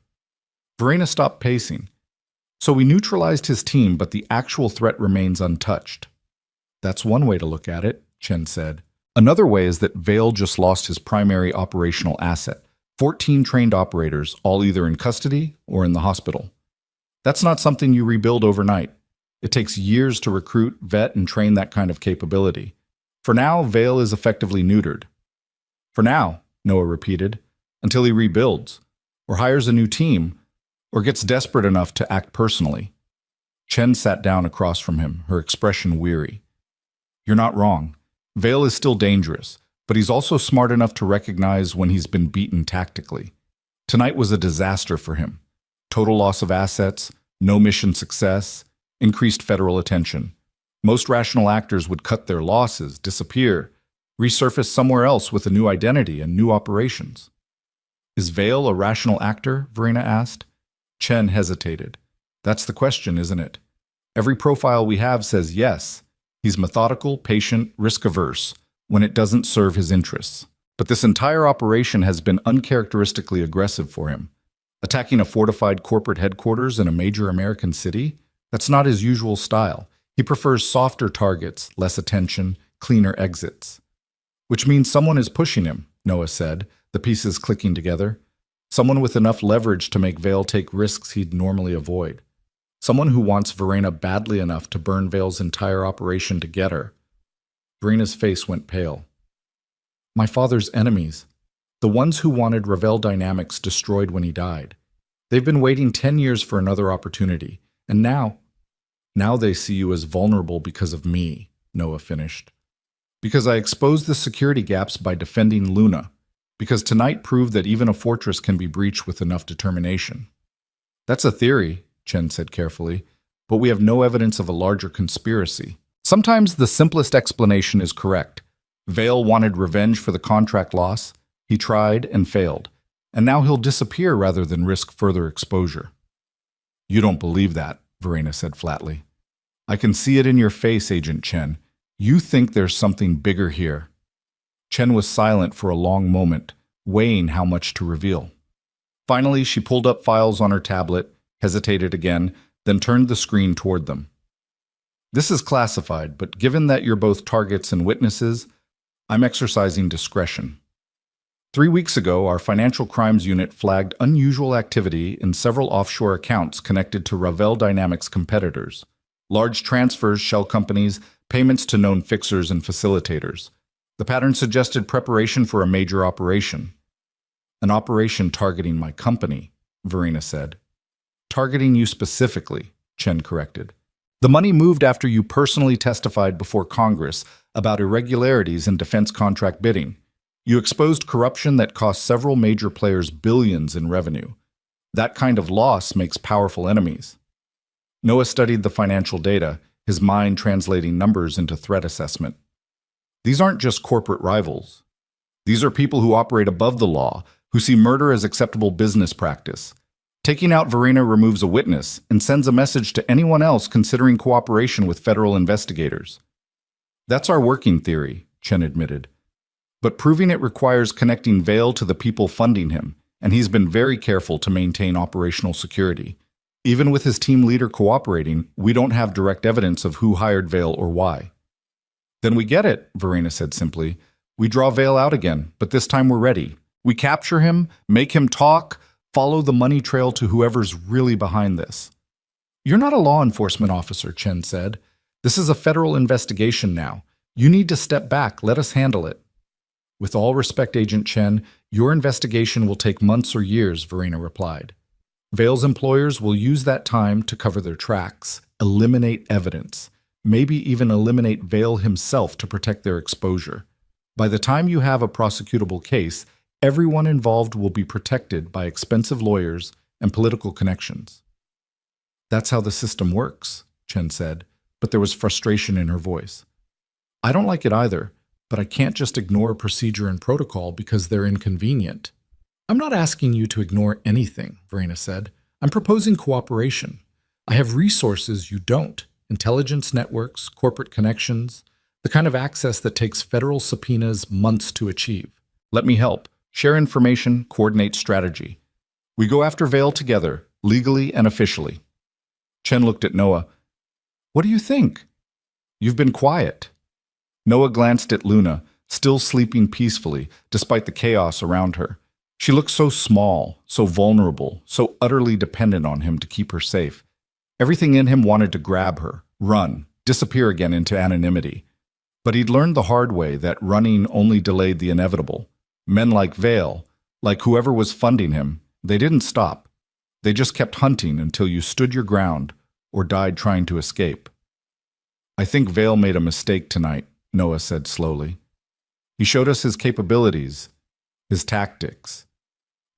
Verena stopped pacing. "So we neutralized his team, but the actual threat remains untouched." "That's one way to look at it," Chen said. "Another way is that Vale just lost his primary operational asset, 14 trained operators, all either in custody or in the hospital. That's not something you rebuild overnight. It takes years to recruit, vet, and train that kind of capability. For now, Vale is effectively neutered." "For now," Noah repeated, "until he rebuilds, or hires a new team, or gets desperate enough to act personally." Chen sat down across from him, her expression weary. "You're not wrong. Vale is still dangerous, but he's also smart enough to recognize when he's been beaten tactically. Tonight was a disaster for him. Total loss of assets, no mission success, increased federal attention. Most rational actors would cut their losses, disappear, resurface somewhere else with a new identity and new operations." "Is Vale a rational actor?" Verena asked. Chen hesitated. "That's the question, isn't it? Every profile we have says yes. He's methodical, patient, risk-averse, when it doesn't serve his interests. But this entire operation has been uncharacteristically aggressive for him. Attacking a fortified corporate headquarters in a major American city? That's not his usual style. He prefers softer targets, less attention, cleaner exits. Which means someone is pushing him, Noah said, the pieces clicking together. Someone with enough leverage to make Vale take risks he'd normally avoid. Someone who wants Verena badly enough to burn Vale's entire operation to get her. Verena's face went pale. My father's enemies. The ones who wanted Ravel Dynamics destroyed when he died. They've been waiting 10 years for another opportunity, and now they see you as vulnerable because of me, Noah finished. Because I exposed the security gaps by defending Luna. Because tonight proved that even a fortress can be breached with enough determination. That's a theory, Chen said carefully, but we have no evidence of a larger conspiracy. Sometimes the simplest explanation is correct. Vale wanted revenge for the contract loss. He tried and failed, and now he'll disappear rather than risk further exposure. You don't believe that, Verena said flatly. I can see it in your face, Agent Chen. You think there's something bigger here. Chen was silent for a long moment, weighing how much to reveal. Finally, she pulled up files on her tablet, hesitated again, then turned the screen toward them. This is classified, but given that you're both targets and witnesses, I'm exercising discretion. 3 weeks ago, our financial crimes unit flagged unusual activity in several offshore accounts connected to Ravel Dynamics competitors. Large transfers, shell companies, payments to known fixers and facilitators. The pattern suggested preparation for a major operation. An operation targeting my company, Verena said. Targeting you specifically, Chen corrected. The money moved after you personally testified before Congress about irregularities in defense contract bidding. You exposed corruption that cost several major players billions in revenue. That kind of loss makes powerful enemies. Noah studied the financial data, his mind translating numbers into threat assessment. These aren't just corporate rivals. These are people who operate above the law, who see murder as acceptable business practice. Taking out Verena removes a witness and sends a message to anyone else considering cooperation with federal investigators. That's our working theory, Chen admitted. But proving it requires connecting Vale to the people funding him, and he's been very careful to maintain operational security. Even with his team leader cooperating, we don't have direct evidence of who hired Vale or why. Then we get it, Verena said simply. We draw Vale out again, but this time we're ready. We capture him, make him talk, follow the money trail to whoever's really behind this. You're not a law enforcement officer, Chen said. This is a federal investigation now. You need to step back, let us handle it. With all respect, Agent Chen, your investigation will take months or years, Verena replied. Vale's employers will use that time to cover their tracks, eliminate evidence, maybe even eliminate Vale himself to protect their exposure. By the time you have a prosecutable case, everyone involved will be protected by expensive lawyers and political connections. That's how the system works, Chen said, but there was frustration in her voice. I don't like it either, but I can't just ignore procedure and protocol because they're inconvenient. I'm not asking you to ignore anything, Verena said. I'm proposing cooperation. I have resources you don't. Intelligence networks, corporate connections, the kind of access that takes federal subpoenas months to achieve. Let me help. Share information, coordinate strategy. We go after Vale together, legally and officially. Chen looked at Noah. What do you think? You've been quiet. Noah glanced at Luna, still sleeping peacefully, despite the chaos around her. She looked so small, so vulnerable, so utterly dependent on him to keep her safe. Everything in him wanted to grab her, run, disappear again into anonymity. But he'd learned the hard way that running only delayed the inevitable. Men like Vale, like whoever was funding him, they didn't stop. They just kept hunting until you stood your ground or died trying to escape. I think Vale made a mistake tonight, Noah said slowly. He showed us his capabilities, his tactics,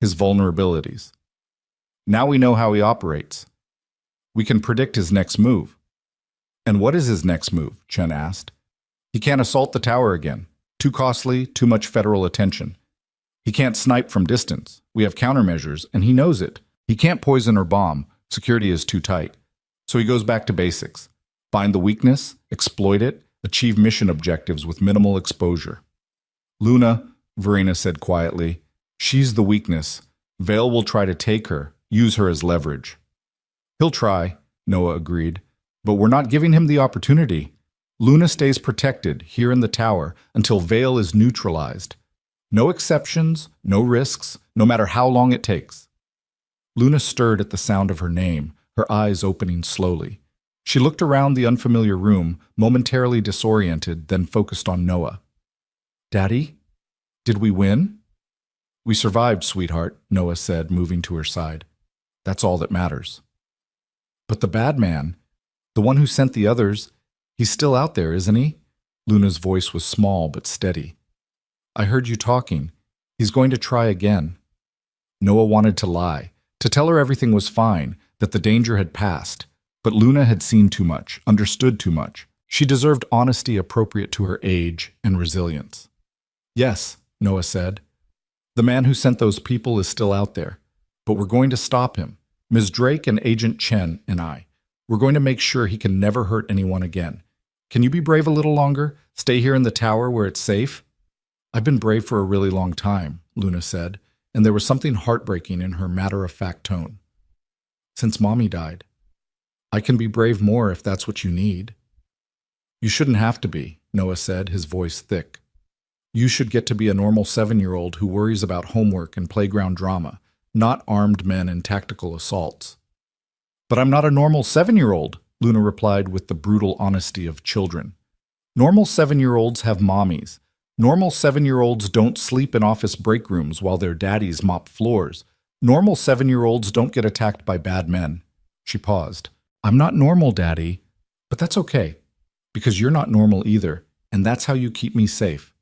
his vulnerabilities. Now we know how he operates. We can predict his next move. And what is his next move? Chen asked. He can't assault the tower again. Too costly, too much federal attention. He can't snipe from distance. We have countermeasures, and he knows it. He can't poison or bomb. Security is too tight. So he goes back to basics. Find the weakness, exploit it, achieve mission objectives with minimal exposure. Luna, Verena said quietly, she's the weakness. Vale will try to take her, use her as leverage. He'll try, Noah agreed, but we're not giving him the opportunity. Luna stays protected here in the tower until Vale is neutralized. No exceptions, no risks, no matter how long it takes. Luna stirred at the sound of her name, her eyes opening slowly. She looked around the unfamiliar room, momentarily disoriented, then focused on Noah. "Daddy? Did we win?" "We survived, sweetheart," Noah said, moving to her side. "That's all that matters." "But the bad man, the one who sent the others, he's still out there, isn't he?" Luna's voice was small but steady. "I heard you talking. He's going to try again." Noah wanted to lie, to tell her everything was fine, that the danger had passed. But Luna had seen too much, understood too much. She deserved honesty appropriate to her age and resilience. "Yes," Noah said. "The man who sent those people is still out there. But we're going to stop him. Ms. Drake and Agent Chen and I. We're going to make sure he can never hurt anyone again. Can you be brave a little longer? Stay here in the tower where it's safe?" "I've been brave for a really long time," Luna said, and there was something heartbreaking in her matter-of-fact tone. "Since Mommy died. I can be brave more if that's what you need." "You shouldn't have to be," Noah said, his voice thick. "You should get to be a normal 7-year-old who worries about homework and playground drama, not armed men and tactical assaults." "But I'm not a normal 7-year-old," Luna replied with the brutal honesty of children. "Normal 7-year-olds have mommies. Normal 7-year-olds don't sleep in office break rooms while their daddies mop floors. Normal 7-year-olds don't get attacked by bad men." She paused. "I'm not normal, Daddy, but that's okay, because you're not normal either, and that's how you keep me safe."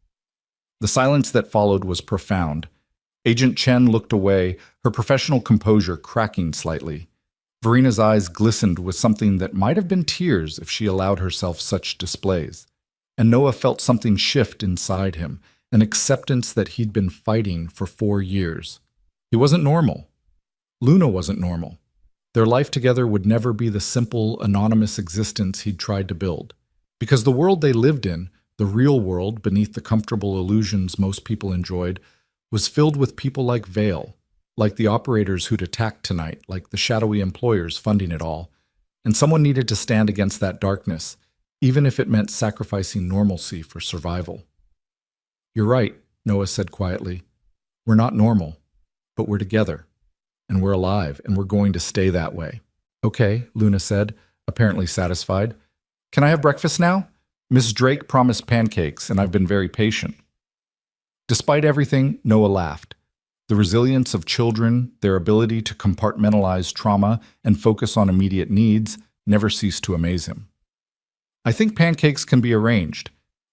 The silence that followed was profound. Agent Chen looked away, her professional composure cracking slightly. Verena's eyes glistened with something that might have been tears if she allowed herself such displays. And Noah felt something shift inside him, an acceptance that he'd been fighting for 4 years. He wasn't normal. Luna wasn't normal. Their life together would never be the simple, anonymous existence he'd tried to build. Because the world they lived in, the real world beneath the comfortable illusions most people enjoyed, was filled with people like Vale, like the operators who'd attacked tonight, like the shadowy employers funding it all. And someone needed to stand against that darkness, even if it meant sacrificing normalcy for survival. "You're right," Noah said quietly. "We're not normal, but we're together. And we're alive, and we're going to stay that way." "Okay," Luna said, apparently satisfied. "Can I have breakfast now? Miss Drake promised pancakes, and I've been very patient." Despite everything, Noah laughed. The resilience of children, their ability to compartmentalize trauma and focus on immediate needs, never ceased to amaze him. "I think pancakes can be arranged.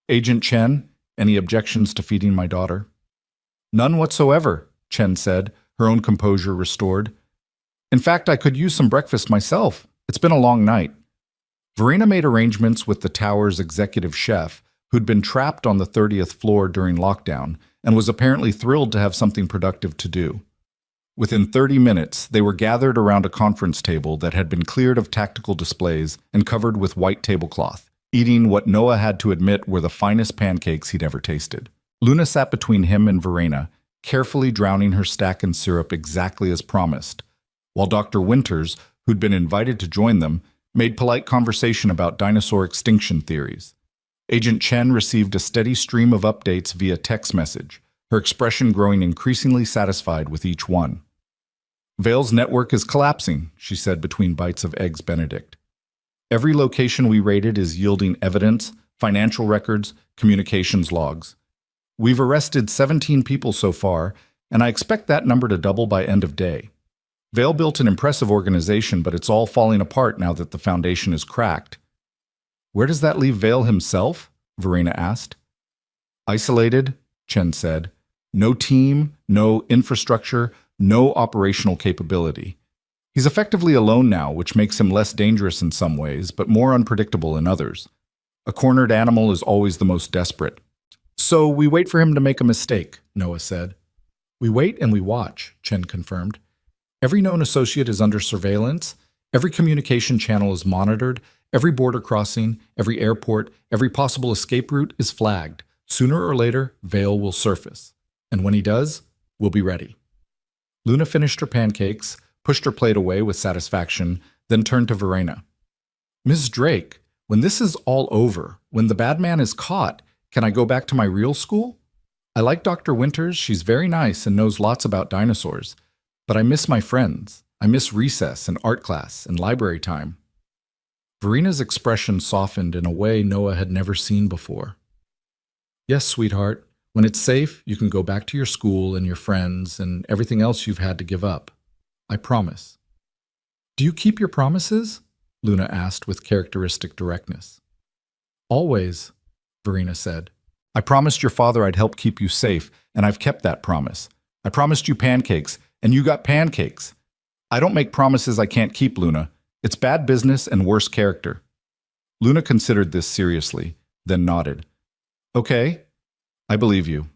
Agent Chen, any objections to feeding my daughter?" "None whatsoever," Chen said, her own composure restored. "In fact, I could use some breakfast myself. It's been a long night." Verena made arrangements with the tower's executive chef, who'd been trapped on the 30th floor during lockdown and was apparently thrilled to have something productive to do. Within 30 minutes, they were gathered around a conference table that had been cleared of tactical displays and covered with white tablecloth, eating what Noah had to admit were the finest pancakes he'd ever tasted. Luna sat between him and Verena, carefully drowning her stack in syrup exactly as promised, while Dr. Winters, who'd been invited to join them, made polite conversation about dinosaur extinction theories. Agent Chen received a steady stream of updates via text message, her expression growing increasingly satisfied with each one. "Vale's network is collapsing," she said between bites of Eggs Benedict. "Every location we raided is yielding evidence, financial records, communications logs. We've arrested 17 people so far, and I expect that number to double by end of day. Vale built an impressive organization, but it's all falling apart now that the foundation is cracked." "Where does that leave Vale himself?" Verena asked. "Isolated," Chen said. "No team, no infrastructure, no operational capability. He's effectively alone now, which makes him less dangerous in some ways, but more unpredictable in others. A cornered animal is always the most desperate." "So we wait for him to make a mistake," Noah said. "We wait and we watch," Chen confirmed. "Every known associate is under surveillance, every communication channel is monitored, every border crossing, every airport, every possible escape route is flagged. Sooner or later, Vale will surface. And when he does, we'll be ready." Luna finished her pancakes, pushed her plate away with satisfaction, then turned to Verena. "Ms. Drake, when this is all over, When the bad man is caught, can I go back to my real school? I like Dr. Winters, she's very nice and knows lots about dinosaurs. But I miss my friends. I miss recess and art class and library time. Verina's expression softened in a way Noah had never seen before. Yes, sweetheart. When it's safe, you can go back to your school and your friends and everything else you've had to give up. I promise. Do you keep your promises? Luna asked with characteristic directness. Always, Verina said. I promised your father I'd help keep you safe, and I've kept that promise. I promised you pancakes, and you got pancakes. I don't make promises I can't keep, Luna. It's bad business and worse character. Luna considered this seriously, then nodded. Okay, I believe you.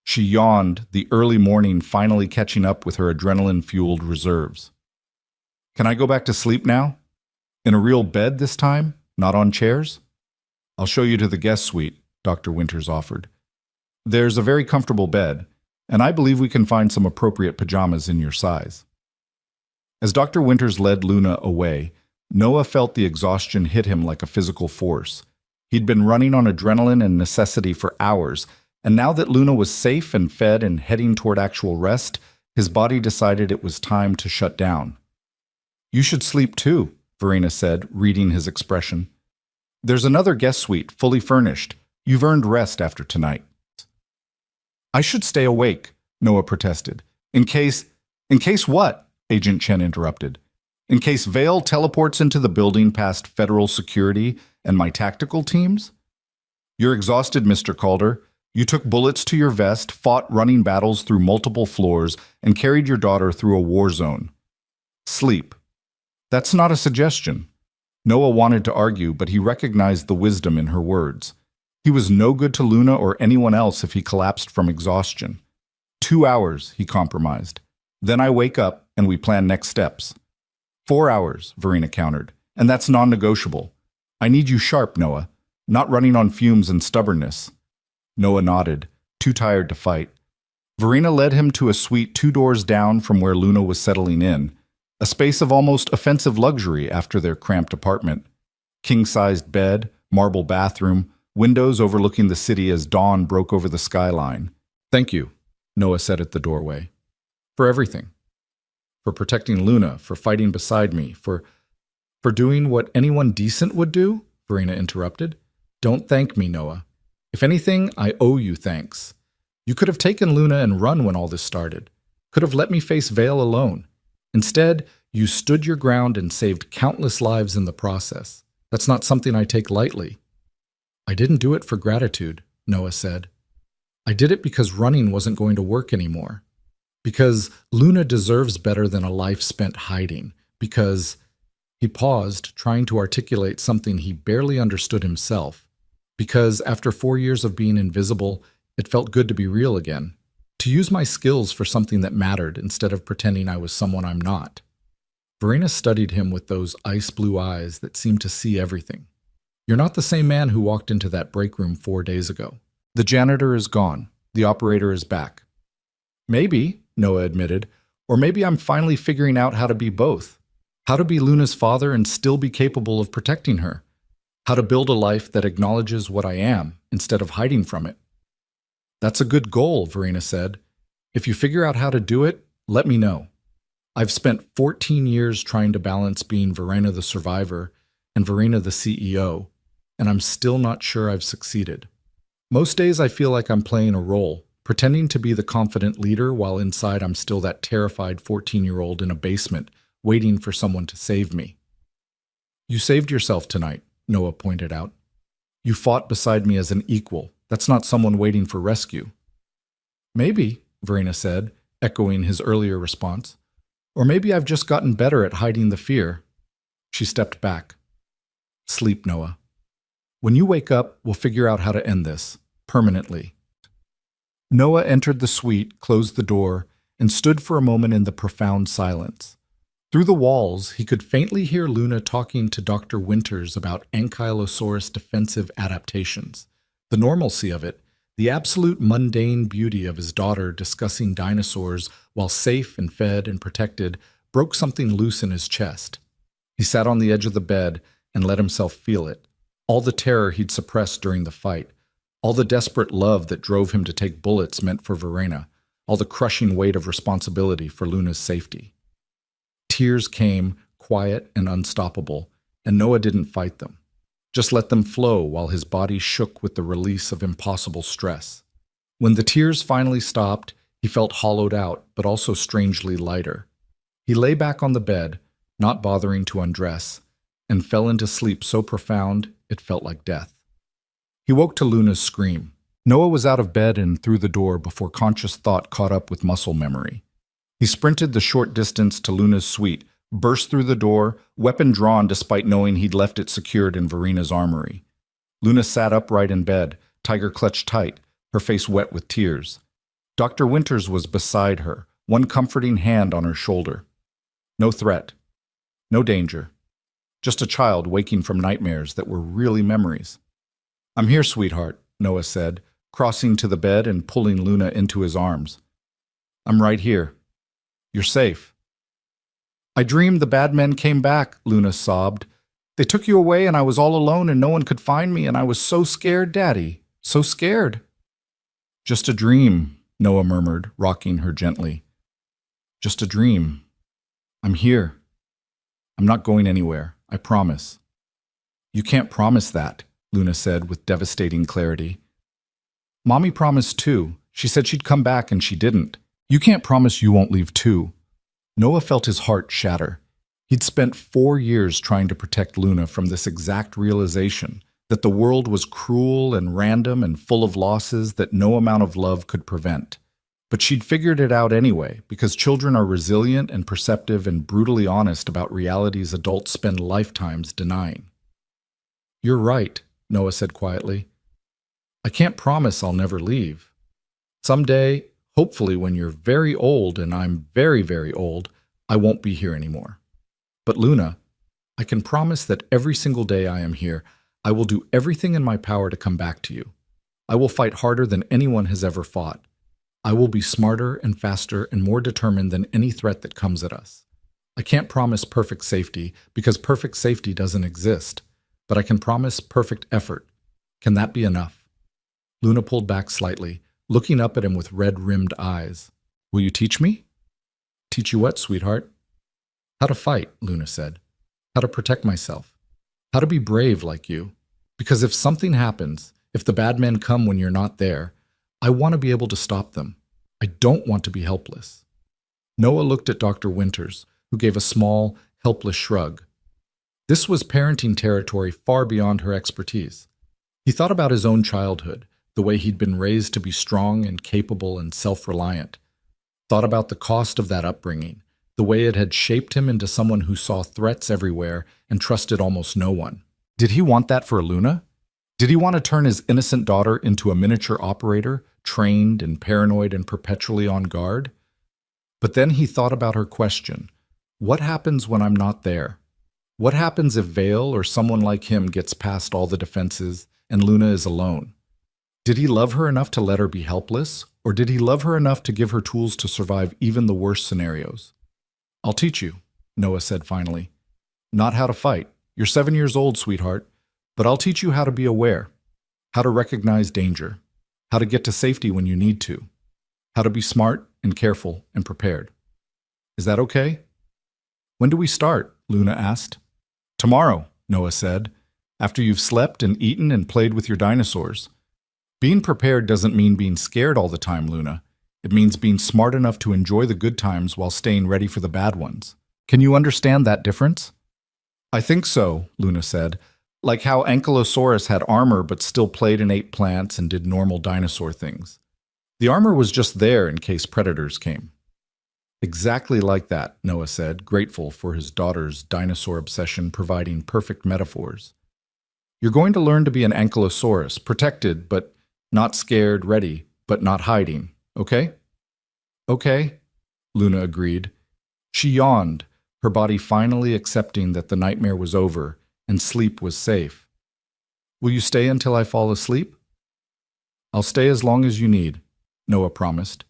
She yawned, the early morning finally catching up with her adrenaline-fueled reserves. Can I go back to sleep now? In a real bed this time, not on chairs? I'll show you to the guest suite, Dr. Winters offered. There's a very comfortable bed, and I believe we can find some appropriate pajamas in your size. As Dr. Winters led Luna away, Noah felt the exhaustion hit him like a physical force. He'd been running on adrenaline and necessity for hours, and now that Luna was safe and fed and heading toward actual rest, his body decided it was time to shut down. You should sleep too, Verina said, reading his expression. There's another guest suite, fully furnished. You've earned rest after tonight. I should stay awake, Noah protested. In case what? Agent Chen interrupted. In case Vale teleports into the building past federal security and my tactical teams? You're exhausted, Mr. Calder. You took bullets to your vest, fought running battles through multiple floors, and carried your daughter through a war zone. Sleep. That's not a suggestion. Noah wanted to argue, but he recognized the wisdom in her words. He was no good to Luna or anyone else if he collapsed from exhaustion. 2 hours, he compromised. Then I wake up and we plan next steps. 4 hours, Verina countered, and that's non-negotiable. I need you sharp, Noah, not running on fumes and stubbornness. Noah nodded, too tired to fight. Verina led him to a suite 2 doors down from where Luna was settling in, a space of almost offensive luxury after their cramped apartment. King-sized bed, marble bathroom, windows overlooking the city as dawn broke over the skyline. Thank you, Noah said at the doorway. For everything. For protecting Luna, for fighting beside me, for doing what anyone decent would do, Verina interrupted. Don't thank me, Noah. If anything, I owe you thanks. You could have taken Luna and run when all this started. Could have let me face Vale alone. Instead, you stood your ground and saved countless lives in the process. That's not something I take lightly. I didn't do it for gratitude, Noah said. I did it because running wasn't going to work anymore. Because Luna deserves better than a life spent hiding. Because he paused, trying to articulate something he barely understood himself. Because after 4 years of being invisible, it felt good to be real again. To use my skills for something that mattered instead of pretending I was someone I'm not. Verina studied him with those ice-blue eyes that seemed to see everything. You're not the same man who walked into that break room 4 days ago. The janitor is gone. The operator is back. Maybe, Noah admitted, or maybe I'm finally figuring out how to be both. How to be Luna's father and still be capable of protecting her. How to build a life that acknowledges what I am instead of hiding from it. That's a good goal, Verina said. If you figure out how to do it, let me know. I've spent 14 years trying to balance being Verena the survivor and Verena the CEO, and I'm still not sure I've succeeded. Most days I feel like I'm playing a role, pretending to be the confident leader while inside I'm still that terrified 14-year-old in a basement, waiting for someone to save me. You saved yourself tonight, Noah pointed out. You fought beside me as an equal. That's not someone waiting for rescue. Maybe, Verena said, echoing his earlier response. Or maybe I've just gotten better at hiding the fear. She stepped back. Sleep, Noah. When you wake up, we'll figure out how to end this, permanently. Noah entered the suite, closed the door, and stood for a moment in the profound silence. Through the walls, he could faintly hear Luna talking to Dr. Winters about Ankylosaurus defensive adaptations. The normalcy of it, the absolute mundane beauty of his daughter discussing dinosaurs while safe and fed and protected, broke something loose in his chest. He sat on the edge of the bed and let himself feel it. All the terror he'd suppressed during the fight, all the desperate love that drove him to take bullets meant for Verena, all the crushing weight of responsibility for Luna's safety. Tears came, quiet and unstoppable, and Noah didn't fight them. Just let them flow while his body shook with the release of impossible stress. When the tears finally stopped, he felt hollowed out, but also strangely lighter. He lay back on the bed, not bothering to undress, and fell into sleep so profound it felt like death. He woke to Luna's scream. Noah was out of bed and through the door before conscious thought caught up with muscle memory. He sprinted the short distance to Luna's suite, burst through the door, weapon drawn despite knowing he'd left it secured in Verena's armory. Luna sat upright in bed, tiger clutched tight, her face wet with tears. Dr. Winters was beside her, one comforting hand on her shoulder. No threat. No danger. Just a child waking from nightmares that were really memories. "I'm here, sweetheart," Noah said, crossing to the bed and pulling Luna into his arms. "I'm right here. You're safe." "I dreamed the bad men came back," Luna sobbed. "They took you away and I was all alone and no one could find me and I was so scared, Daddy. So scared." "Just a dream," Noah murmured, rocking her gently. "Just a dream. I'm here. I'm not going anywhere, I promise." "You can't promise that," Luna said with devastating clarity. "Mommy promised too. She said she'd come back and she didn't. You can't promise you won't leave too." Noah felt his heart shatter. He'd spent 4 years trying to protect Luna from this exact realization that the world was cruel and random and full of losses that no amount of love could prevent. But she'd figured it out anyway, because children are resilient and perceptive and brutally honest about realities adults spend lifetimes denying. "You're right," Noah said quietly. "I can't promise I'll never leave. Someday, hopefully when you're very old and I'm very, very old, I won't be here anymore. But Luna, I can promise that every single day I am here, I will do everything in my power to come back to you. I will fight harder than anyone has ever fought. I will be smarter and faster and more determined than any threat that comes at us. I can't promise perfect safety because perfect safety doesn't exist, but I can promise perfect effort. Can that be enough?" Luna pulled back slightly, looking up at him with red-rimmed eyes. "Will you teach me?" "Teach you what, sweetheart?" "How to fight," Luna said. "How to protect myself. How to be brave like you. Because if something happens, if the bad men come when you're not there, I want to be able to stop them. I don't want to be helpless." Noah looked at Dr. Winters, who gave a small, helpless shrug. This was parenting territory far beyond her expertise. He thought about his own childhood, the way he'd been raised to be strong and capable and self-reliant. Thought about the cost of that upbringing, the way it had shaped him into someone who saw threats everywhere and trusted almost no one. Did he want that for Luna? Did he want to turn his innocent daughter into a miniature operator, trained and paranoid and perpetually on guard? But then he thought about her question, what happens when I'm not there? What happens if Vale or someone like him gets past all the defenses and Luna is alone? Did he love her enough to let her be helpless, or did he love her enough to give her tools to survive even the worst scenarios? "I'll teach you," Noah said finally. "Not how to fight. You're 7 years old, sweetheart. But I'll teach you how to be aware, how to recognize danger, how to get to safety when you need to, how to be smart and careful and prepared. Is that okay?" "When do we start?" Luna asked. "Tomorrow," Noah said, "after you've slept and eaten and played with your dinosaurs. Being prepared doesn't mean being scared all the time, Luna. It means being smart enough to enjoy the good times while staying ready for the bad ones. Can you understand that difference?" "I think so," Luna said. "Like how Ankylosaurus had armor but still played and ate plants and did normal dinosaur things. The armor was just there in case predators came." "Exactly like that," Noah said, grateful for his daughter's dinosaur obsession providing perfect metaphors. "You're going to learn to be an Ankylosaurus, protected but not scared, ready but not hiding, okay?" "Okay," Luna agreed. She yawned, her body finally accepting that the nightmare was over and sleep was safe. "Will you stay until I fall asleep?" "I'll stay as long as you need," Noah promised.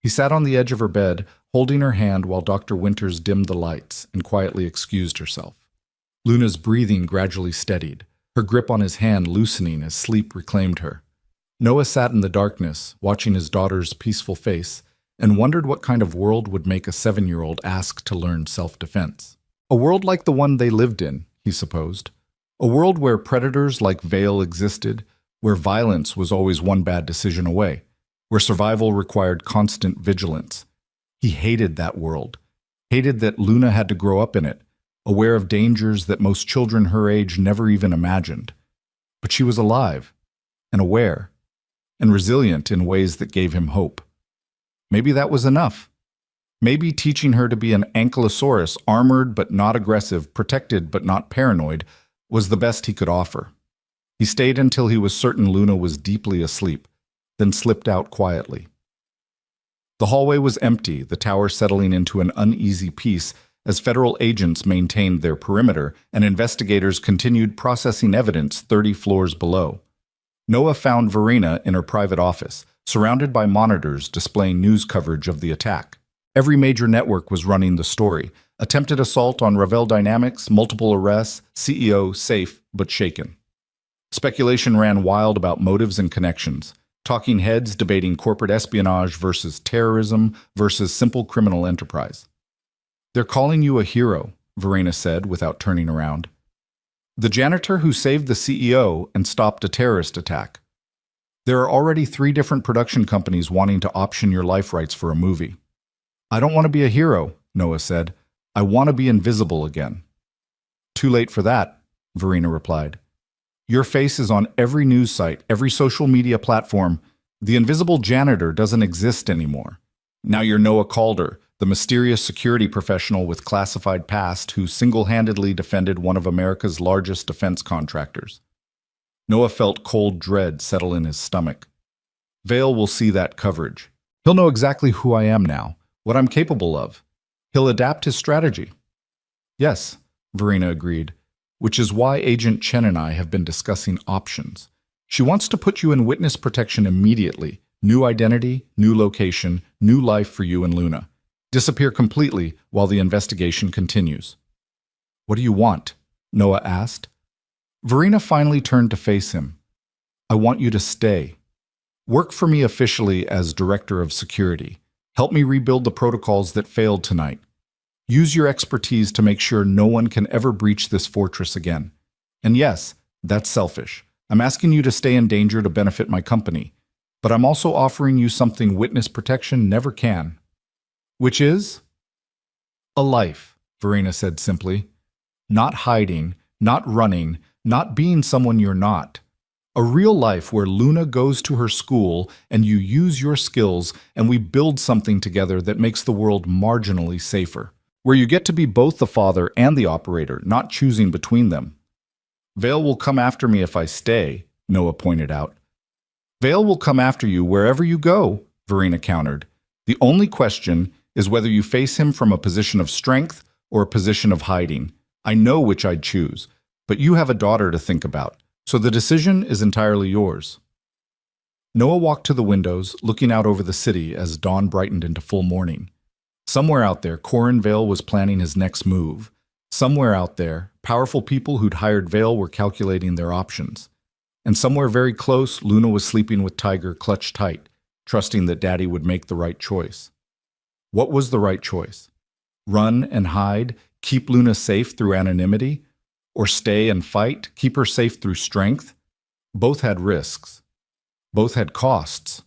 He sat on the edge of her bed, holding her hand while Dr. Winters dimmed the lights and quietly excused herself. Luna's breathing gradually steadied. her grip on his hand loosening as sleep reclaimed her. Noah sat in the darkness, watching his daughter's peaceful face, and wondered what kind of world would make a 7-year-old ask to learn self-defense. A world like the one they lived in, he supposed. A world where predators like Vale existed, where violence was always one bad decision away, where survival required constant vigilance. He hated that world, hated that Luna had to grow up in it, aware of dangers that most children her age never even imagined. But she was alive, and aware, and resilient in ways that gave him hope. Maybe that was enough. Maybe teaching her to be an ankylosaurus, armored but not aggressive, protected but not paranoid, was the best he could offer. He stayed until he was certain Luna was deeply asleep, then slipped out quietly. The hallway was empty, the tower settling into an uneasy peace as federal agents maintained their perimeter and investigators continued processing evidence 30 floors below. Noah found Verena in her private office, surrounded by monitors displaying news coverage of the attack. Every major network was running the story. Attempted assault on Ravel Dynamics, multiple arrests, CEO safe but shaken. Speculation ran wild about motives and connections. Talking heads debating corporate espionage versus terrorism versus simple criminal enterprise. "They're calling you a hero," Verena said without turning around. "The janitor who saved the CEO and stopped a terrorist attack. There are already 3 different production companies wanting to option your life rights for a movie." "I don't want to be a hero," Noah said. "I want to be invisible again." "Too late for that," Verena replied. "Your face is on every news site, every social media platform. The invisible janitor doesn't exist anymore. Now you're Noah Calder, the mysterious security professional with classified past who single-handedly defended one of America's largest defense contractors." Noah felt cold dread settle in his stomach. Vale will see that coverage. He'll know exactly who I am now, what I'm capable of. He'll adapt his strategy. "Yes," Verena agreed, "which is why Agent Chen and I have been discussing options. She wants to put you in witness protection immediately. New identity, new location, new life for you and Luna. Disappear completely while the investigation continues." "What do you want?" Noah asked. Verena finally turned to face him. "I want you to stay. Work for me officially as Director of Security. Help me rebuild the protocols that failed tonight. Use your expertise to make sure no one can ever breach this fortress again. And yes, that's selfish. I'm asking you to stay in danger to benefit my company. But I'm also offering you something witness protection never can." "Which is?" "A life," Verena said simply. "Not hiding, not running, not being someone you're not. A real life where Luna goes to her school and you use your skills and we build something together that makes the world marginally safer. Where you get to be both the father and the operator, not choosing between them." "Vale will come after me if I stay," Noah pointed out. "Vale will come after you wherever you go," Verena countered. "The only question is whether you face him from a position of strength or a position of hiding. I know which I'd choose, but you have a daughter to think about, so the decision is entirely yours." Noah walked to the windows, looking out over the city as dawn brightened into full morning. Somewhere out there, Corin Vale was planning his next move. Somewhere out there, powerful people who'd hired Vale were calculating their options. And somewhere very close, Luna was sleeping with Tiger clutched tight, trusting that Daddy would make the right choice. What was the right choice? Run and hide, keep Luna safe through anonymity? Or stay and fight, keep her safe through strength? Both had risks. Both had costs.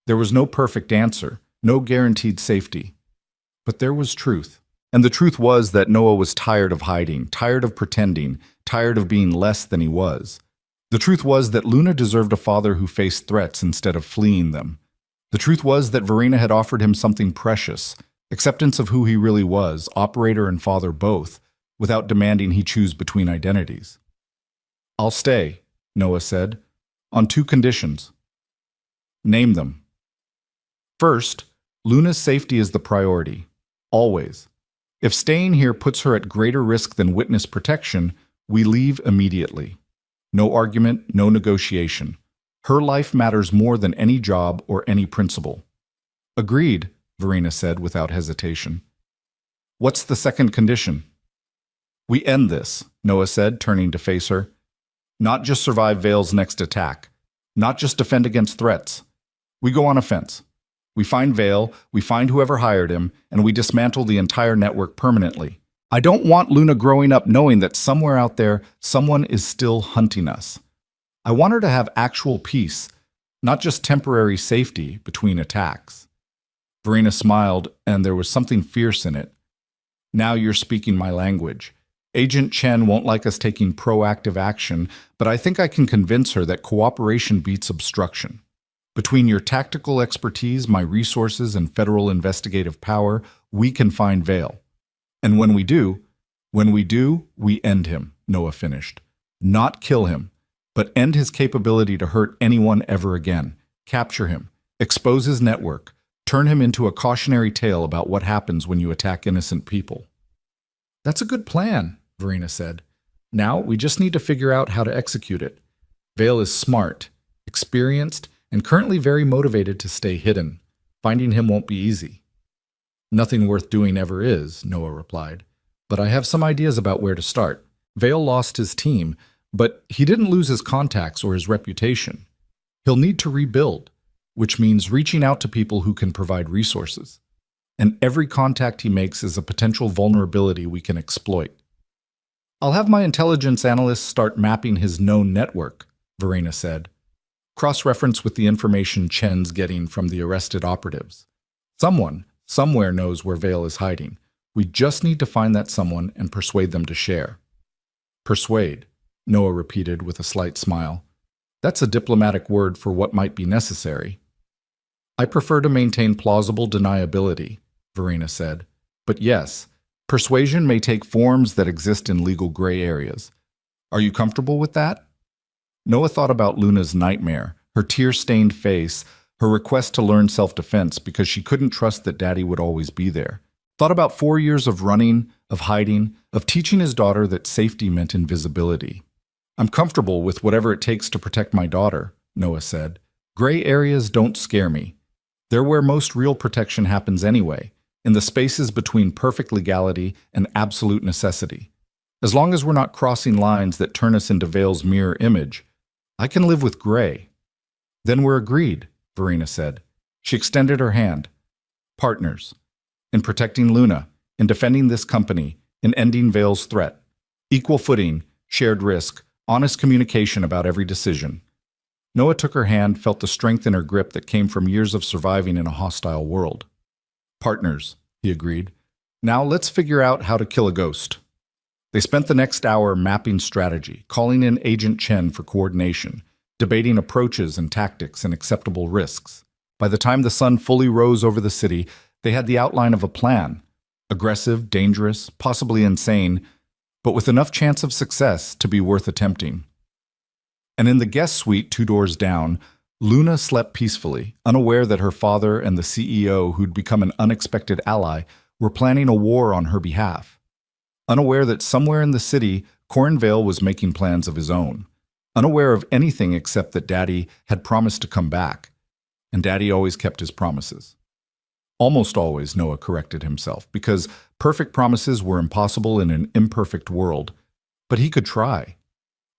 There was no perfect answer, no guaranteed safety. But there was truth. And the truth was that Noah was tired of hiding, tired of pretending, tired of being less than he was. The truth was that Luna deserved a father who faced threats instead of fleeing them. The truth was that Verena had offered him something precious, acceptance of who he really was, operator and father both, without demanding he choose between identities. "I'll stay," Noah said, "on 2 conditions." "Name them." "First, Luna's safety is the priority. Always. If staying here puts her at greater risk than witness protection, we leave immediately. No argument, no negotiation. Her life matters more than any job or any principle." "Agreed," Verena said without hesitation. "What's the second condition?" "We end this," Noah said, turning to face her. Not just survive Vale's next attack. Not just defend against threats. We go on offense. We find Vale, we find whoever hired him, and we dismantle the entire network permanently. I don't want Luna growing up knowing that somewhere out there, someone is still hunting us. I want her to have actual peace, not just temporary safety between attacks. Verena smiled, and there was something fierce in it. Now you're speaking my language. Agent Chen won't like us taking proactive action, but I think I can convince her that cooperation beats obstruction. Between your tactical expertise, my resources, and federal investigative power, we can find Vale. And when we do, we end him, Noah finished. Not kill him, but end his capability to hurt anyone ever again. Capture him, expose his network, turn him into a cautionary tale about what happens when you attack innocent people. That's a good plan, Verena said. Now we just need to figure out how to execute it. Vale is smart, experienced, and currently very motivated to stay hidden. Finding him won't be easy. Nothing worth doing ever is, Noah replied. But I have some ideas about where to start. Vale lost his team, but he didn't lose his contacts or his reputation. He'll need to rebuild, which means reaching out to people who can provide resources. And every contact he makes is a potential vulnerability we can exploit. I'll have my intelligence analysts start mapping his known network, Verena said. Cross-reference with the information Chen's getting from the arrested operatives. Someone, somewhere knows where Vale is hiding. We just need to find that someone and persuade them to share. Persuade, Noah repeated with a slight smile. That's a diplomatic word for what might be necessary. I prefer to maintain plausible deniability, Verena said. But yes, persuasion may take forms that exist in legal gray areas. Are you comfortable with that? Noah thought about Luna's nightmare, her tear-stained face, her request to learn self-defense because she couldn't trust that Daddy would always be there. Thought about 4 years of running, of hiding, of teaching his daughter that safety meant invisibility. I'm comfortable with whatever it takes to protect my daughter, Noah said. Gray areas don't scare me. They're where most real protection happens anyway, in the spaces between perfect legality and absolute necessity. As long as we're not crossing lines that turn us into Vale's mirror image, I can live with gray. Then we're agreed, Verena said. She extended her hand. Partners. In protecting Luna, in defending this company, in ending Vale's threat. Equal footing, shared risk, honest communication about every decision. Noah took her hand, felt the strength in her grip that came from years of surviving in a hostile world. Partners, he agreed. Now let's figure out how to kill a ghost. They spent the next hour mapping strategy, calling in Agent Chen for coordination, debating approaches and tactics and acceptable risks. By the time the sun fully rose over the city, they had the outline of a plan. Aggressive, dangerous, possibly insane, but with enough chance of success to be worth attempting. And in the guest suite 2 doors down, Luna slept peacefully, unaware that her father and the CEO, who'd become an unexpected ally, were planning a war on her behalf. Unaware that somewhere in the city, Corin Vale was making plans of his own. Unaware of anything except that Daddy had promised to come back. And Daddy always kept his promises. Almost always, Noah corrected himself, because perfect promises were impossible in an imperfect world. But he could try.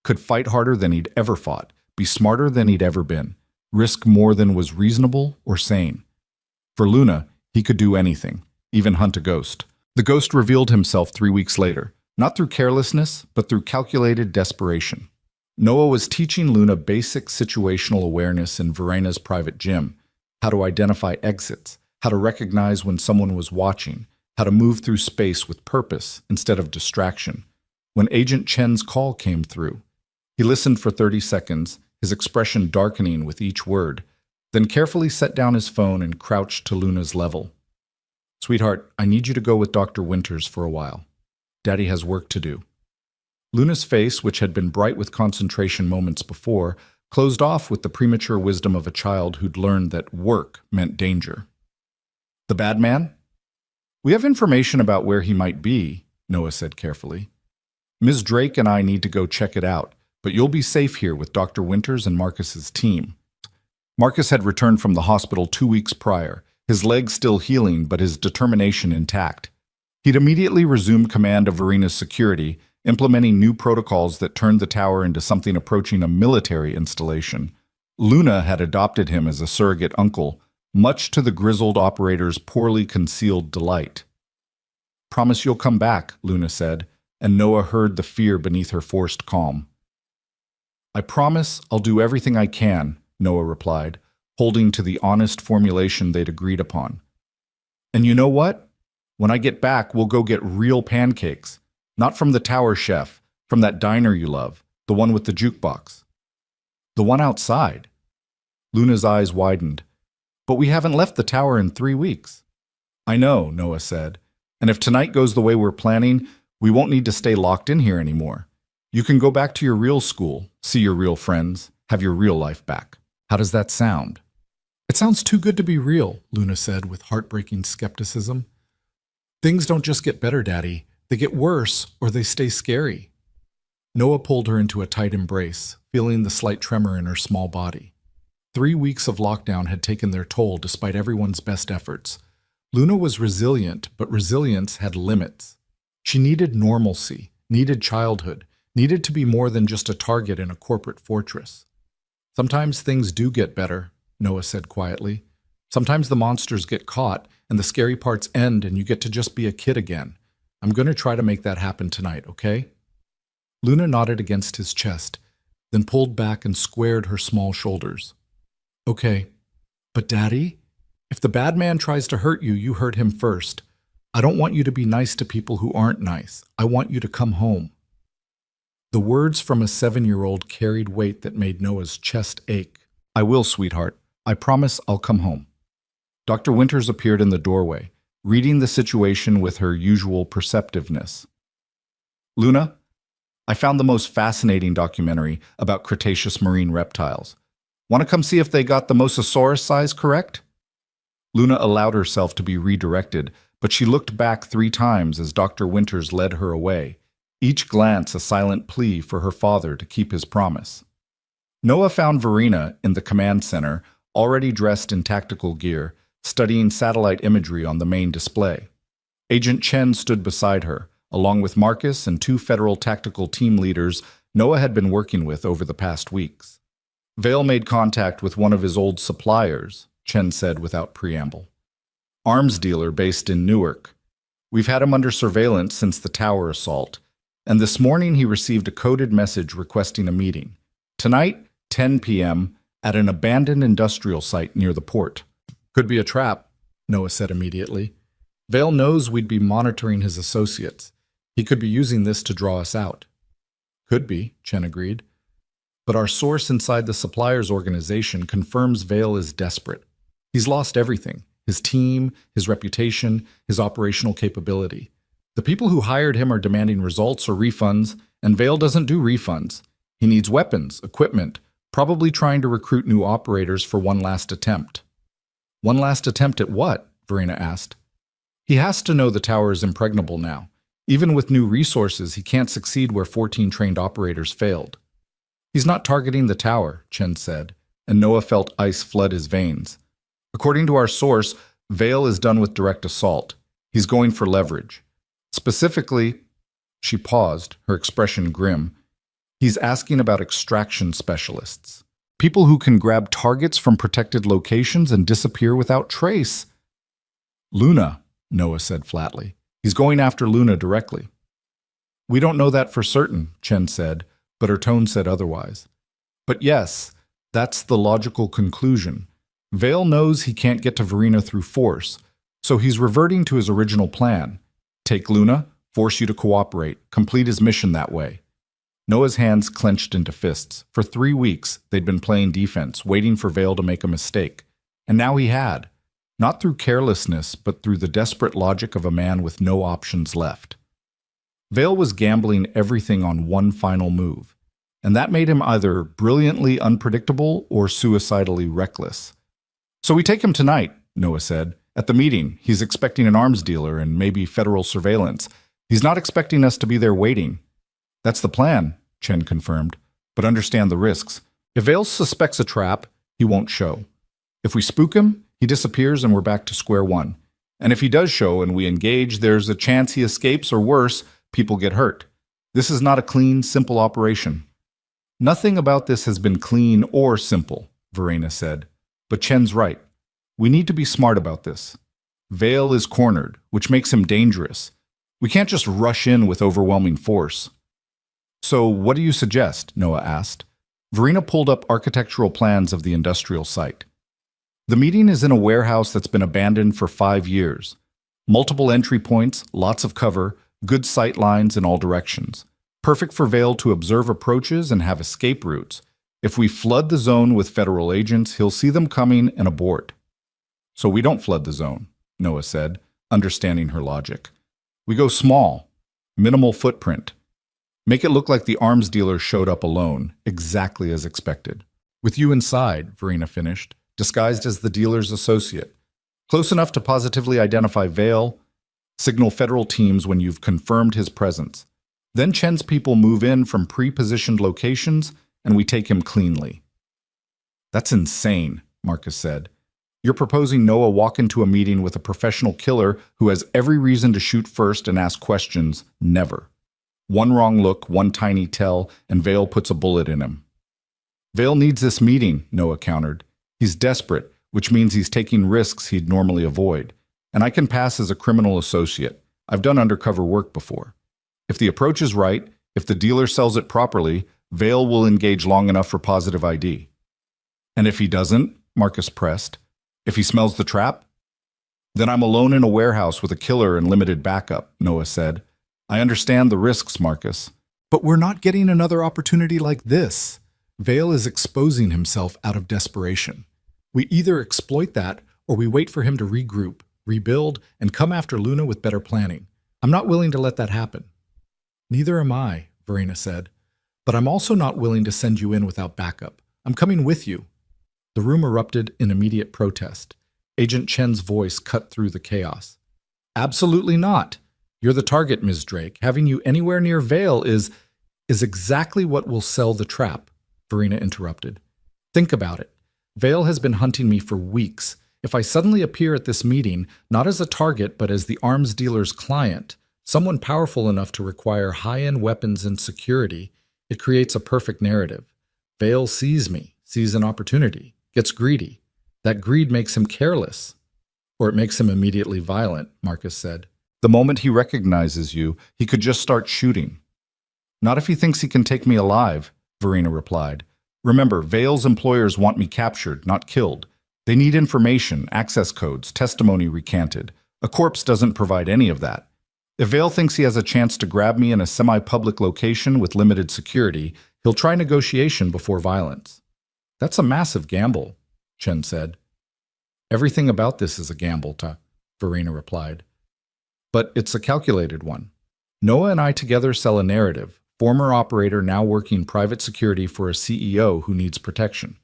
Could fight harder than he'd ever fought, be smarter than he'd ever been, risk more than was reasonable or sane. For Luna, he could do anything, even hunt a ghost. The ghost revealed himself 3 weeks later, not through carelessness, but through calculated desperation. Noah was teaching Luna basic situational awareness in Verena's private gym, how to identify exits, how to recognize when someone was watching, how to move through space with purpose instead of distraction. When Agent Chen's call came through, he listened for 30 seconds, his expression darkening with each word, then carefully set down his phone and crouched to Luna's level. Sweetheart, I need you to go with Dr. Winters for a while. Daddy has work to do. Luna's face, which had been bright with concentration moments before, closed off with the premature wisdom of a child who'd learned that work meant danger. The bad man? We have information about where he might be, Noah said carefully. Ms. Drake and I need to go check it out, but you'll be safe here with Dr. Winters and Marcus's team. Marcus had returned from the hospital 2 weeks prior, his leg still healing but his determination intact. He'd immediately resumed command of Verena's security, implementing new protocols that turned the tower into something approaching a military installation. Luna had adopted him as a surrogate uncle, much to the grizzled operator's poorly concealed delight. "Promise you'll come back," Luna said, and Noah heard the fear beneath her forced calm. "I promise I'll do everything I can," Noah replied, holding to the honest formulation they'd agreed upon. "And you know what? When I get back, we'll go get real pancakes. Not from the tower chef, from that diner you love, the one with the jukebox." "The one outside?" Luna's eyes widened. "But we haven't left the tower in 3 weeks." "I know," Noah said. "And if tonight goes the way we're planning, we won't need to stay locked in here anymore. You can go back to your real school, see your real friends, have your real life back. How does that sound?" "It sounds too good to be real," Luna said with heartbreaking skepticism. "Things don't just get better, Daddy. They get worse, or they stay scary." Noah pulled her into a tight embrace, feeling the slight tremor in her small body. 3 weeks of lockdown had taken their toll despite everyone's best efforts. Luna was resilient, but resilience had limits. She needed normalcy, needed childhood, needed to be more than just a target in a corporate fortress. "Sometimes things do get better," Noah said quietly. "Sometimes the monsters get caught, and the scary parts end, and you get to just be a kid again. I'm going to try to make that happen tonight, okay?" Luna nodded against his chest, then pulled back and squared her small shoulders. "Okay, but Daddy, if the bad man tries to hurt you, you hurt him first. I don't want you to be nice to people who aren't nice. I want you to come home." The words from a 7-year-old carried weight that made Noah's chest ache. "I will, sweetheart. I promise I'll come home." Dr. Winters appeared in the doorway, reading the situation with her usual perceptiveness. "Luna, I found the most fascinating documentary about Cretaceous marine reptiles. Want to come see if they got the Mosasaurus size correct?" Luna allowed herself to be redirected, but she looked back 3 times as Dr. Winters led her away, each glance a silent plea for her father to keep his promise. Noah found Verena in the command center, already dressed in tactical gear, studying satellite imagery on the main display. Agent Chen stood beside her, along with Marcus and 2 federal tactical team leaders Noah had been working with over the past weeks. Vale made contact with one of his old suppliers, Chen said without preamble. "Arms dealer based in Newark. We've had him under surveillance since the tower assault, and this morning he received a coded message requesting a meeting. Tonight, 10 p.m., at an abandoned industrial site near the port." "Could be a trap," Noah said immediately. "Vale knows we'd be monitoring his associates. He could be using this to draw us out." "Could be," Chen agreed. "But our source inside the suppliers organization confirms Vale is desperate. He's lost everything: his team, his reputation, his operational capability. The people who hired him are demanding results or refunds, and Vale doesn't do refunds. He needs weapons, equipment, probably trying to recruit new operators for one last attempt." "One last attempt at what?" Verena asked. "He has to know the tower is impregnable now. Even with new resources, he can't succeed where 14 trained operators failed." "He's not targeting the tower," Chen said, and Noah felt ice flood his veins. "According to our source, Vale is done with direct assault. He's going for leverage. Specifically," she paused, her expression grim, "he's asking about extraction specialists. People who can grab targets from protected locations and disappear without trace." "Luna," Noah said flatly. "He's going after Luna directly." "We don't know that for certain," Chen said, but her tone said otherwise. "But yes, that's the logical conclusion. Vale knows he can't get to Verena through force, so he's reverting to his original plan. Take Luna, force you to cooperate, complete his mission that way." Noah's hands clenched into fists. For 3 weeks, they'd been playing defense, waiting for Vale to make a mistake. And now he had. Not through carelessness, but through the desperate logic of a man with no options left. Vale was gambling everything on one final move, and that made him either brilliantly unpredictable or suicidally reckless. "So we take him tonight," Noah said. "At the meeting, he's expecting an arms dealer and maybe federal surveillance. He's not expecting us to be there waiting." "That's the plan," Chen confirmed, "but understand the risks. If Vale suspects a trap, he won't show. If we spook him, he disappears and we're back to square one. And if he does show and we engage, there's a chance he escapes, or worse, people get hurt. This is not a clean, simple operation. Nothing about this has been clean or simple, Verena said. But Chen's right. We need to be smart about this. Vale is cornered, which makes him dangerous. We can't just rush in with overwhelming force. So what do you suggest? Noah asked. Verena pulled up architectural plans of the industrial site. The meeting is in a warehouse that's been abandoned for 5 years. Multiple entry points, lots of cover, good sight lines in all directions. Perfect for Vale to observe approaches and have escape routes. If we flood the zone with federal agents, he'll see them coming and abort. So we don't flood the zone, Noah said, understanding her logic. We go small, minimal footprint. Make it look like the arms dealer showed up alone, exactly as expected. With you inside, Verena finished, disguised as the dealer's associate. Close enough to positively identify Vale. Signal federal teams when you've confirmed his presence. Then Chen's people move in from pre-positioned locations, and we take him cleanly. That's insane, Marcus said. You're proposing Noah walk into a meeting with a professional killer who has every reason to shoot first and ask questions. Never. One wrong look, one tiny tell, and Vale puts a bullet in him. Vale needs this meeting, Noah countered. He's desperate, which means he's taking risks he'd normally avoid. And I can pass as a criminal associate. I've done undercover work before. If the approach is right, if the dealer sells it properly, Vale will engage long enough for positive ID. And if he doesn't, Marcus pressed, if he smells the trap? Then I'm alone in a warehouse with a killer and limited backup, Noah said. I understand the risks, Marcus. But we're not getting another opportunity like this. Vale is exposing himself out of desperation. We either exploit that or we wait for him to regroup, rebuild, and come after Luna with better planning. I'm not willing to let that happen. Neither am I, Verena said. But I'm also not willing to send you in without backup. I'm coming with you. The room erupted in immediate protest. Agent Chen's voice cut through the chaos. Absolutely not. You're the target, Ms. Drake. Having you anywhere near Vale is exactly what will sell the trap, Verena interrupted. Think about it. Vale has been hunting me for weeks. If I suddenly appear at this meeting, not as a target but as the arms dealer's client, someone powerful enough to require high-end weapons and security, it creates a perfect narrative. Vale sees me, sees an opportunity, gets greedy. That greed makes him careless. Or it makes him immediately violent, Marcus said. The moment he recognizes you, he could just start shooting. Not if he thinks he can take me alive, Verena replied. Remember, Vale's employers want me captured, not killed. They need information, access codes, testimony recanted. A corpse doesn't provide any of that. If Vale thinks he has a chance to grab me in a semi-public location with limited security, he'll try negotiation before violence. That's a massive gamble, Chen said. Everything about this is a gamble, Verena replied. But it's a calculated one. Noah and I together sell a narrative. Former operator now working private security for a CEO who needs protection.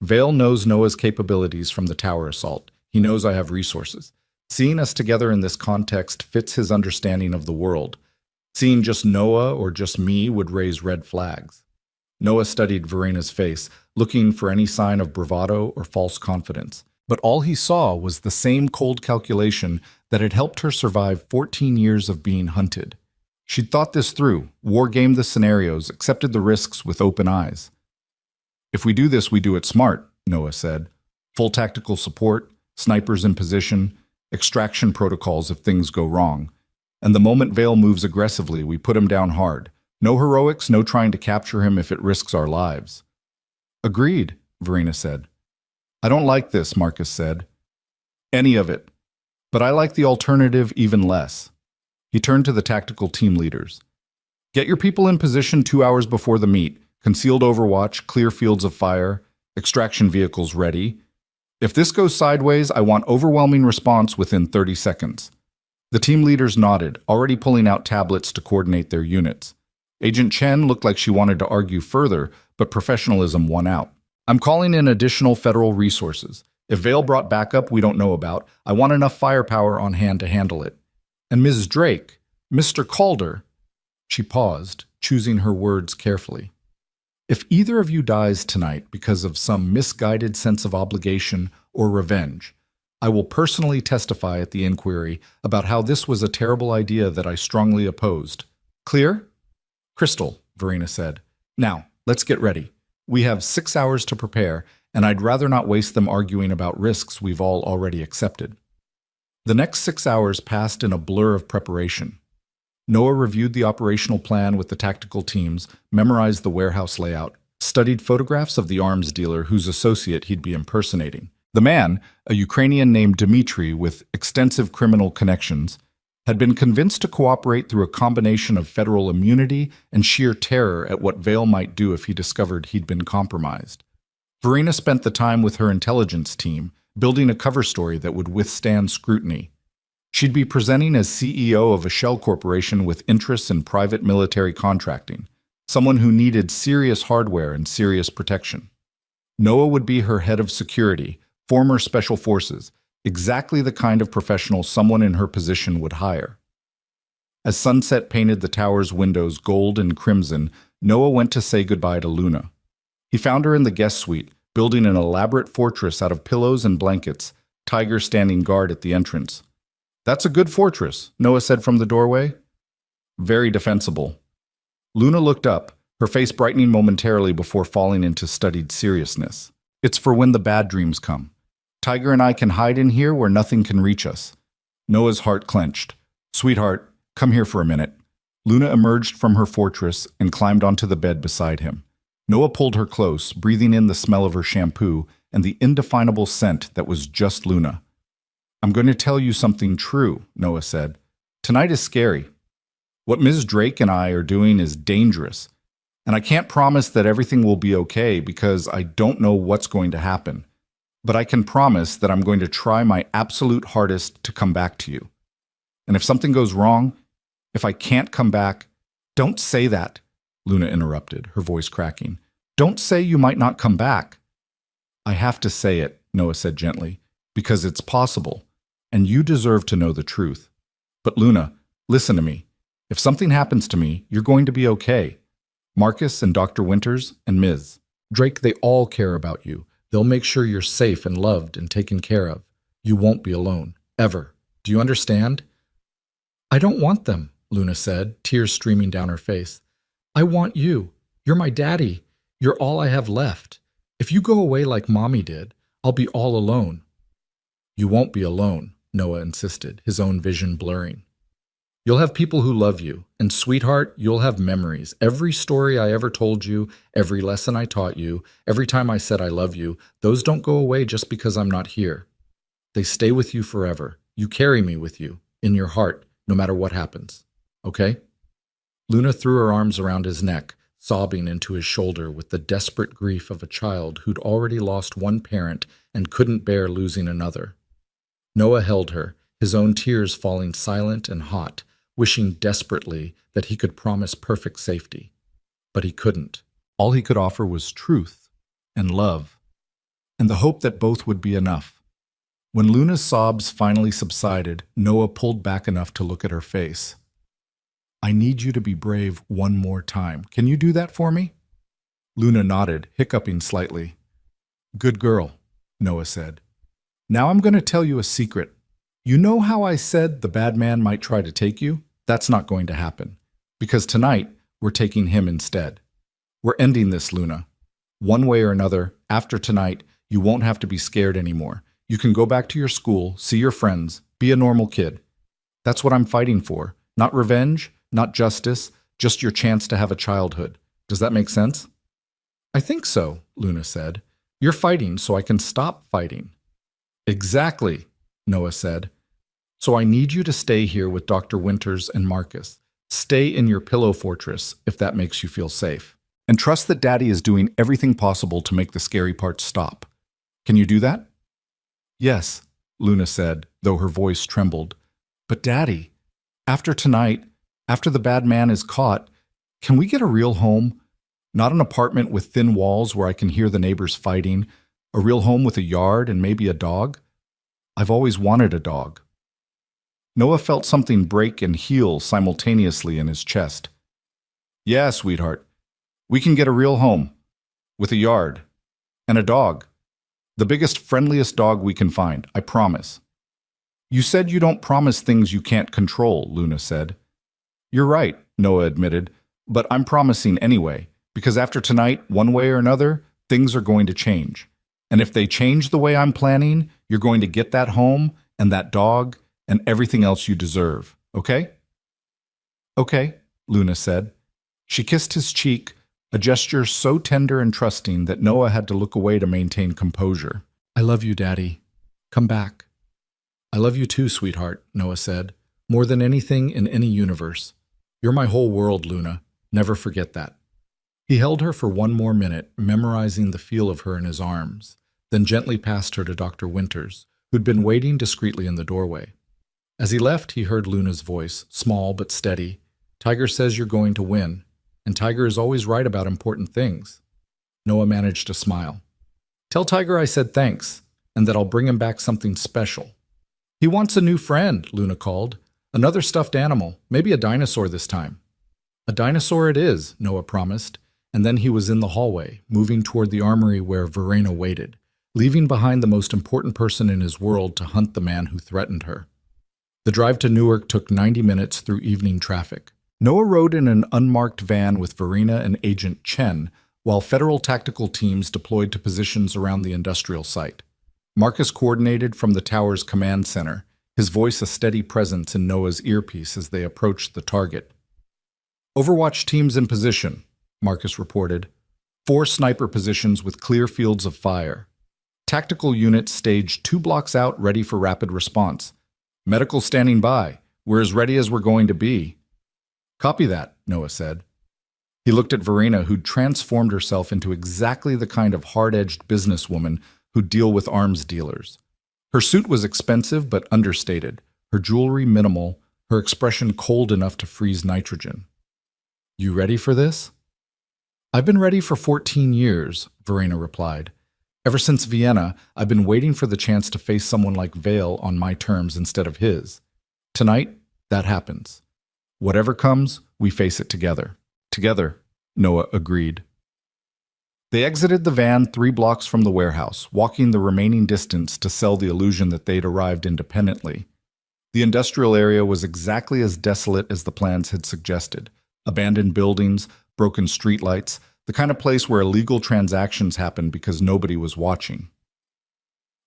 Vale knows Noah's capabilities from the tower assault. He knows I have resources. Seeing us together in this context fits his understanding of the world. Seeing just Noah or just me would raise red flags. Noah studied Verena's face, looking for any sign of bravado or false confidence. But all he saw was the same cold calculation that had helped her survive 14 years of being hunted. She'd thought this through, war-gamed the scenarios, accepted the risks with open eyes. If we do this, we do it smart, Noah said. Full tactical support, snipers in position, extraction protocols if things go wrong. And the moment Vale moves aggressively, we put him down hard. No heroics, no trying to capture him if it risks our lives. Agreed, Verena said. I don't like this, Marcus said. Any of it. But I like the alternative even less. He turned to the tactical team leaders. Get your people in position 2 hours before the meet. Concealed overwatch, clear fields of fire, extraction vehicles ready. If this goes sideways, I want overwhelming response within 30 seconds. The team leaders nodded, already pulling out tablets to coordinate their units. Agent Chen looked like she wanted to argue further, but professionalism won out. I'm calling in additional federal resources. If Vale brought backup we don't know about, I want enough firepower on hand to handle it. And Ms. Drake, Mr. Calder, she paused, choosing her words carefully. If either of you dies tonight because of some misguided sense of obligation or revenge, I will personally testify at the inquiry about how this was a terrible idea that I strongly opposed. Clear? Crystal, Verena said. Now, let's get ready. We have 6 hours to prepare, and I'd rather not waste them arguing about risks we've all already accepted. The next 6 hours passed in a blur of preparation. Noah reviewed the operational plan with the tactical teams, memorized the warehouse layout, studied photographs of the arms dealer whose associate he'd be impersonating. The man, a Ukrainian named Dmitry with extensive criminal connections, had been convinced to cooperate through a combination of federal immunity and sheer terror at what Vale might do if he discovered he'd been compromised. Verena spent the time with her intelligence team, building a cover story that would withstand scrutiny. She'd be presenting as CEO of a shell corporation with interests in private military contracting, someone who needed serious hardware and serious protection. Noah would be her head of security, former special forces, exactly the kind of professional someone in her position would hire. As sunset painted the tower's windows gold and crimson, Noah went to say goodbye to Luna. He found her in the guest suite, building an elaborate fortress out of pillows and blankets, Tiger standing guard at the entrance. "That's a good fortress," Noah said from the doorway. "Very defensible." Luna looked up, her face brightening momentarily before falling into studied seriousness. "It's for when the bad dreams come. Tiger and I can hide in here where nothing can reach us." Noah's heart clenched. "Sweetheart, come here for a minute." Luna emerged from her fortress and climbed onto the bed beside him. Noah pulled her close, breathing in the smell of her shampoo and the indefinable scent that was just Luna. "I'm going to tell you something true," Noah said. "Tonight is scary. What Ms. Drake and I are doing is dangerous, and I can't promise that everything will be okay because I don't know what's going to happen. But I can promise that I'm going to try my absolute hardest to come back to you. And if something goes wrong, if I can't come back—" "Don't say that," Luna interrupted, her voice cracking. "Don't say you might not come back." "I have to say it," Noah said gently, "because it's possible, and you deserve to know the truth. But Luna, listen to me. If something happens to me, you're going to be okay. Marcus and Dr. Winters and Ms. Drake, they all care about you. They'll make sure you're safe and loved and taken care of. You won't be alone, ever. Do you understand?" "I don't want them," Luna said, tears streaming down her face. "I want you. You're my daddy. You're all I have left. If you go away like Mommy did, I'll be all alone." "You won't be alone," Noah insisted, his own vision blurring. "You'll have people who love you, and sweetheart, you'll have memories. Every story I ever told you, every lesson I taught you, every time I said I love you, those don't go away just because I'm not here. They stay with you forever. You carry me with you, in your heart, no matter what happens. Okay?" Luna threw her arms around his neck, sobbing into his shoulder with the desperate grief of a child who'd already lost one parent and couldn't bear losing another. Noah held her, his own tears falling silent and hot, wishing desperately that he could promise perfect safety. But he couldn't. All he could offer was truth and love, and the hope that both would be enough. When Luna's sobs finally subsided, Noah pulled back enough to look at her face. "I need you to be brave one more time. Can you do that for me?" Luna nodded, hiccuping slightly. "Good girl," Noah said. "Now I'm going to tell you a secret. You know how I said the bad man might try to take you? That's not going to happen. Because tonight, we're taking him instead. We're ending this, Luna. One way or another, after tonight, you won't have to be scared anymore. You can go back to your school, see your friends, be a normal kid. That's what I'm fighting for. Not revenge, not justice, just your chance to have a childhood. Does that make sense?" "I think so," Luna said. "You're fighting so I can stop fighting." "Exactly," Noah said. "So I need you to stay here with Dr. Winters and Marcus. Stay in your pillow fortress if that makes you feel safe. And trust that Daddy is doing everything possible to make the scary parts stop. Can you do that?" "Yes," Luna said, though her voice trembled. "But Daddy, after tonight, after the bad man is caught, can we get a real home? Not an apartment with thin walls where I can hear the neighbors fighting, a real home with a yard and maybe a dog? I've always wanted a dog." Noah felt something break and heal simultaneously in his chest. "Yeah, sweetheart. We can get a real home, with a yard, and a dog. The biggest, friendliest dog we can find, I promise." "You said you don't promise things you can't control," Luna said. "You're right," Noah admitted, But I'm promising anyway, because after tonight, one way or another, things are going to change. And if they change the way I'm planning, you're going to get that home and that dog and everything else you deserve, okay? Okay, Luna said. She kissed his cheek, a gesture so tender and trusting that Noah had to look away to maintain composure. I love you, Daddy. Come back. I love you too, sweetheart, Noah said. More than anything in any universe. You're my whole world, Luna. Never forget that. He held her for one more minute, memorizing the feel of her in his arms, then gently passed her to Dr. Winters, who'd been waiting discreetly in the doorway. As he left, he heard Luna's voice, small but steady. Tiger says you're going to win, and Tiger is always right about important things. Noah managed to smile. Tell Tiger I said thanks, and that I'll bring him back something special. He wants a new friend, Luna called. Another stuffed animal, maybe a dinosaur this time. A dinosaur it is, Noah promised, and then he was in the hallway, moving toward the armory where Verena waited, leaving behind the most important person in his world to hunt the man who threatened her. The drive to Newark took 90 minutes through evening traffic. Noah rode in an unmarked van with Verena and Agent Chen, while federal tactical teams deployed to positions around the industrial site. Marcus coordinated from the tower's command center, his voice a steady presence in Noah's earpiece as they approached the target. Overwatch teams in position, Marcus reported. 4 sniper positions with clear fields of fire. Tactical units staged 2 blocks out ready for rapid response. Medical standing by. We're as ready as we're going to be. Copy that, Noah said. He looked at Verena, who'd transformed herself into exactly the kind of hard-edged businesswoman who'd deal with arms dealers. Her suit was expensive but understated, her jewelry minimal, her expression cold enough to freeze nitrogen. You ready for this? I've been ready for 14 years, Verena replied. Ever since Vienna, I've been waiting for the chance to face someone like Vale on my terms instead of his. Tonight, that happens. Whatever comes, we face it together. Together, Noah agreed. They exited the van 3 blocks from the warehouse, walking the remaining distance to sell the illusion that they'd arrived independently. The industrial area was exactly as desolate as the plans had suggested. Abandoned buildings, broken streetlights, the kind of place where illegal transactions happened because nobody was watching.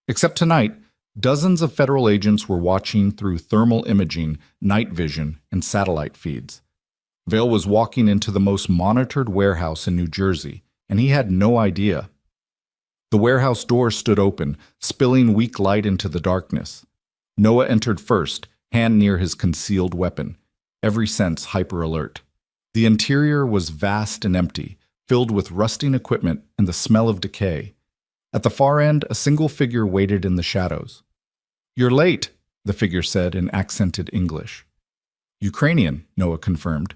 Except tonight, dozens of federal agents were watching through thermal imaging, night vision, and satellite feeds. Vale was walking into the most monitored warehouse in New Jersey, and he had no idea. The warehouse door stood open, spilling weak light into the darkness. Noah entered first, hand near his concealed weapon, every sense hyper-alert. The interior was vast and empty, filled with rusting equipment and the smell of decay. At the far end, a single figure waited in the shadows. You're late, the figure said in accented English. Ukrainian, Noah confirmed.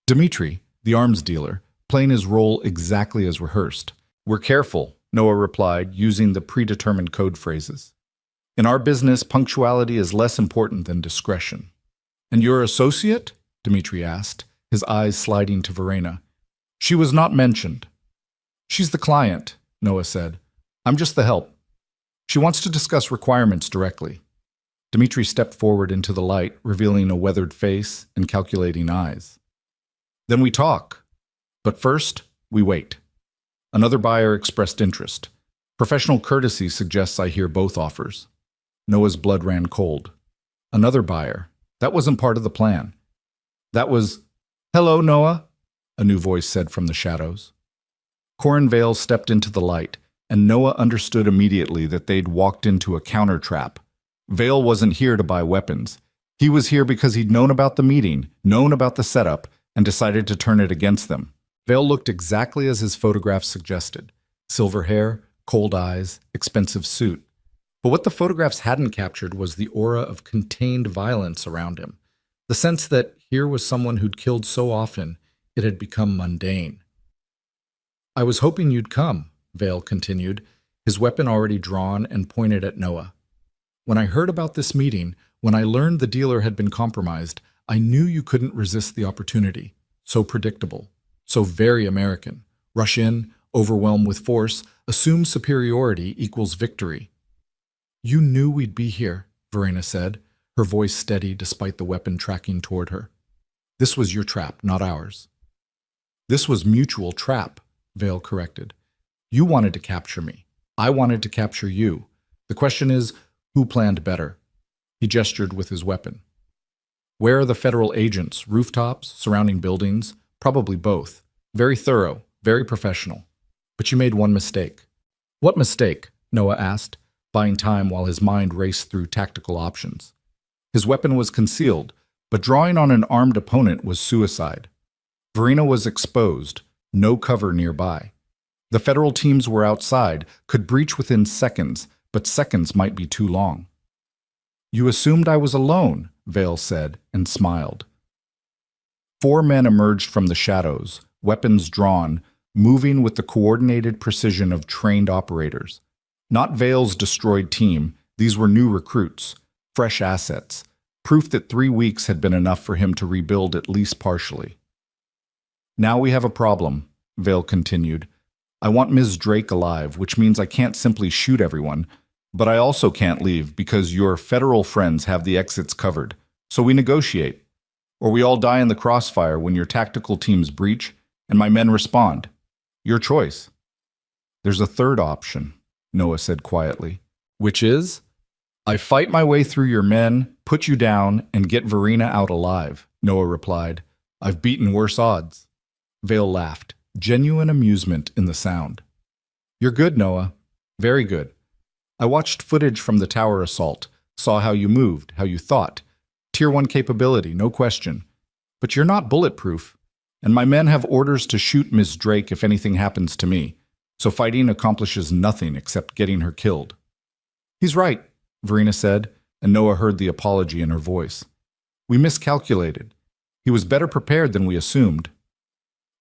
Dmitri, the arms dealer, playing his role exactly as rehearsed. We're careful, Noah replied, using the predetermined code phrases. In our business, punctuality is less important than discretion. And your associate? Dmitri asked, his eyes sliding to Verena. She was not mentioned. She's the client, Noah said. I'm just the help. She wants to discuss requirements directly. Dmitri stepped forward into the light, revealing a weathered face and calculating eyes. Then we talk. But first, we wait. Another buyer expressed interest. Professional courtesy suggests I hear both offers. Noah's blood ran cold. Another buyer. That wasn't part of the plan. That was, Hello, Noah, a new voice said from the shadows. Corin Vale stepped into the light, and Noah understood immediately that they'd walked into a counter trap. Vale wasn't here to buy weapons. He was here because he'd known about the meeting, known about the setup, and decided to turn it against them. Vale looked exactly as his photographs suggested. Silver hair, cold eyes, expensive suit. But what the photographs hadn't captured was the aura of contained violence around him. The sense that here was someone who'd killed so often, it had become mundane. I was hoping you'd come, Vale continued, his weapon already drawn and pointed at Noah. When I heard about this meeting, when I learned the dealer had been compromised, I knew you couldn't resist the opportunity. So predictable, so very American. Rush in, overwhelm with force, assume superiority equals victory. You knew we'd be here, Verena said, her voice steady despite the weapon tracking toward her. This was your trap, not ours. This was mutual trap, Vale corrected. You wanted to capture me. I wanted to capture you. The question is, who planned better? He gestured with his weapon. Where are the federal agents? Rooftops? Surrounding buildings? Probably both. Very thorough, very professional. But you made one mistake. What mistake? Noah asked, buying time while his mind raced through tactical options. His weapon was concealed, but drawing on an armed opponent was suicide. Verena was exposed, no cover nearby. The federal teams were outside, could breach within seconds, but seconds might be too long. You assumed I was alone, Vale said, and smiled. 4 men emerged from the shadows, weapons drawn, moving with the coordinated precision of trained operators. Not Vale's destroyed team, these were new recruits, fresh assets, proof that 3 weeks had been enough for him to rebuild at least partially. Now we have a problem, Vale continued. I want Ms. Drake alive, which means I can't simply shoot everyone, but I also can't leave because your federal friends have the exits covered. So we negotiate. Or we all die in the crossfire when your tactical teams breach and my men respond. Your choice. There's a third option, Noah said quietly, which is, I fight my way through your men, put you down, and get Verena out alive, Noah replied. I've beaten worse odds. Vale laughed, genuine amusement in the sound. You're good, Noah. Very good. I watched footage from the tower assault, saw how you moved, how you thought. Tier 1 capability, no question. But you're not bulletproof, and my men have orders to shoot Ms. Drake if anything happens to me, so fighting accomplishes nothing except getting her killed. He's right, Verena said, and Noah heard the apology in her voice. We miscalculated. He was better prepared than we assumed.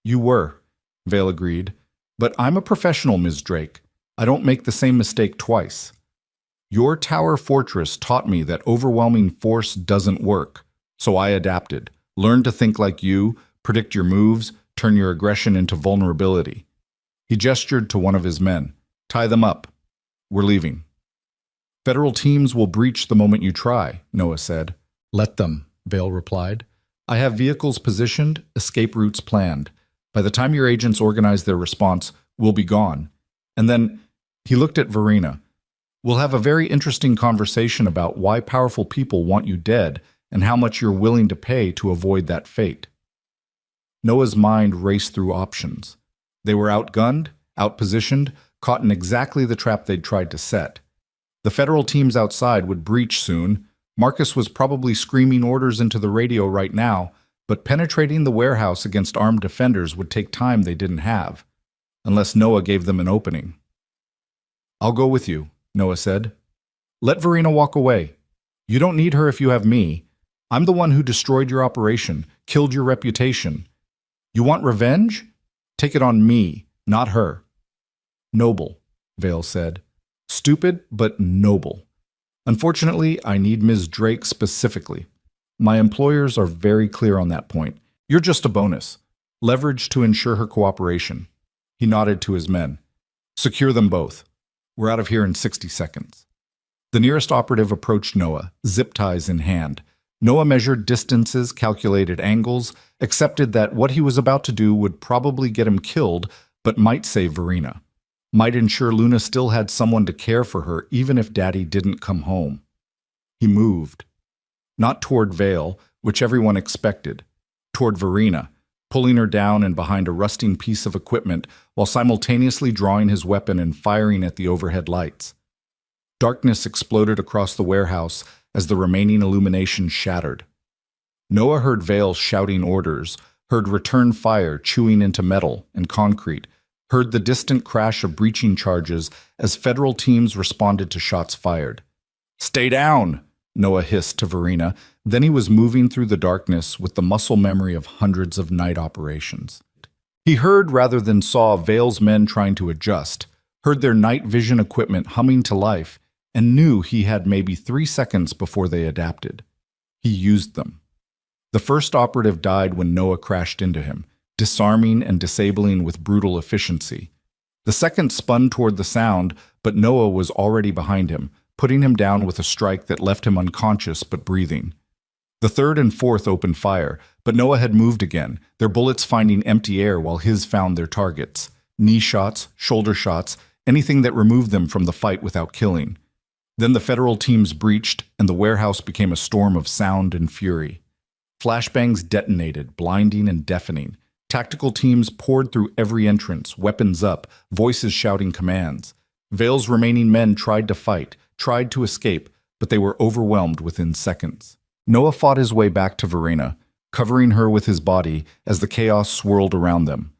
You were, Vale agreed, but I'm a professional, Ms. Drake. I don't make the same mistake twice. Your tower fortress taught me that overwhelming force doesn't work, so I adapted, learned to think like you, predict your moves, turn your aggression into vulnerability. He gestured to one of his men. Tie them up. We're leaving. Federal teams will breach the moment you try, Noah said. Let them, Vale replied. I have vehicles positioned, escape routes planned. By the time your agents organize their response, we'll be gone. And then, he looked at Verena. We'll have a very interesting conversation about why powerful people want you dead and how much you're willing to pay to avoid that fate. Noah's mind raced through options. They were outgunned, outpositioned, caught in exactly the trap they'd tried to set. The federal teams outside would breach soon. Marcus was probably screaming orders into the radio right now, but penetrating the warehouse against armed defenders would take time they didn't have, unless Noah gave them an opening. I'll go with you, Noah said. Let Verena walk away. You don't need her if you have me. I'm the one who destroyed your operation, killed your reputation. You want revenge? Take it on me, not her. Noble, Vale said. Stupid, but noble. Unfortunately, I need Ms. Drake specifically. My employers are very clear on that point. You're just a bonus. Leverage to ensure her cooperation. He nodded to his men. Secure them both. We're out of here in 60 seconds. The nearest operative approached Noah, zip ties in hand. Noah measured distances, calculated angles, accepted that what he was about to do would probably get him killed, but might save Verena. Might ensure Luna still had someone to care for her even if Daddy didn't come home. He moved. Not toward Vale, which everyone expected. Toward Verena, pulling her down and behind a rusting piece of equipment while simultaneously drawing his weapon and firing at the overhead lights. Darkness exploded across the warehouse as the remaining illumination shattered. Noah heard Vale shouting orders, heard return fire chewing into metal and concrete, heard the distant crash of breaching charges as federal teams responded to shots fired. Stay down, Noah hissed to Verena. Then he was moving through the darkness with the muscle memory of hundreds of night operations. He heard rather than saw Vale's men trying to adjust, heard their night vision equipment humming to life, and knew he had maybe 3 seconds before they adapted. He used them. The first operative died when Noah crashed into him, disarming and disabling with brutal efficiency. The second spun toward the sound, but Noah was already behind him, putting him down with a strike that left him unconscious but breathing. The third and fourth opened fire, but Noah had moved again, their bullets finding empty air while his found their targets. Knee shots, shoulder shots, anything that removed them from the fight without killing. Then the federal teams breached, and the warehouse became a storm of sound and fury. Flashbangs detonated, blinding and deafening. Tactical teams poured through every entrance, weapons up, voices shouting commands. Vale's remaining men tried to fight, tried to escape, but they were overwhelmed within seconds. Noah fought his way back to Verena, covering her with his body as the chaos swirled around them.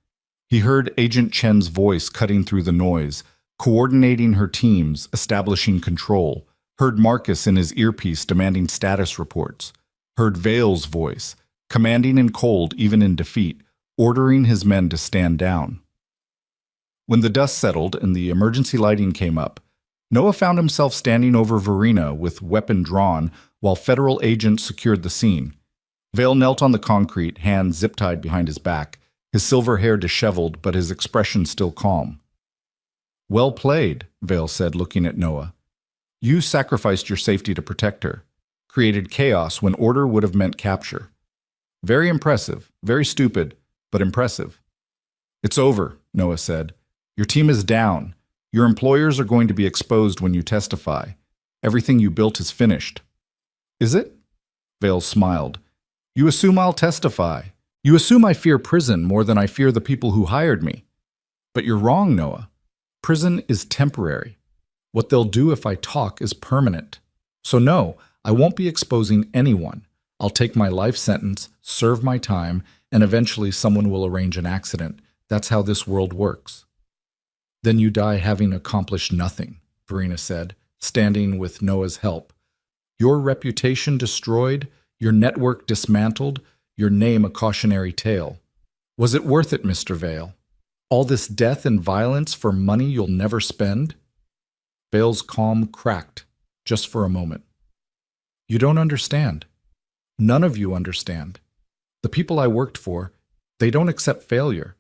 He heard Agent Chen's voice cutting through the noise, coordinating her teams, establishing control. Heard Marcus in his earpiece demanding status reports. Heard Vale's voice, commanding in cold even in defeat, ordering his men to stand down. When the dust settled and the emergency lighting came up, Noah found himself standing over Verena with weapon drawn while federal agents secured the scene. Vale knelt on the concrete, hands zip-tied behind his back, his silver hair disheveled but his expression still calm. "Well played," Vale said, looking at Noah. "You sacrificed your safety to protect her, created chaos when order would have meant capture. Very impressive, very stupid, but impressive." "It's over," Noah said. "Your team is down. Your employers are going to be exposed when you testify. Everything you built is finished." "Is it?" Vale smiled. "You assume I'll testify. You assume I fear prison more than I fear the people who hired me. But you're wrong, Noah. Prison is temporary. What they'll do if I talk is permanent. So no, I won't be exposing anyone. I'll take my life sentence, serve my time, and eventually someone will arrange an accident. That's how this world works." "Then you die having accomplished nothing," Verena said, standing with Noah's help. "Your reputation destroyed, your network dismantled, your name a cautionary tale. Was it worth it, Mr. Vale? All this death and violence for money you'll never spend?" Vale's calm cracked, just for a moment. "You don't understand. None of you understand. The people I worked for, they don't accept failure.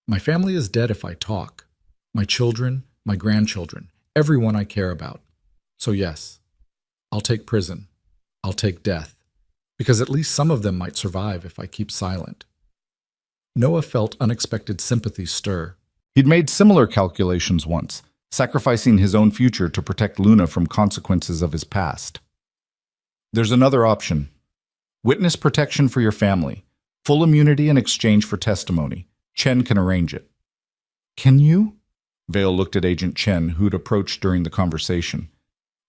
My family is dead if I talk. My children, my grandchildren, everyone I care about. So yes, I'll take prison. I'll take death. Because at least some of them might survive if I keep silent." Noah felt unexpected sympathy stir. He'd made similar calculations once, sacrificing his own future to protect Luna from consequences of his past. "There's another option. Witness protection for your family. Full immunity in exchange for testimony. Chen can arrange it." "Can you?" Vale looked at Agent Chen, who'd approached during the conversation.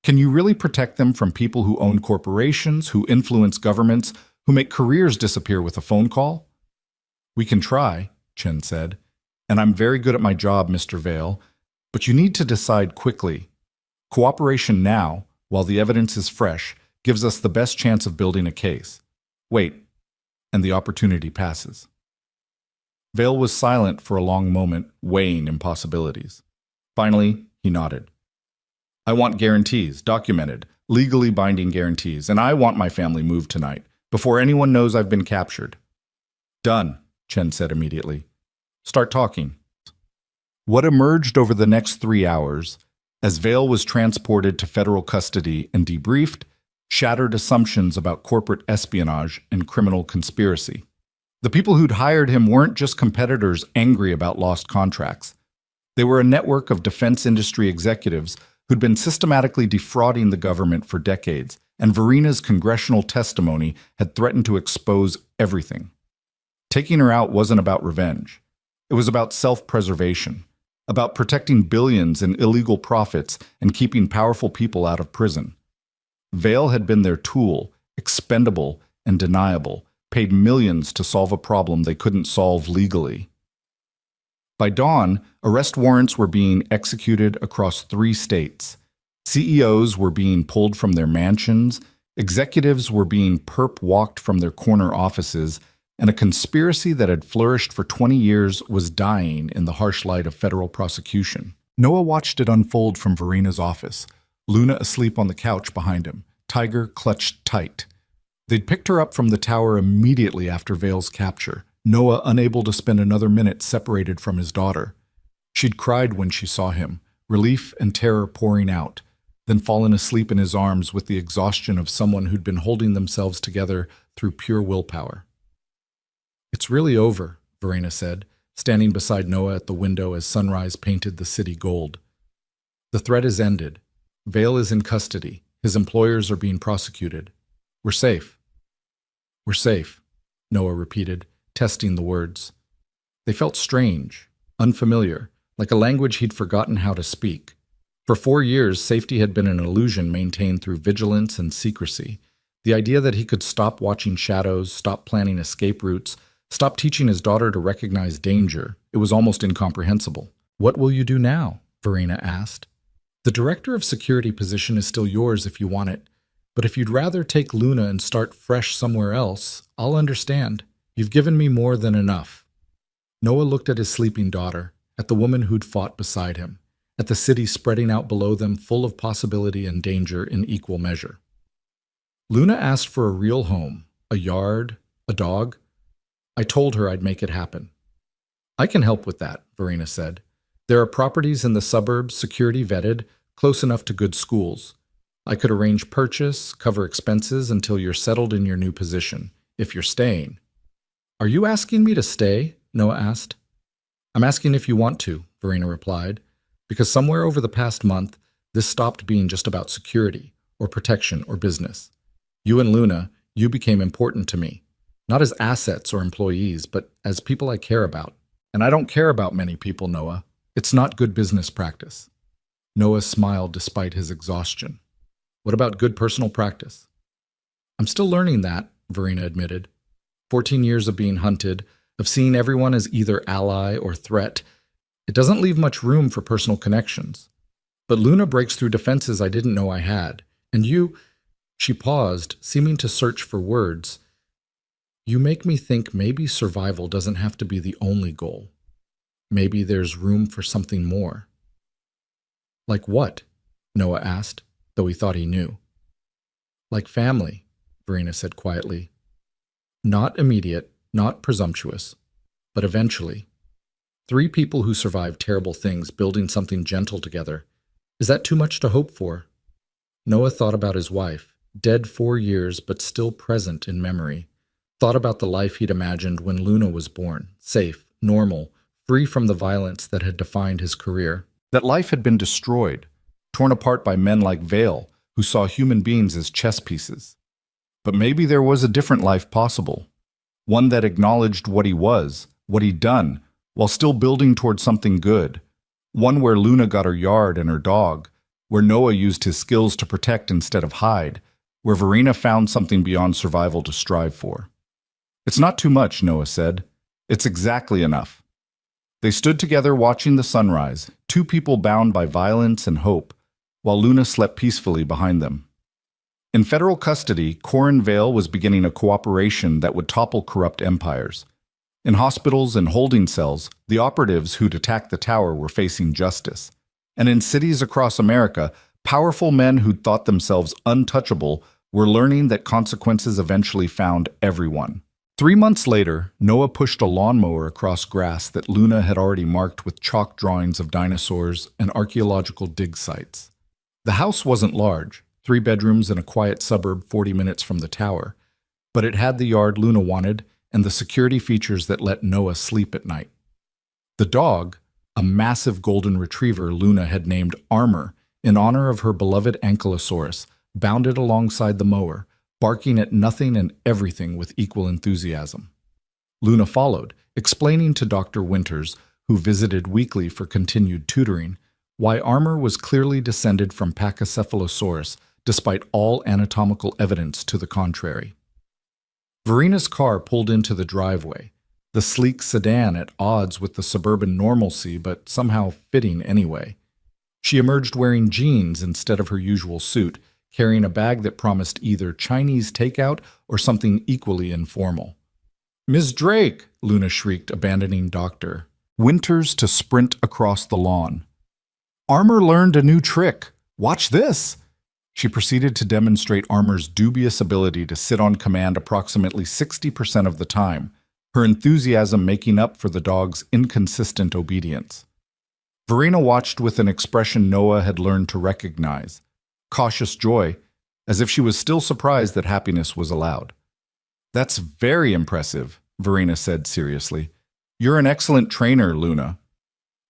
"Can you really protect them from people who own corporations, who influence governments, who make careers disappear with a phone call?" "We can try," Chen said. "And I'm very good at my job, Mr. Vale. But you need to decide quickly. Cooperation now, while the evidence is fresh, gives us the best chance of building a case. Wait, and the opportunity passes." Vale was silent for a long moment, weighing impossibilities. Finally, he nodded. "I want guarantees, documented, legally binding guarantees, and I want my family moved tonight, before anyone knows I've been captured." "Done," Chen said immediately. "Start talking." What emerged over the next 3 hours, as Vale was transported to federal custody and debriefed, shattered assumptions about corporate espionage and criminal conspiracy. The people who'd hired him weren't just competitors angry about lost contracts. They were a network of defense industry executives who'd been systematically defrauding the government for decades, and Verena's congressional testimony had threatened to expose everything. Taking her out wasn't about revenge. It was about self-preservation, about protecting billions in illegal profits and keeping powerful people out of prison. Vale had been their tool, expendable and deniable, paid millions to solve a problem they couldn't solve legally. By dawn, arrest warrants were being executed across 3 states. CEOs were being pulled from their mansions, executives were being perp-walked from their corner offices, and a conspiracy that had flourished for 20 years was dying in the harsh light of federal prosecution. Noah watched it unfold from Verena's office, Luna asleep on the couch behind him, Tiger clutched tight. They'd picked her up from the tower immediately after Vale's capture, Noah unable to spend another minute separated from his daughter. She'd cried when she saw him, relief and terror pouring out. then fallen asleep in his arms with the exhaustion of someone who'd been holding themselves together through pure willpower. "It's really over," Verena said, standing beside Noah at the window as sunrise painted the city gold. "The threat is ended. Vale is in custody. His employers are being prosecuted. We're safe." "We're safe," Noah repeated, testing the words. They felt strange, unfamiliar, like a language he'd forgotten how to speak. For 4 years, safety had been an illusion maintained through vigilance and secrecy. The idea that he could stop watching shadows, stop planning escape routes, stop teaching his daughter to recognize danger, it was almost incomprehensible. "What will you do now?" Verena asked. "The director of security position is still yours if you want it, but if you'd rather take Luna and start fresh somewhere else, I'll understand. You've given me more than enough." Noah looked at his sleeping daughter, at the woman who'd fought beside him, at the city spreading out below them full of possibility and danger in equal measure. "Luna asked for a real home, a yard, a dog. I told her I'd make it happen." "I can help with that," Verena said. "There are properties in the suburbs, security vetted, close enough to good schools. I could arrange purchase, cover expenses until you're settled in your new position, if you're staying." "Are you asking me to stay?" Noah asked. "I'm asking if you want to," Verena replied, "because somewhere over the past month, this stopped being just about security, or protection, or business. You and Luna, you became important to me, not as assets or employees, but as people I care about. And I don't care about many people, Noah. It's not good business practice." Noah smiled despite his exhaustion. "What about good personal practice?" "I'm still learning that," Verena admitted. 14 years of being hunted, of seeing everyone as either ally or threat. It doesn't leave much room for personal connections. But Luna breaks through defenses I didn't know I had. And you—" She paused, seeming to search for words. "You make me think maybe survival doesn't have to be the only goal. Maybe there's room for something more." "Like what?" Noah asked, though he thought he knew. "Like family," Verena said quietly. "Not immediate, not presumptuous, but eventually. 3 people who survived terrible things building something gentle together. Is that too much to hope for?" Noah thought about his wife, dead 4 years but still present in memory. Thought about the life he'd imagined when Luna was born, safe, normal, free from the violence that had defined his career. That life had been destroyed, torn apart by men like Vale, who saw human beings as chess pieces. But maybe there was a different life possible. One that acknowledged what he was, what he'd done, while still building toward something good. One where Luna got her yard and her dog, where Noah used his skills to protect instead of hide, where Verena found something beyond survival to strive for. "It's not too much," Noah said. "It's exactly enough." They stood together watching the sunrise, 2 people bound by violence and hope, while Luna slept peacefully behind them. In federal custody, Corin Vale was beginning a cooperation that would topple corrupt empires. In hospitals and holding cells, the operatives who'd attacked the tower were facing justice. And in cities across America, powerful men who'd thought themselves untouchable were learning that consequences eventually found everyone. 3 months later, Noah pushed a lawnmower across grass that Luna had already marked with chalk drawings of dinosaurs and archaeological dig sites. The house wasn't large, 3 bedrooms in a quiet suburb 40 minutes from the tower, but it had the yard Luna wanted and the security features that let Noah sleep at night. The dog, a massive golden retriever Luna had named Armor in honor of her beloved Ankylosaurus, bounded alongside the mower, barking at nothing and everything with equal enthusiasm. Luna followed, explaining to Dr. Winters, who visited weekly for continued tutoring, why Armor was clearly descended from Pachycephalosaurus, despite all anatomical evidence to the contrary. Verena's car pulled into the driveway, the sleek sedan at odds with the suburban normalcy but somehow fitting anyway. She emerged wearing jeans instead of her usual suit, carrying a bag that promised either Chinese takeout or something equally informal. "Ms. Drake!" Luna shrieked, abandoning Dr. Winters to sprint across the lawn. "Armor learned a new trick. Watch this!" She proceeded to demonstrate Armor's dubious ability to sit on command approximately 60% of the time, her enthusiasm making up for the dog's inconsistent obedience. Verena watched with an expression Noah had learned to recognize, cautious joy, as if she was still surprised that happiness was allowed. "That's very impressive," Verena said seriously. "You're an excellent trainer, Luna."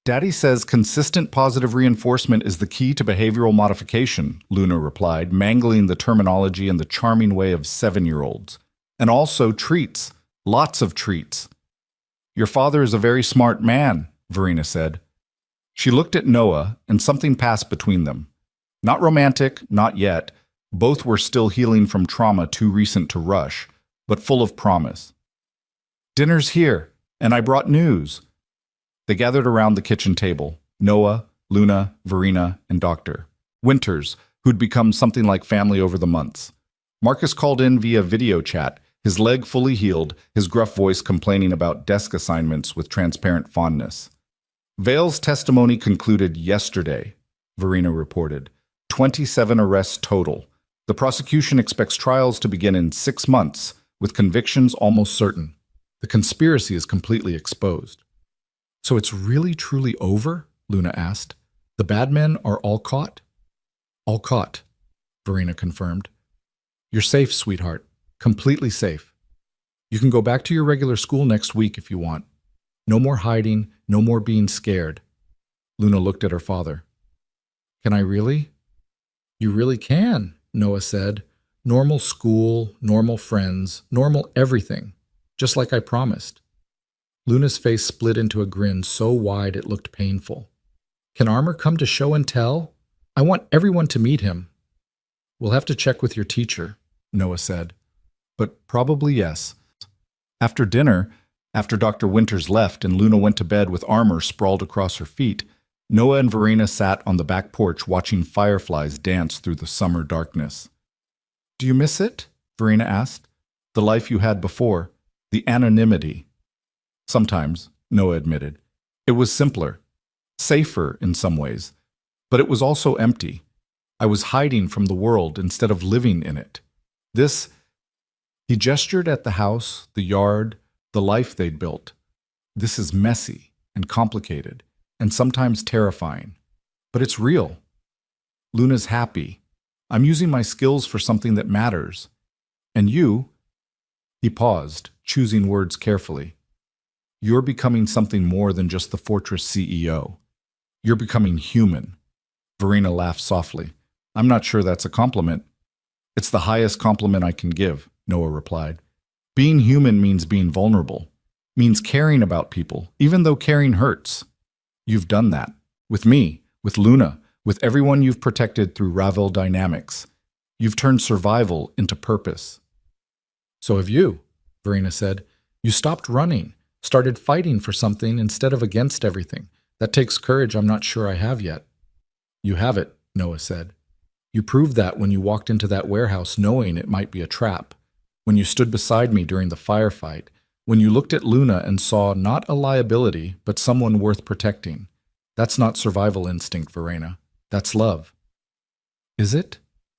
"Daddy says consistent positive reinforcement is the key to behavioral modification," Luna replied, mangling the terminology in the charming way of 7-year-olds. "And also treats. Lots of treats." "Your father is a very smart man," Verena said. She looked at Noah, and something passed between them. Not romantic, not yet. Both were still healing from trauma too recent to rush, but full of promise. "Dinner's here, and I brought news." They gathered around the kitchen table, Noah, Luna, Verena, and Dr. Winters, who'd become something like family over the months. Marcus called in via video chat, his leg fully healed, his gruff voice complaining about desk assignments with transparent fondness. "Vale's testimony concluded yesterday," Verena reported. 27 arrests total. The prosecution expects trials to begin in 6 months, with convictions almost certain. The conspiracy is completely exposed. "So it's really truly over?" Luna asked. "The bad men are all caught?" "All caught," Verena confirmed. "You're safe, sweetheart. Completely safe. You can go back to your regular school next week if you want. No more hiding, no more being scared." Luna looked at her father. "Can I really?" "You really can," Noah said. "Normal school, normal friends, normal everything. Just like I promised." Luna's face split into a grin so wide it looked painful. "Can Armor come to show and tell? I want everyone to meet him." "We'll have to check with your teacher," Noah said. "But probably yes." After dinner, after Dr. Winters left and Luna went to bed with Armor sprawled across her feet, Noah and Verena sat on the back porch watching fireflies dance through the summer darkness. "Do you miss it?" Verena asked. "The life you had before, the anonymity." "Sometimes," Noah admitted. "It was simpler, safer in some ways, but it was also empty. I was hiding from the world instead of living in it. This..." He gestured at the house, the yard, the life they'd built. "This is messy and complicated, and sometimes terrifying. But it's real. Luna's happy. I'm using my skills for something that matters. And you..." He paused, choosing words carefully. "You're becoming something more than just the Fortress CEO. You're becoming human." Verena laughed softly. "I'm not sure that's a compliment." "It's the highest compliment I can give," Noah replied. "Being human means being vulnerable, means caring about people, even though caring hurts. You've done that. With me, with Luna, with everyone you've protected through Ravel Dynamics. You've turned survival into purpose." "So have you," Verena said. "You stopped running, started fighting for something instead of against everything. That takes courage I'm not sure I have yet." "You have it," Noah said. "You proved that when you walked into that warehouse knowing it might be a trap, when you stood beside me during the firefight, when you looked at Luna and saw not a liability, but someone worth protecting. That's not survival instinct, Verena. That's love." "Is it?"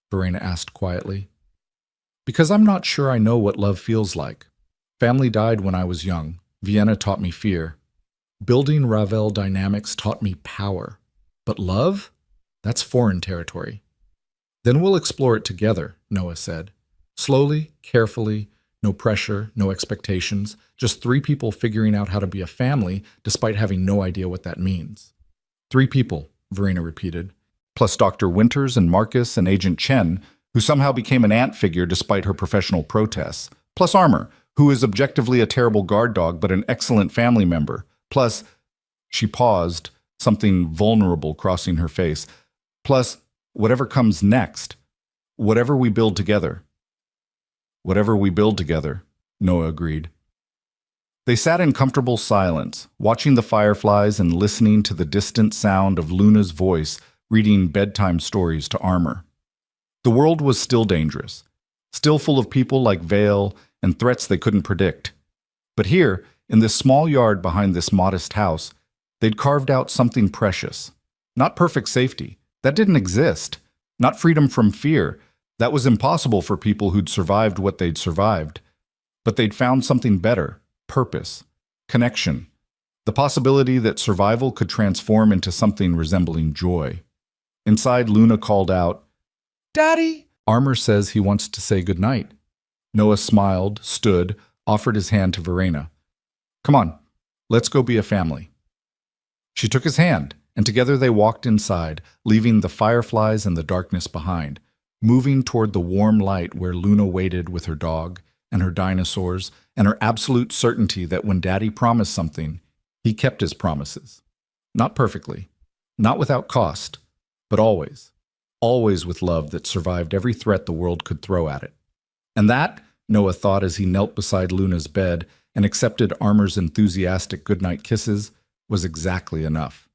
Verena asked quietly. "Because I'm not sure I know what love feels like. Family died when I was young. Vienna taught me fear. Building Ravel Dynamics taught me power. But love? That's foreign territory." "Then we'll explore it together," Noah said. "Slowly, carefully, no pressure, no expectations, just 3 people figuring out how to be a family despite having no idea what that means." 3 people, Verena repeated, plus Dr. Winters and Marcus and Agent Chen, who somehow became an aunt figure despite her professional protests, plus Armor, who is objectively a terrible guard dog but an excellent family member, plus... She paused, something vulnerable crossing her face. "Plus, whatever comes next, whatever we build together." "Whatever we build together," Noah agreed. They sat in comfortable silence, watching the fireflies and listening to the distant sound of Luna's voice reading bedtime stories to Armor. The world was still dangerous, still full of people like Vale and threats they couldn't predict. But here, in this small yard behind this modest house, they'd carved out something precious. Not perfect safety. That didn't exist. Not freedom from fear. That was impossible for people who'd survived what they'd survived. But they'd found something better. Purpose. Connection. The possibility that survival could transform into something resembling joy. Inside, Luna called out, Daddy! Armor says he wants to say goodnight. Noah smiled, stood, offered his hand to Verena. Come on, let's go be a family. She took his hand, and together they walked inside, leaving the fireflies and the darkness behind, moving toward the warm light where Luna waited with her dog and her dinosaurs and her absolute certainty that when Daddy promised something, he kept his promises. Not perfectly, not without cost, but always, always with love that survived every threat the world could throw at it. And that, Noah thought as he knelt beside Luna's bed and accepted Armor's enthusiastic goodnight kisses, was exactly enough.